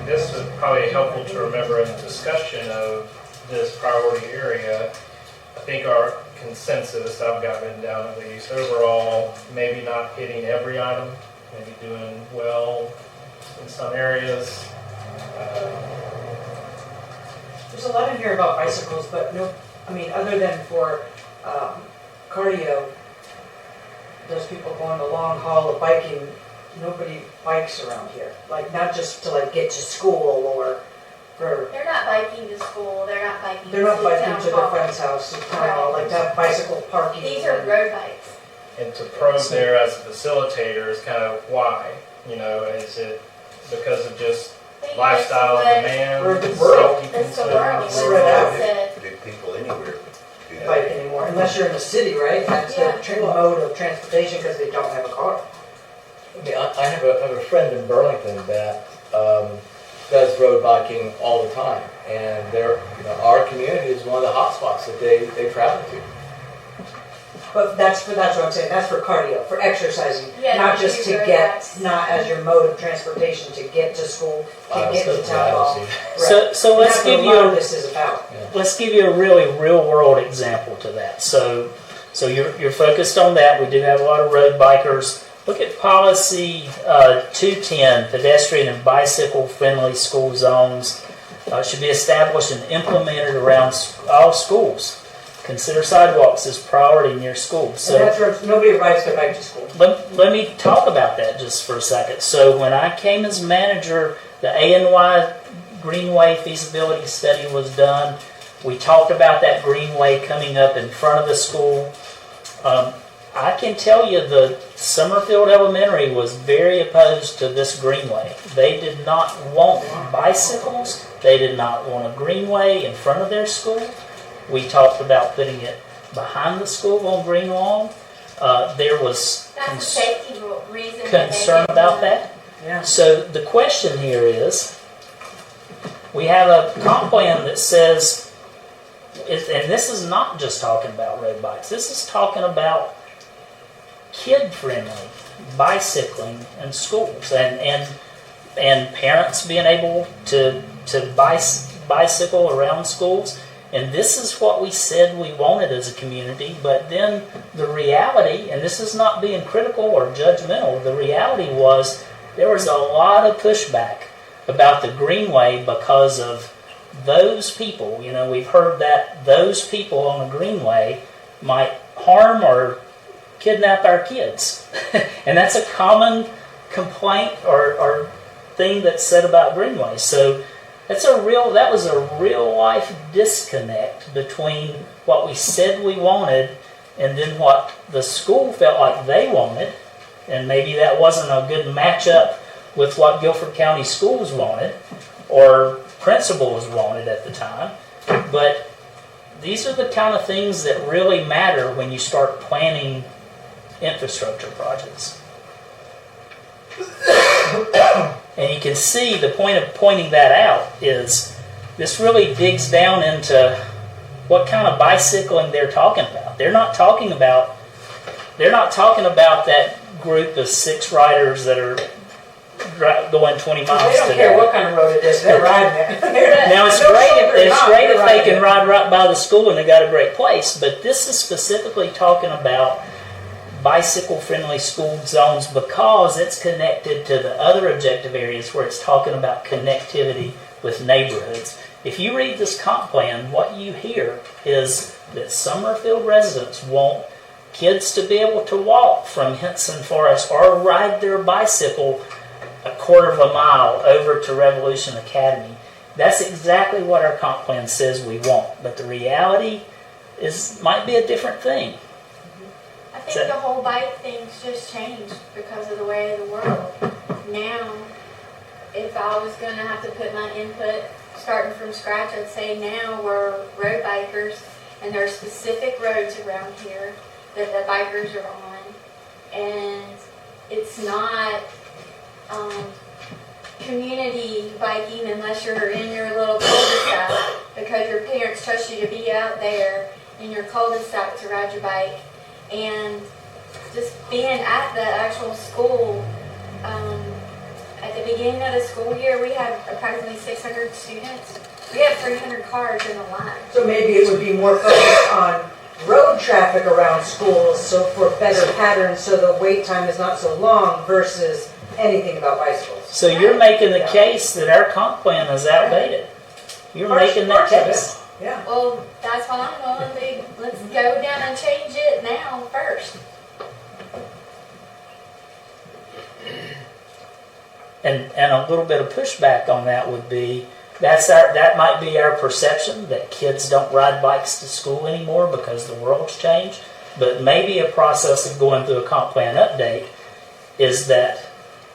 This is probably helpful to remember in the discussion of this priority area. I think our consensus, I've got written down at least, overall, maybe not hitting every item, maybe doing well in some areas. There's a lot in here about bicycles, but no, I mean, other than for cardio, those people going the long haul of biking, nobody bikes around here. Like, not just to like get to school or for. They're not biking to school, they're not biking They're not to biking town to their hall. friend's house, like to have bicycle parking. These are road bikes. And to probe there as a facilitator is kind of why, is it because of just They lifestyle just let- demand, Or the world. safety It's the world, concerns? what Spread out. it said. Do people anywhere do that? Bike anymore, unless you're in the city, right? That's Yeah. the mode of transportation because they don't have a car. I mean, I have a friend in Burlington that does road biking all the time, and our community is one of the hot spots that they travel to. But that's what I'm saying. That's for cardio, for exercising, Yeah, not you just do to road get, bikes. not as your mode of transportation to get to school, to get to town hall. Right. So And let's that's give what a lot you of this is about. let's give you a really real world example to that. So you're focused on that. We do have a lot of road bikers. Look at policy 210, pedestrian and bicycle friendly school zones should be established and implemented around all schools. Consider sidewalks as priority near schools. So And that's where nobody rides their bike to school. let me talk about that just for a second. So when I came as manager, the ANY Greenway feasibility study was done. We talked about that greenway coming up in front of the school. I can tell you the Summerfield Elementary was very opposed to this greenway. They did not want bicycles. They did not want a greenway in front of their school. We talked about putting it behind the school on green lawn. There was That's a safety reason. that they concern didn't about want- that. Yeah. So the question here is, we have a comp plan that says, and this is not just talking about road bikes, this is talking about kid-friendly bicycling in schools and parents being able to bicycle around schools. And this is what we said we wanted as a community, but then the reality, and this is not being critical or judgmental, the reality was there was a lot of pushback about the greenway because of those people. We've heard that those people on the greenway might harm or kidnap our kids. And that's a common complaint or thing that's said about greenways. So that was a real life disconnect between what we said we wanted and then what the school felt like they wanted. And maybe that wasn't a good matchup with what Guilford County schools wanted or principals wanted at the time. But these are the kind of things that really matter when you start planning infrastructure projects. And you can see the point of pointing that out is this really digs down into what kind of bicycling they're talking about. They're not talking about that group of 6 riders that are going 20 miles They don't today. care what kind of road it is, they're riding it. Now it's No great shoulder if knob, they they're riding can it. ride right by the school and they got a great place, but this is specifically talking about bicycle-friendly school zones because it's connected to the other objective areas where it's talking about connectivity with neighborhoods. If you read this comp plan, what you hear is that Summerfield residents want kids to be able to walk from Henson Forest or ride their bicycle a quarter of a mile over to Revolution Academy. That's exactly what our comp plan says we want, but the reality might be a different thing. I think the whole bike thing's just changed because of the way of the world. Now, if I was going to have to put my input starting from scratch, I'd say now we're road bikers, and there are specific roads around here that the bikers are on, and it's not community biking unless you're in your little cul-de-sac because your parents trust you to be out there in your cul-de-sac to ride your bike. And just being at the actual school, at the beginning of the school year, we have approximately 600 students. We have 300 cars in the line. So maybe it would be more focused on road traffic around schools, so for better patterns, so the wait time is not so long versus anything about bicycles. So you're making the case that our comp plan is outdated. You're making that case. Yeah. Well, that's what I'm going to do. Let's go down and change it now first. And a little bit of pushback on that would be that might be our perception that kids don't ride bikes to school anymore because the world's changed. But maybe a process of going through a comp plan update is that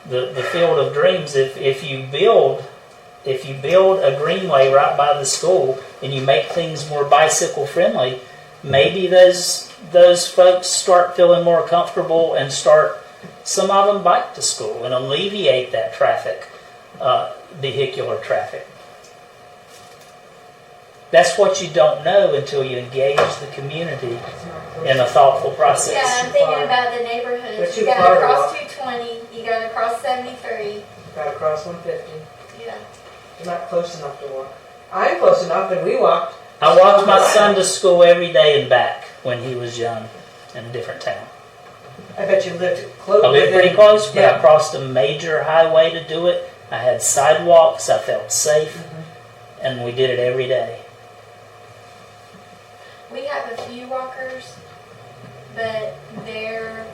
the field of dreams. If you build a greenway right by the school and you make things more bicycle friendly, maybe those folks start feeling more comfortable and some of them bike to school and alleviate that traffic, vehicular traffic. That's what you don't know until you engage the community in a thoughtful process. Yeah, I'm thinking about the neighborhoods. They're You too got to far to cross walk. 220, you got to cross 73. Got to cross 150. Yeah. You're not close enough to walk. I'm close enough, and we walked. I walked my son to school every day and back when he was young in a different town. I bet you lived close. I lived pretty close, but Yeah. I crossed a major highway to do it. I had sidewalks, I felt safe, and we did it every day. We have a few walkers, but they're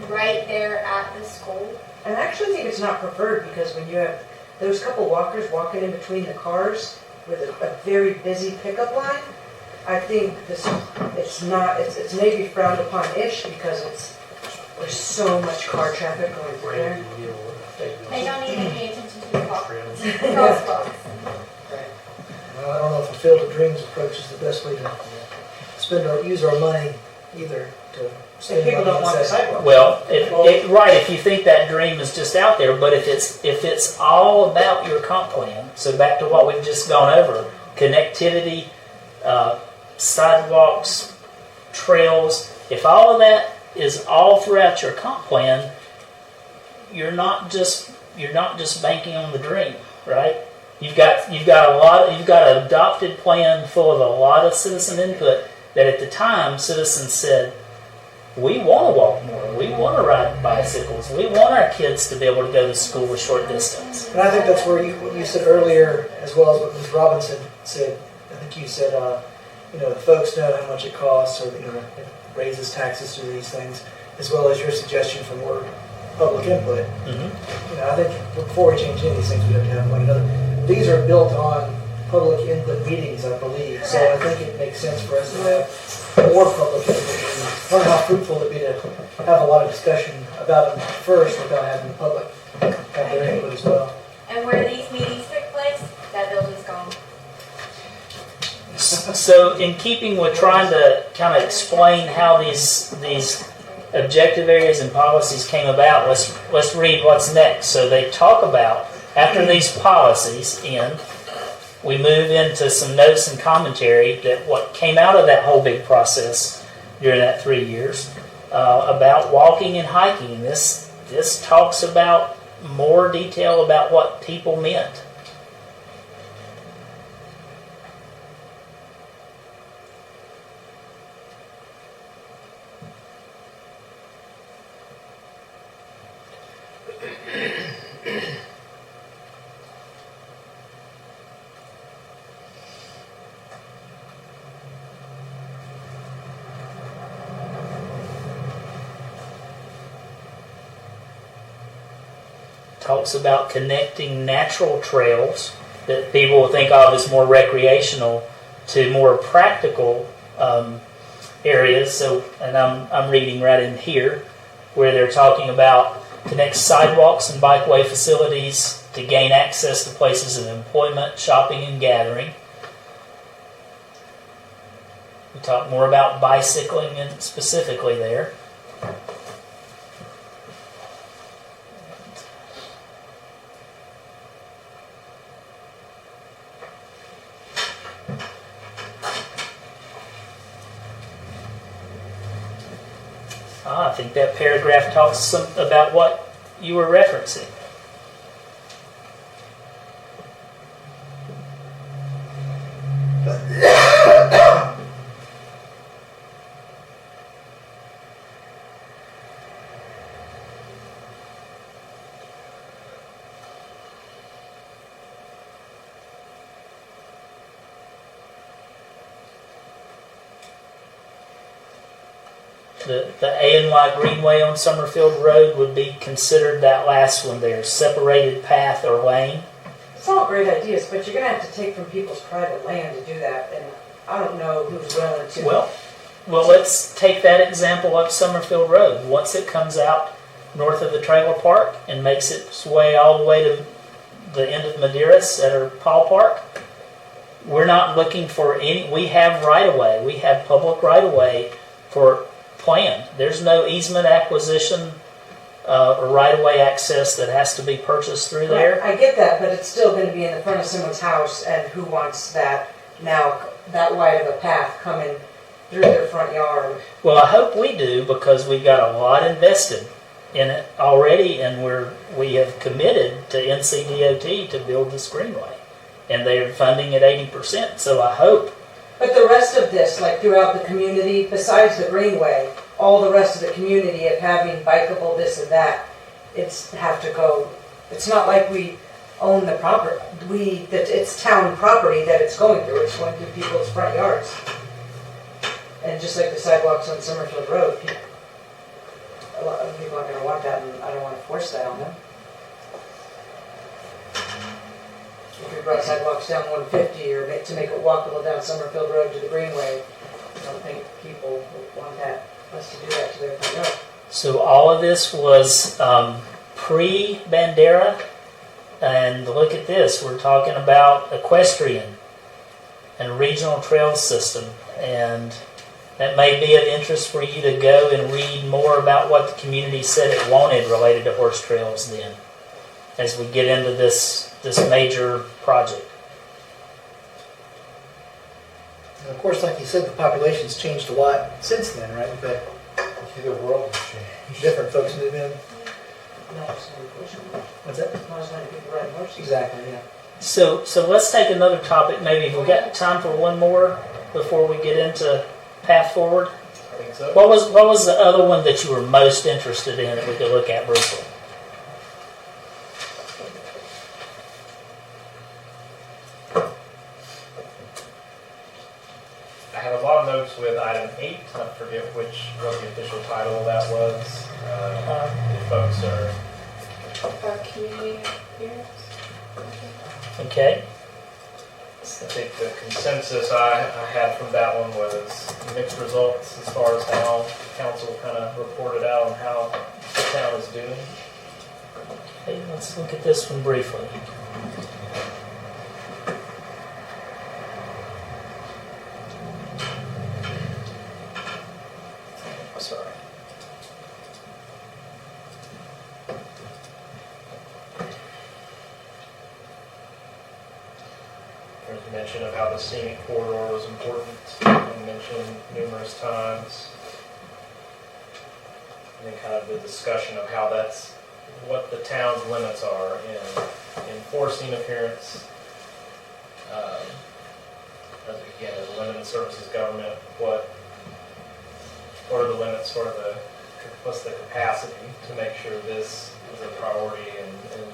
right there at the school. And I actually think it's not preferred because when you have those couple walkers walking in between the cars with a very busy pickup line, I think it's maybe frowned upon-ish because there's so much car traffic going through there. They don't even pay attention to the crosswalks. Well, I don't know if a Field of Dreams approach is the best way to use our money either to spend People money don't on want the sidewalks. sidewalk. Well, if you think that dream is just out there, but if it's all about your comp plan, so back to what we've just gone over, connectivity, sidewalks, trails, if all of that is all throughout your comp plan, you're not just banking on the dream, right? You've got an adopted plan full of a lot of citizen input that at the time citizens said, we want to walk more, we want to ride bicycles, we want our kids to be able to go to school a short distance. And I think that's where you said earlier, as well as what Ms. Robinson said. I think you said, the folks know how much it costs, or it raises taxes through these things, as well as your suggestion from Word. public input. Mhm. I think before we change any of these things, we have to have like another. These are built on public input meetings, I believe. So I think it makes sense for us to have more public input meetings. I don't know how fruitful it'd be to have a lot of discussion about them first without having the public have their input as well. And where these meetings took place, that building's gone. So in keeping with trying to kind of explain how these objective areas and policies came about, let's read what's next. So they talk about, after these policies end, we move into some notes and commentary that what came out of that whole big process during that 3 years about walking and hiking. And this talks about more detail about what people meant. Talks about connecting natural trails that people will think of as more recreational to more practical areas. So, and I'm reading right in here where they're talking about connect sidewalks and bikeway facilities to gain access to places of employment, shopping, and gathering. We talk more about bicycling and specifically there. I think that paragraph talks about what you were referencing. The A&Y Greenway on Summerfield Road would be considered that last one there, separated path or lane. It's all great ideas, but you're gonna have to take from people's private land to do that, and I don't know who's willing to. Well, let's take that example up Summerfield Road. Once it comes out north of the trailer park and makes its way all the way to the end of Madeiras at our Paul Park, we're not looking for any, we have right-of-way. We have public right-of-way for planned. There's no easement acquisition or right-of-way access that has to be purchased through there. I get that, but it's still gonna be in the front of someone's house, and who wants that now, that wide of a path coming through their front yard? Well, I hope we do, because we've got a lot invested in it already, and we have committed to NCDOT to build this greenway, and they're funding at 80%. So I hope. But the rest of this, like throughout the community, besides the greenway, all the rest of the community of having bikeable this and that, it's have to go. It's not like we own the property. That it's town property that it's going through. It's going through people's front yards. And just like the sidewalks on Summerfield Road, a lot of people aren't going to want that, and I don't want to force that on them. If we brought sidewalks down 150 or to make it walkable down Summerfield Road to the Greenway, I don't think people would want us to do that to their front yard. So all of this was pre-Bandera, and look at this. We're talking about equestrian and regional trail system, and that may be of interest for you to go and read more about what the community said it wanted related to horse trails then, as we get into this major project. And of course, like you said, the population's changed a lot since then, right? We've had The world has changed. different folks move in. Not as many horses. What's that? Not as many people riding horses. Exactly, yeah. So let's take another topic. Maybe if we got time for one more before we get into path forward. I think so. What was the other one that you were most interested in that we could look at briefly? I had a lot of notes with item 8. I forget what the official title of that was. if folks are, Community appearance. Okay. I think the consensus I had from that one was mixed results as far as how council kind of reported out on how the town is doing. Okay, let's look at this one briefly. Sorry. There's a mention of how the scenic corridor was important, and mentioned numerous times. And then kind of the discussion of how that's what the town's limits are in enforcing appearance. Again, as a limited services government, what are the limits, what's the capacity to make sure this is a priority and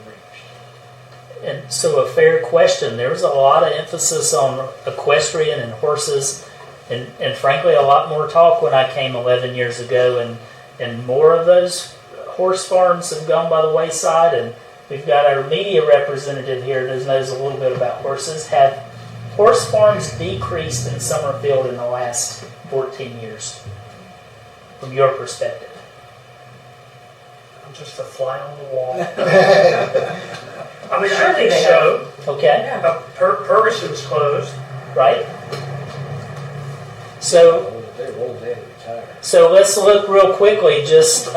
reached? And so a fair question. There was a lot of emphasis on equestrian and horses, and frankly a lot more talk when I came 11 years ago, and more of those horse farms have gone by the wayside, and we've got our media representative here that knows a little bit about horses. Have horse farms decreased in Summerfield in the last 14 years, from your perspective? I'm just a fly on the wall. I mean, Sure I think they so. Okay, Ferguson's closed. right? So let's look real quickly just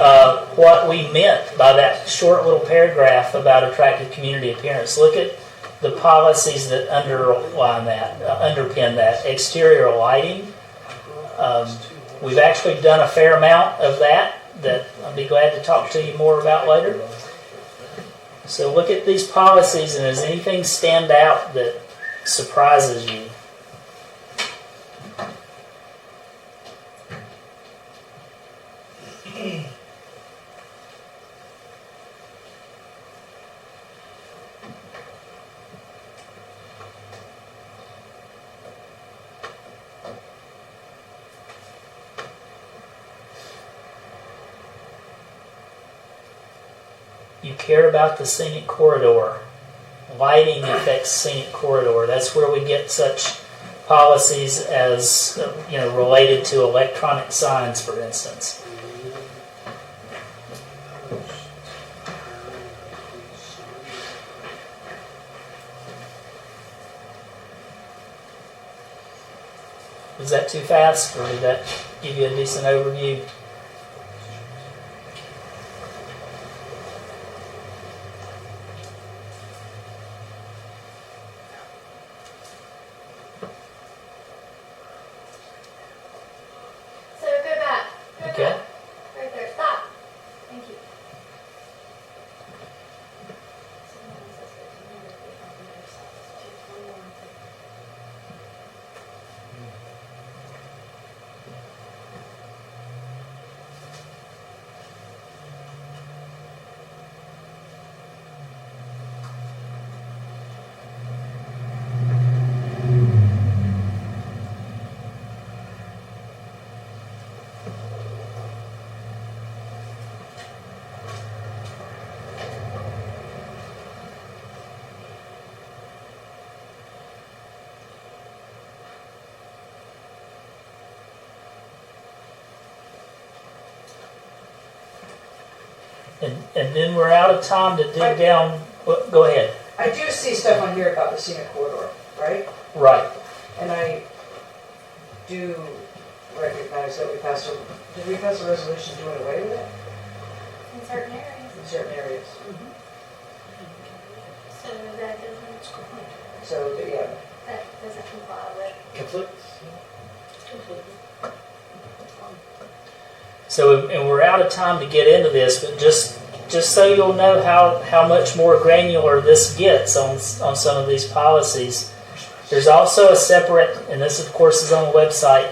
what we meant by that short little paragraph about attractive community appearance. Look at the policies that underline that, underpin that. Exterior lighting. We've actually done a fair amount of that I'll be glad to talk to you more about later. So look at these policies, and does anything stand out that surprises you? You care about the scenic corridor. Lighting affects scenic corridor. That's where we get such policies as, related to electronic signs, for instance. Was that too fast, or did that give you a decent overview? So go back. Go Okay. back. Right there. Stop. Thank you. And then we're out of time to dig down. Well, go ahead. I do see stuff on here about the scenic corridor, right? Right. And I do recognize that did we pass a resolution doing away with it In certain areas. in certain areas? So that doesn't, So, yeah, that doesn't comply with. Conflicts? So, and we're out of time to get into this, but just so you'll know how much more granular this gets on some of these policies. There's also a separate, and this of course is on the website,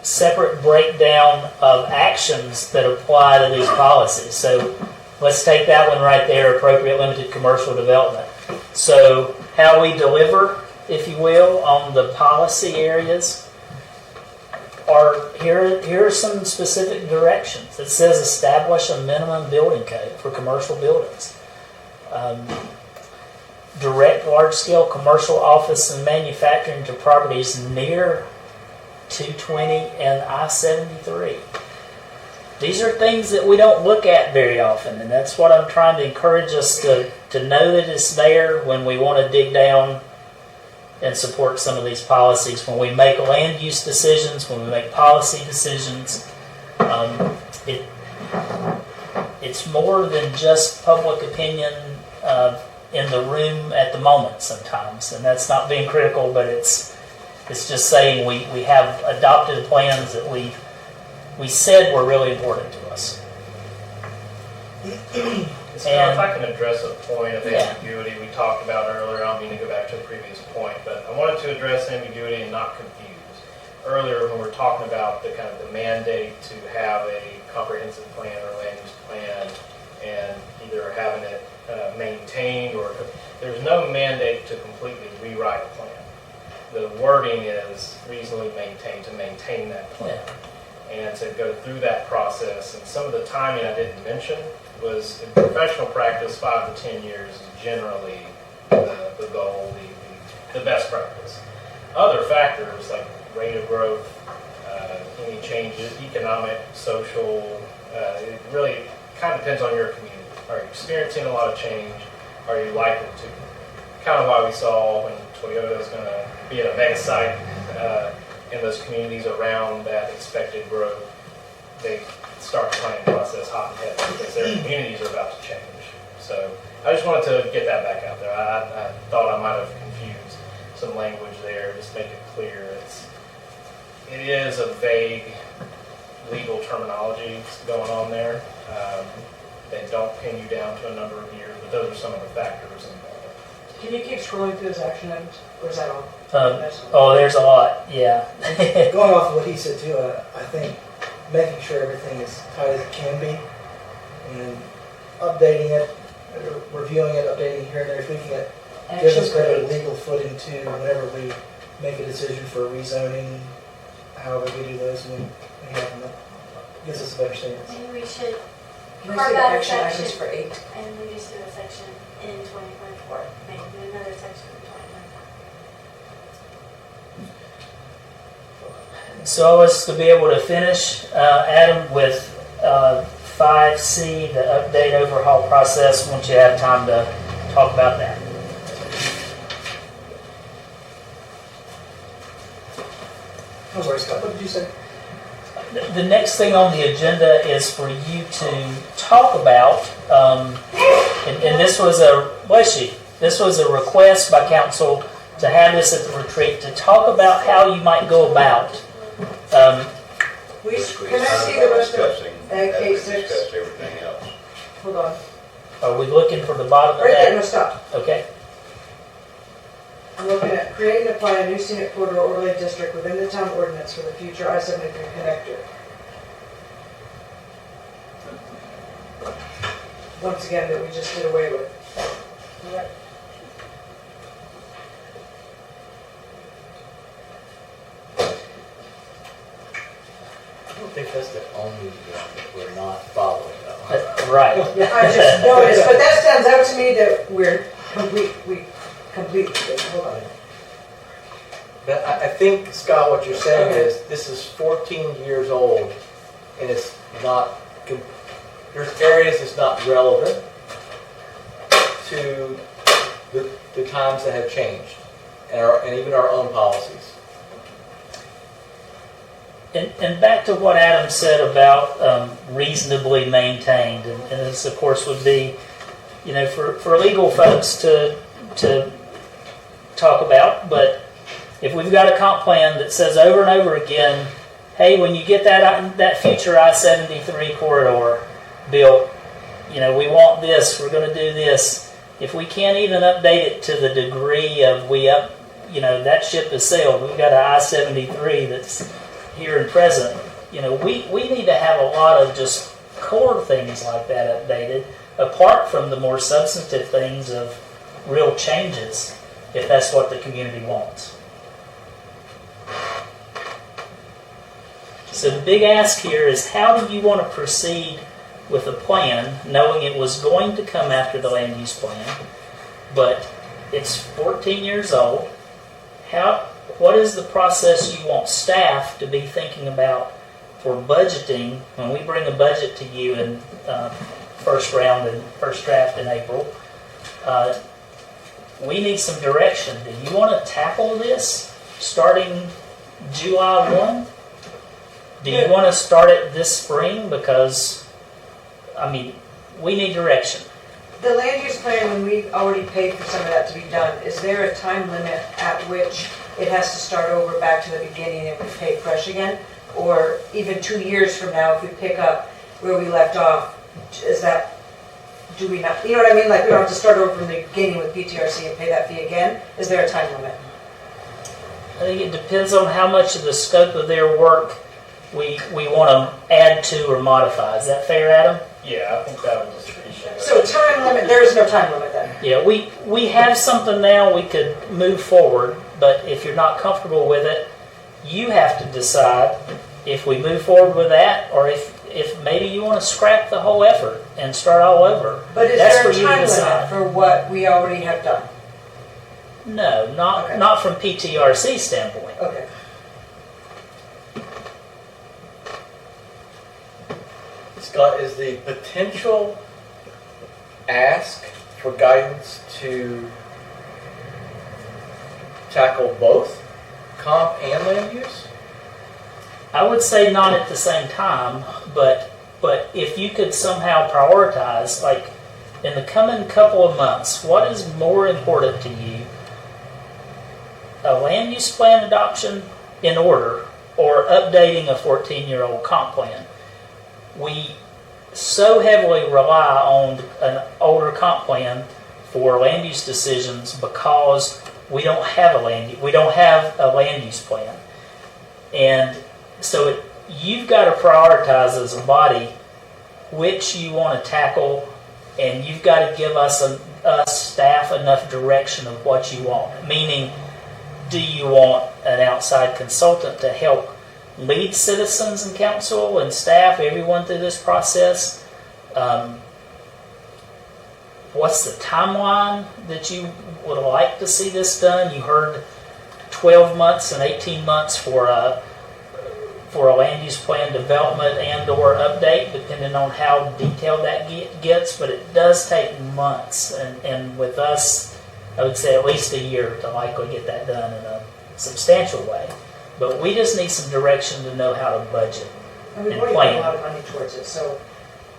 separate breakdown of actions that apply to these policies. So let's take that one right there, appropriate limited commercial development. So how we deliver, if you will, on the policy areas. here are some specific directions. It says establish a minimum building code for commercial buildings. Direct large-scale commercial office and manufacturing to properties near 220 and I-73. These are things that we don't look at very often, and that's what I'm trying to encourage us to know that it's there when we want to dig down and support some of these policies. When we make land use decisions, when we make policy decisions, it's more than just public opinion in the room at the moment sometimes. And that's not being critical, but it's just saying we have adopted plans that we said were really important to us. So if I can address a point of ambiguity we talked about earlier, I don't mean to go back to the previous point, but I wanted to address ambiguity and not confuse. Earlier when we were talking about the kind of the mandate to have a comprehensive plan or land use plan and either having it maintained or there's no mandate to completely rewrite a plan. The wording is reasonably maintained, to maintain that plan. And to go through that process. And some of the timing I didn't mention was in professional practice, 5 to 10 years is generally the goal, the best practice. Other factors like rate of growth, any changes, economic, social, it really kind of depends on your community. Are you experiencing a lot of change? Are you likely to? Kind of why we saw when Toyota is going to be at a mega site in those communities around that expected growth, they start the planning process hot and heavy because their communities are about to change. So I just wanted to get that back out there. I thought I might have confused some language there. Just make it clear. It is a vague legal terminology going on there. They don't pin you down to a number of years, but those are some of the factors involved. Can you keep scrolling through those action items, or is that all? There's a lot, yeah. Going off of what he said too, I think making sure everything is tight as it can be and updating it, reviewing it, updating here and there, tweaking it, gives us better legal footing too whenever we make a decision for rezoning, however we do those, and we have them. Gives us a better stance. Maybe we should Can I carve see the out a action items section for 8? and we just do a section in 2024, maybe another section in 2025. So as to be able to finish, Adam, with 5C, the update overhaul process, once you have time to talk about that. I'm sorry, Scott, what did you say? The next thing on the agenda is for you to talk about, and this was this was a request by council to have this at the retreat, to talk about how you might go about. Can I see the rest of K6? Discuss everything else. Hold on. Are we looking for the bottom of Right there, no, that? stop. Okay. I'm looking at create and apply a new scenic corridor overlay district within the town ordinance for the future I-73 connector. Once again, that we just did away with. Right. I don't think that's the only one that we're not following though. Right. I just noticed, but that stands out to me that we completely did. Hold on. But I think, Scott, what you're saying is this is 14 years old and it's not, there's areas that's not relevant to the times that have changed and even our own policies. And back to what Adam said about reasonably maintained, and this, of course, would be, for legal folks to talk about. But if we've got a comp plan that says over and over again, hey, when you get that future I-73 corridor built, we want this, we're going to do this. If we can't even update it to the degree of that ship has sailed, we've got an I-73 that's here and present, we need to have a lot of just core things like that updated, apart from the more substantive things of real changes, if that's what the community wants. So the big ask here is, how do you want to proceed with a plan, knowing it was going to come after the land use plan, but it's 14 years old? What is the process you want staff to be thinking about for budgeting when we bring a budget to you in first draft in April? We need some direction. Do you want to tackle this starting July 1? Do you want to start it this spring? Because, I mean, we need direction. The land use plan, when we already paid for some of that to be done, is there a time limit at which it has to start over back to the beginning and we pay fresh again? Or even 2 years from now, if we pick up where we left off, is that, do we not, you know what I mean? Like, we don't have to start over from the beginning with PTRC and pay that fee again? Is there a time limit? I think it depends on how much of the scope of their work we want to add to or modify. Is that fair, Adam? Yeah, I think that would just appreciate it. So time limit, there is no time limit then? Yeah, we have something now we could move forward, but if you're not comfortable with it, you have to decide if we move forward with that, or if maybe you want to scrap the whole effort and start all over. But is That's there for a you to time decide. limit for what we already have done? No, Okay. not from PTRC standpoint. Okay. Scott, is the potential ask for guidance to tackle both comp and land use? I would say not at the same time, but if you could somehow prioritize, like in the coming couple of months, what is more important to you? A land use plan adoption in order, or updating a 14-year-old comp plan? We so heavily rely on an older comp plan for land use decisions because we don't have a land use plan, and so you've got to prioritize as a body which you want to tackle, and you've got to give us staff enough direction of what you want. Meaning, do you want an outside consultant to help lead citizens and council and staff, everyone through this process? What's the timeline that you would like to see this done? You heard 12 months and 18 months for a land use plan development and or update, depending on how detailed that gets, but it does take months, and with us, I would say at least a year to likely get that done in a substantial way. But we just need some direction to know how to budget. And we've And already plan. put a lot of money towards it, so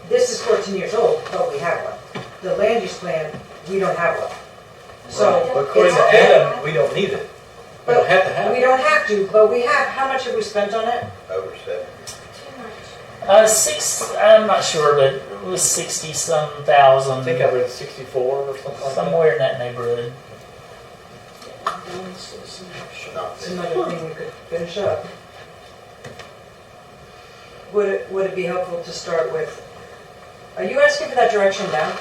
this is 14 years old, but we have one. The land use plan, we don't have one. So, But according to Adam, we don't need it. We don't have to have we it. don't have to, but we have, how much have we spent on it? Over 7. Too much. I'm not sure, but it was 60-some thousand. I think I read 64 or something like that. Somewhere in that neighborhood. Not It's another thing we could finish up. Would it be helpful to start with, are you asking for that direction now?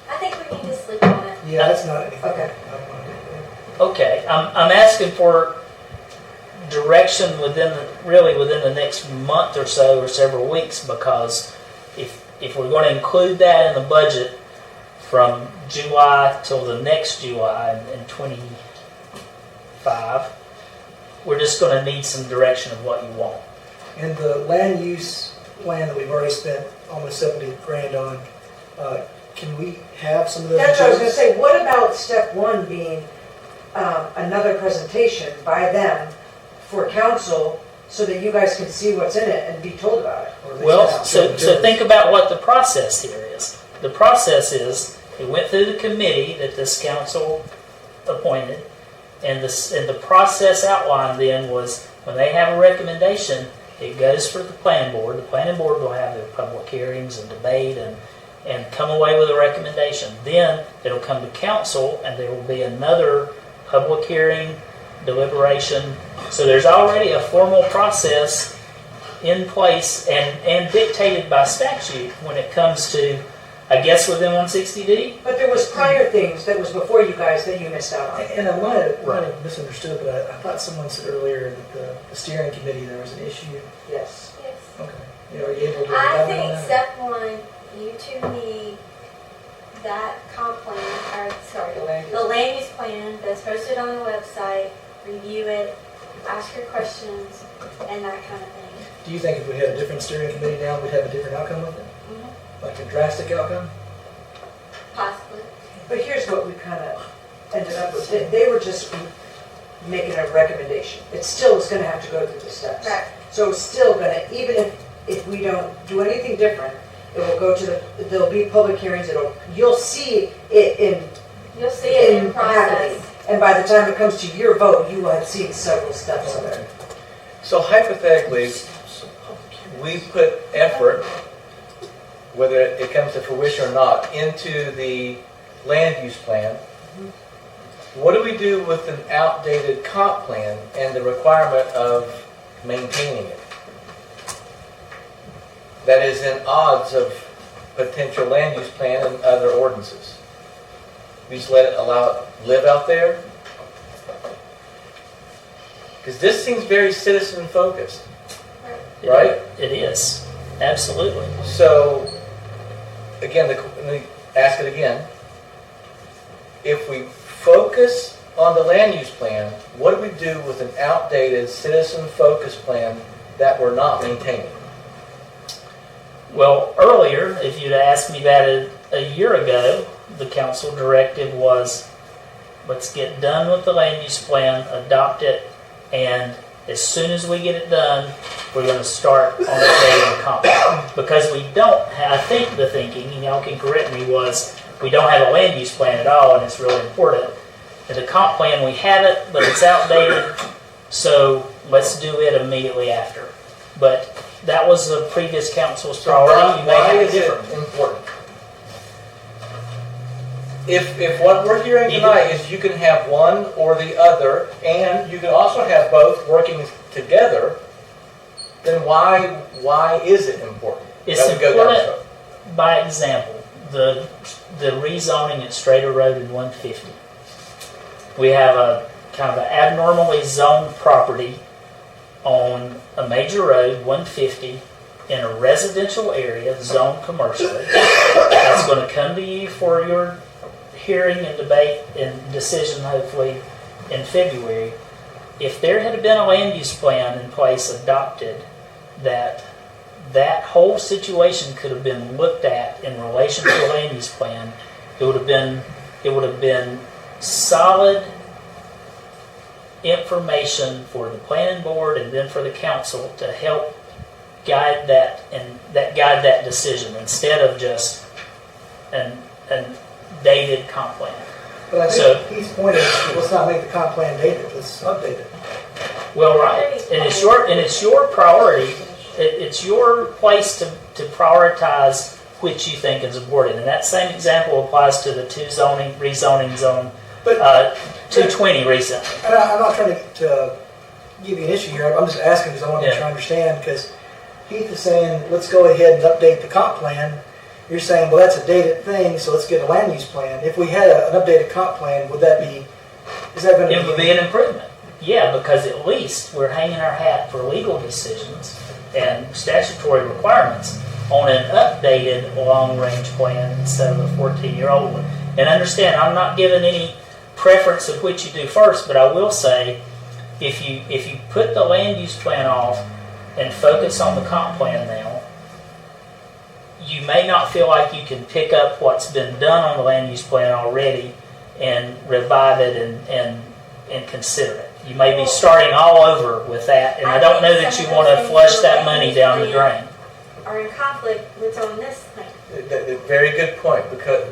I think we need to sleep on it. Yeah, that's not anything. Okay. I want to do. Okay, I'm asking for direction within the next month or so, or several weeks, because if we're going to include that in the budget from July till the next July in 25, we're just going to need some direction of what you want. And the land use plan that we've already spent almost 70 grand on, can we have some of those? That's what I was going to materials? say, what about step one being another presentation by them for council so that you guys can see what's in it and be told about it? Or they Well, can have so materials? think about what the process here is. The process is, it went through the committee that this council appointed, and the process outlined then was, when they have a recommendation, it goes for the planning board. The planning board will have their public hearings and debate and come away with a recommendation. Then it'll come to council, and there will be another public hearing, deliberation. So there's already a formal process in place and dictated by statute when it comes to, I guess, within 160D. But there was prior things that was before you guys that you missed out on. And I might have misunderstood, but I thought someone said earlier that the steering committee, there was an issue. Yes. Are you able to I elaborate on think that? step one, you two need that comp plan, or sorry, the land use plan that's posted on the website, review it, ask your questions, and that kind of thing. Do you think if we had a different steering committee now, we'd have a different outcome with it? Like a drastic outcome? Possibly. But here's what we kind of ended up with. They were just making a recommendation. It still is going to have to go through the steps. Right. So it's still going to, even if we don't do anything different, it will go to there'll be public hearings, you'll see it You'll see it in happening. process. And by the time it comes to your vote, you will have seen several steps of it. So hypothetically, we put effort, whether it comes to fruition or not, into the land use plan. What do we do with an outdated comp plan and the requirement of maintaining it? That is in odds of potential land use plan and other ordinances. We just allow it live out there? Because this seems very citizen focused, right? It is, absolutely. So, again, let me ask it again. If we focus on the land use plan, what do we do with an outdated citizen-focused plan that we're not maintaining? Well, earlier, if you'd asked me that a year ago, the council directive was, let's get done with the land use plan, adopt it, and as soon as we get it done, we're going to start on updating the comp plan. Because we don't, I think the thinking, and y'all can correct me, was we don't have a land use plan at all, and it's really important. In the comp plan, we have it, but it's outdated, so let's do it immediately after. But that was the previous council's priority. You may Why have is a it different. important? If what we're hearing tonight is you can have one or the other, and you can also have both working together, then why is it important? It's that we go down important, by example, the rezoning at Strader Road in 150. We have a kind of an abnormally zoned property on a major road, 150, in a residential area, zoned commercially. That's going to come to you for your hearing and debate and decision, hopefully, in February. If there had been a land use plan in place adopted, that whole situation could have been looked at in relation to the land use plan, it would have been solid information for the planning board and then for the council to help guide that decision instead of just an dated comp plan. But I So- think Keith's point is, let's not make the comp plan dated, let's update it. Well, right, and it's your priority. It's your place to prioritize which you think is important. And that same example applies to the rezoning zone, But 220 recently. and I'm not trying to give you an issue here, I'm just asking because I want to make sure I understand, because Keith is saying, let's go ahead and update the comp plan. You're saying, well, that's a dated thing, so let's get a land use plan. If we had an updated comp plan, is that going to be? It would be an improvement. Yeah, because at least we're hanging our hat for legal decisions and statutory requirements on an updated long-range plan instead of a 14-year-old one. And understand, I'm not giving any preference of which you do first, but I will say, if you put the land use plan off and focus on the comp plan now, you may not feel like you can pick up what's been done on the land use plan already and revive it and consider it. You may be starting all over with that, and I don't know that you want to flush that money down the drain. Are in conflict with on this plan. Very good point, because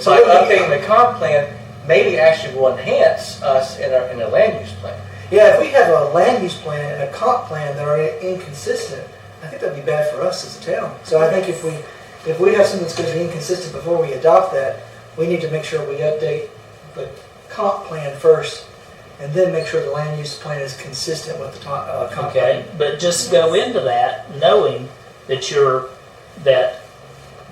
by updating the comp plan, maybe actually will enhance us in a land use plan. Yeah, if we have a land use plan and a comp plan that are inconsistent, I think that'd be bad for us as a town. So I think if we have something that's going to be inconsistent before we adopt that, we need to make sure we update the comp plan first, and then make sure the land use plan is consistent with the comp plan. Okay, but just go into that knowing that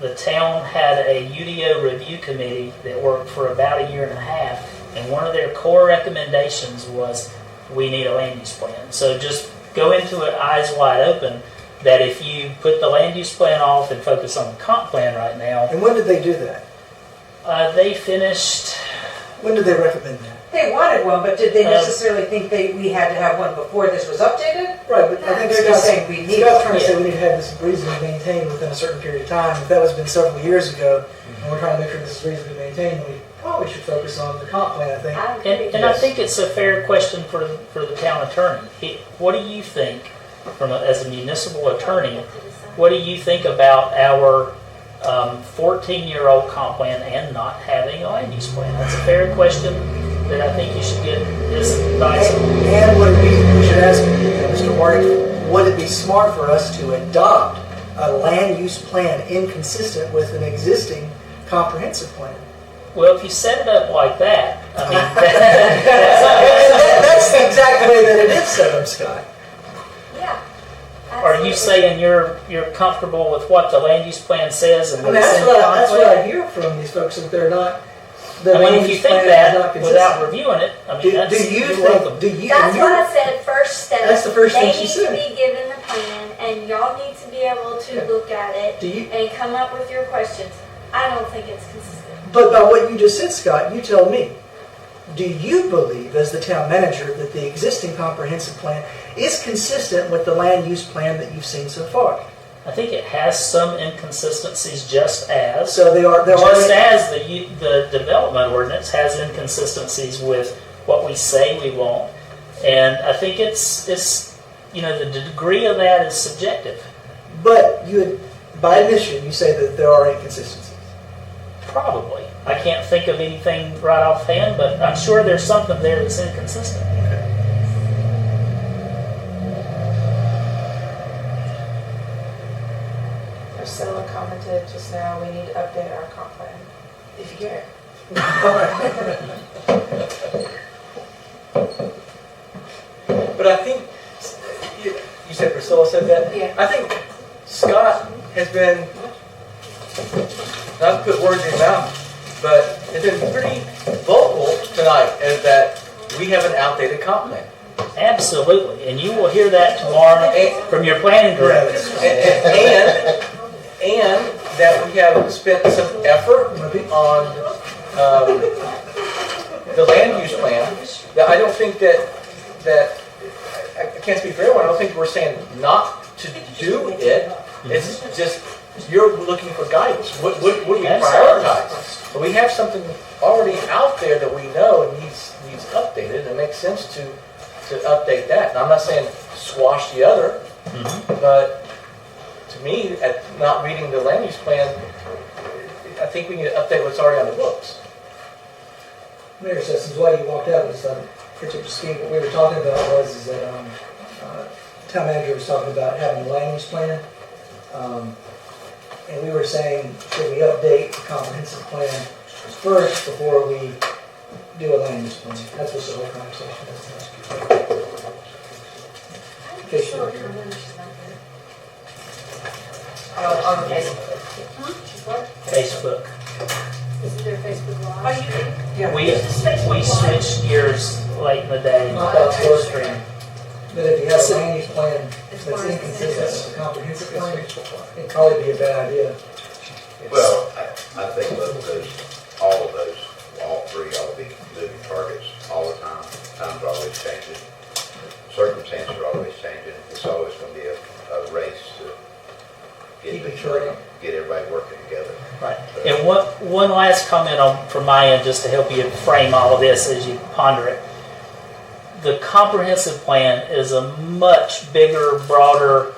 the town had a UDO review committee that worked for about a year and a half, and one of their core recommendations was we need a land use plan. So just go into it eyes wide open, that if you put the land use plan off and focus on the comp plan right now, And when did they do that? they finished. When did they recommend that? They wanted one, but did they necessarily think we had to have one before this was updated? Right, but I think They're just Scott's saying we need Scott's trying to it. say we need to have this reasonably maintained within a certain period of time. If that was been several years ago, and we're trying to make sure this is reasonably maintained, then we probably should focus on the comp plan, I think. I agree. And I think it's a fair question for the town attorney. What do you think, as a municipal attorney, what do you think about our 14-year-old comp plan and not having a land use plan? That's a fair question that I think you should get his advice on. And we should ask Mr. Warnick, would it be smart for us to adopt a land use plan inconsistent with an existing comprehensive plan? Well, if you set it up like that, I mean, That's the exact way that it is set up, Scott. Yeah. are you saying you're comfortable with what the land use plan says and I mean, what's in the comp that's what plan? I hear from these folks, that they're not, the I mean, land if you use think plan is that not without consistent. reviewing it, I mean, Do that's you you're think, welcome. do you, That's and what you're- I said, first step. That's the first thing she They said. need to be given the plan, and y'all need to be able to Okay. look at it do you, and come up with your questions. I don't think it's consistent. but by what you just said, Scott, you tell me, do you believe, as the town manager, that the existing comprehensive plan is consistent with the land use plan that you've seen so far? I think it has some inconsistencies, just as So there are the development ordinance has inconsistencies with what we say we want, and I think it's the degree of that is subjective. but by admission, you say that there are inconsistencies. Probably, I can't think of anything right offhand, but I'm sure there's something there that's inconsistent. Priscilla commented just now, we need to update our comp plan, if you care. But I think, you said Priscilla said that? Yeah. I think Scott has been, not to put words in his mouth, but has been pretty vocal tonight as that we have an outdated comp plan. Absolutely, and you will hear that tomorrow from your planning director. And that we have spent some effort on the land use plan. That I don't think that I can't speak for everyone. I don't think we're saying not to do it. It's just you're looking for guidance. What do we prioritize? So we have something already out there that we know needs updated, and it makes sense to update that. And I'm not saying squash the other, but to me, at not reading the land use plan, I think we need to update what's already on the books. Mayor Sessions, while you walked out, just catch up to speed. What we were talking about was that town manager was talking about having a land use plan, and we were saying, should we update the comprehensive plan first before we do a land use plan? That's what the whole conversation is. Okay, sure. On Facebook. Facebook. Isn't there Facebook Live? Are you, Yeah. We switched gears late in the day. About floor stream. That if you have a land use plan that's inconsistent with the comprehensive plan, it'd probably be a bad idea. Well, I think all three ought to be moving targets all the time. Times are always changing. Circumstances are always changing. It's always going to be a race to Keep it get short. get everybody working together. Right. And one last comment from my end, just to help you frame all of this as you ponder it. The comprehensive plan is a much bigger, broader,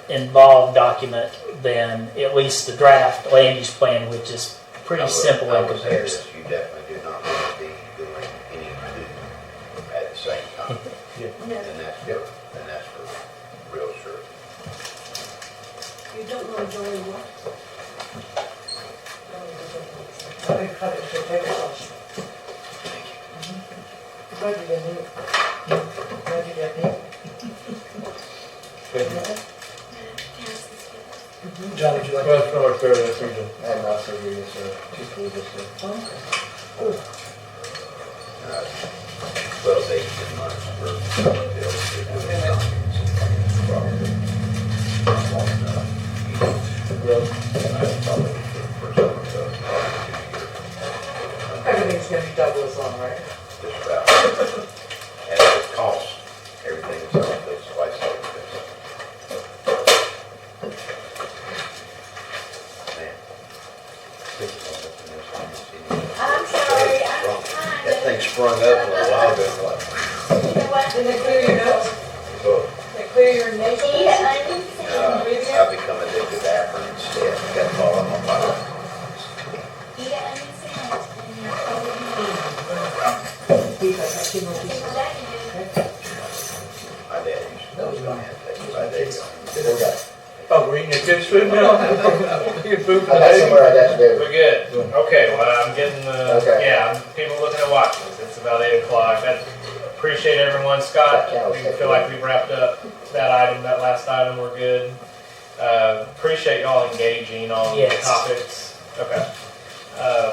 involved document than at least the draft land use plan, which is pretty simple in comparison. You definitely do not want to be doing any two at the same time. And that's for real sure. you don't know Joey what? I think cut it to take it off. Glad you didn't do it. Glad you didn't do it. John, would you like to? Well, it's not much better than this region. And also here, so two schools this year. 12 to 18 months for Summerfield to do it. gonna be double as long, right? just about. And the cost, everything is on this, twice so expensive. Man. Please don't look in this one, see. I'm sorry, That thing sprung up a little while ago, like, You know what? Did they clear your nose? oh, They clear your nasal Yeah, passage? I've become addicted to Afrin instead, got to fall on my body. eat it unscented, and you're totally Beef, I got two more fine. pieces. Well, that you do. My dad used to, those my hand, my dad. Still got it. Oh, we're eating your kids' food now? Your food for I the got day? somewhere I got to do. We're good. Okay, well, I'm getting the, Okay. yeah, people looking at watches. It's about 8 o'clock. I appreciate everyone. Scott, we feel like we wrapped up that item, that last item. We're good. Appreciate y'all engaging on these Yes. topics. Okay.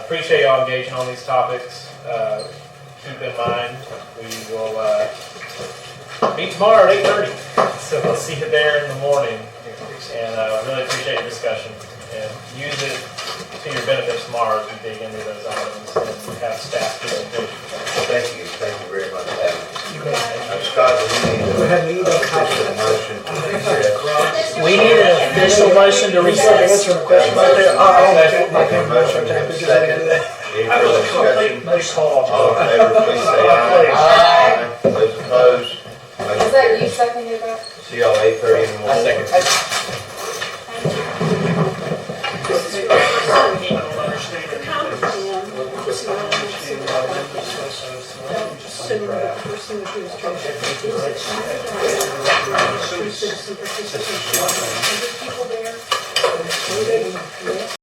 Appreciate y'all engaging on these topics. Keep in mind, we will meet tomorrow at 8:30. So we'll see you there in the morning. And really appreciate your discussion. And use it to your benefit tomorrow as we dig into those items and have staff presentation. Thank you very much, Adam. You may- Scott, we need Go ahead and eat a that copy. official motion to recess. We need an official motion to You started recess. answering a question right there. I can't Motion, we have a second. Any further discussion? Hold All in favor, please say aye. Aye. Those opposed? Motion Is that you carries. seconding that? See y'all 8:30 in the morning. Second. The comp plan, is not sending the person who is trying to citizen participation. 100 people there.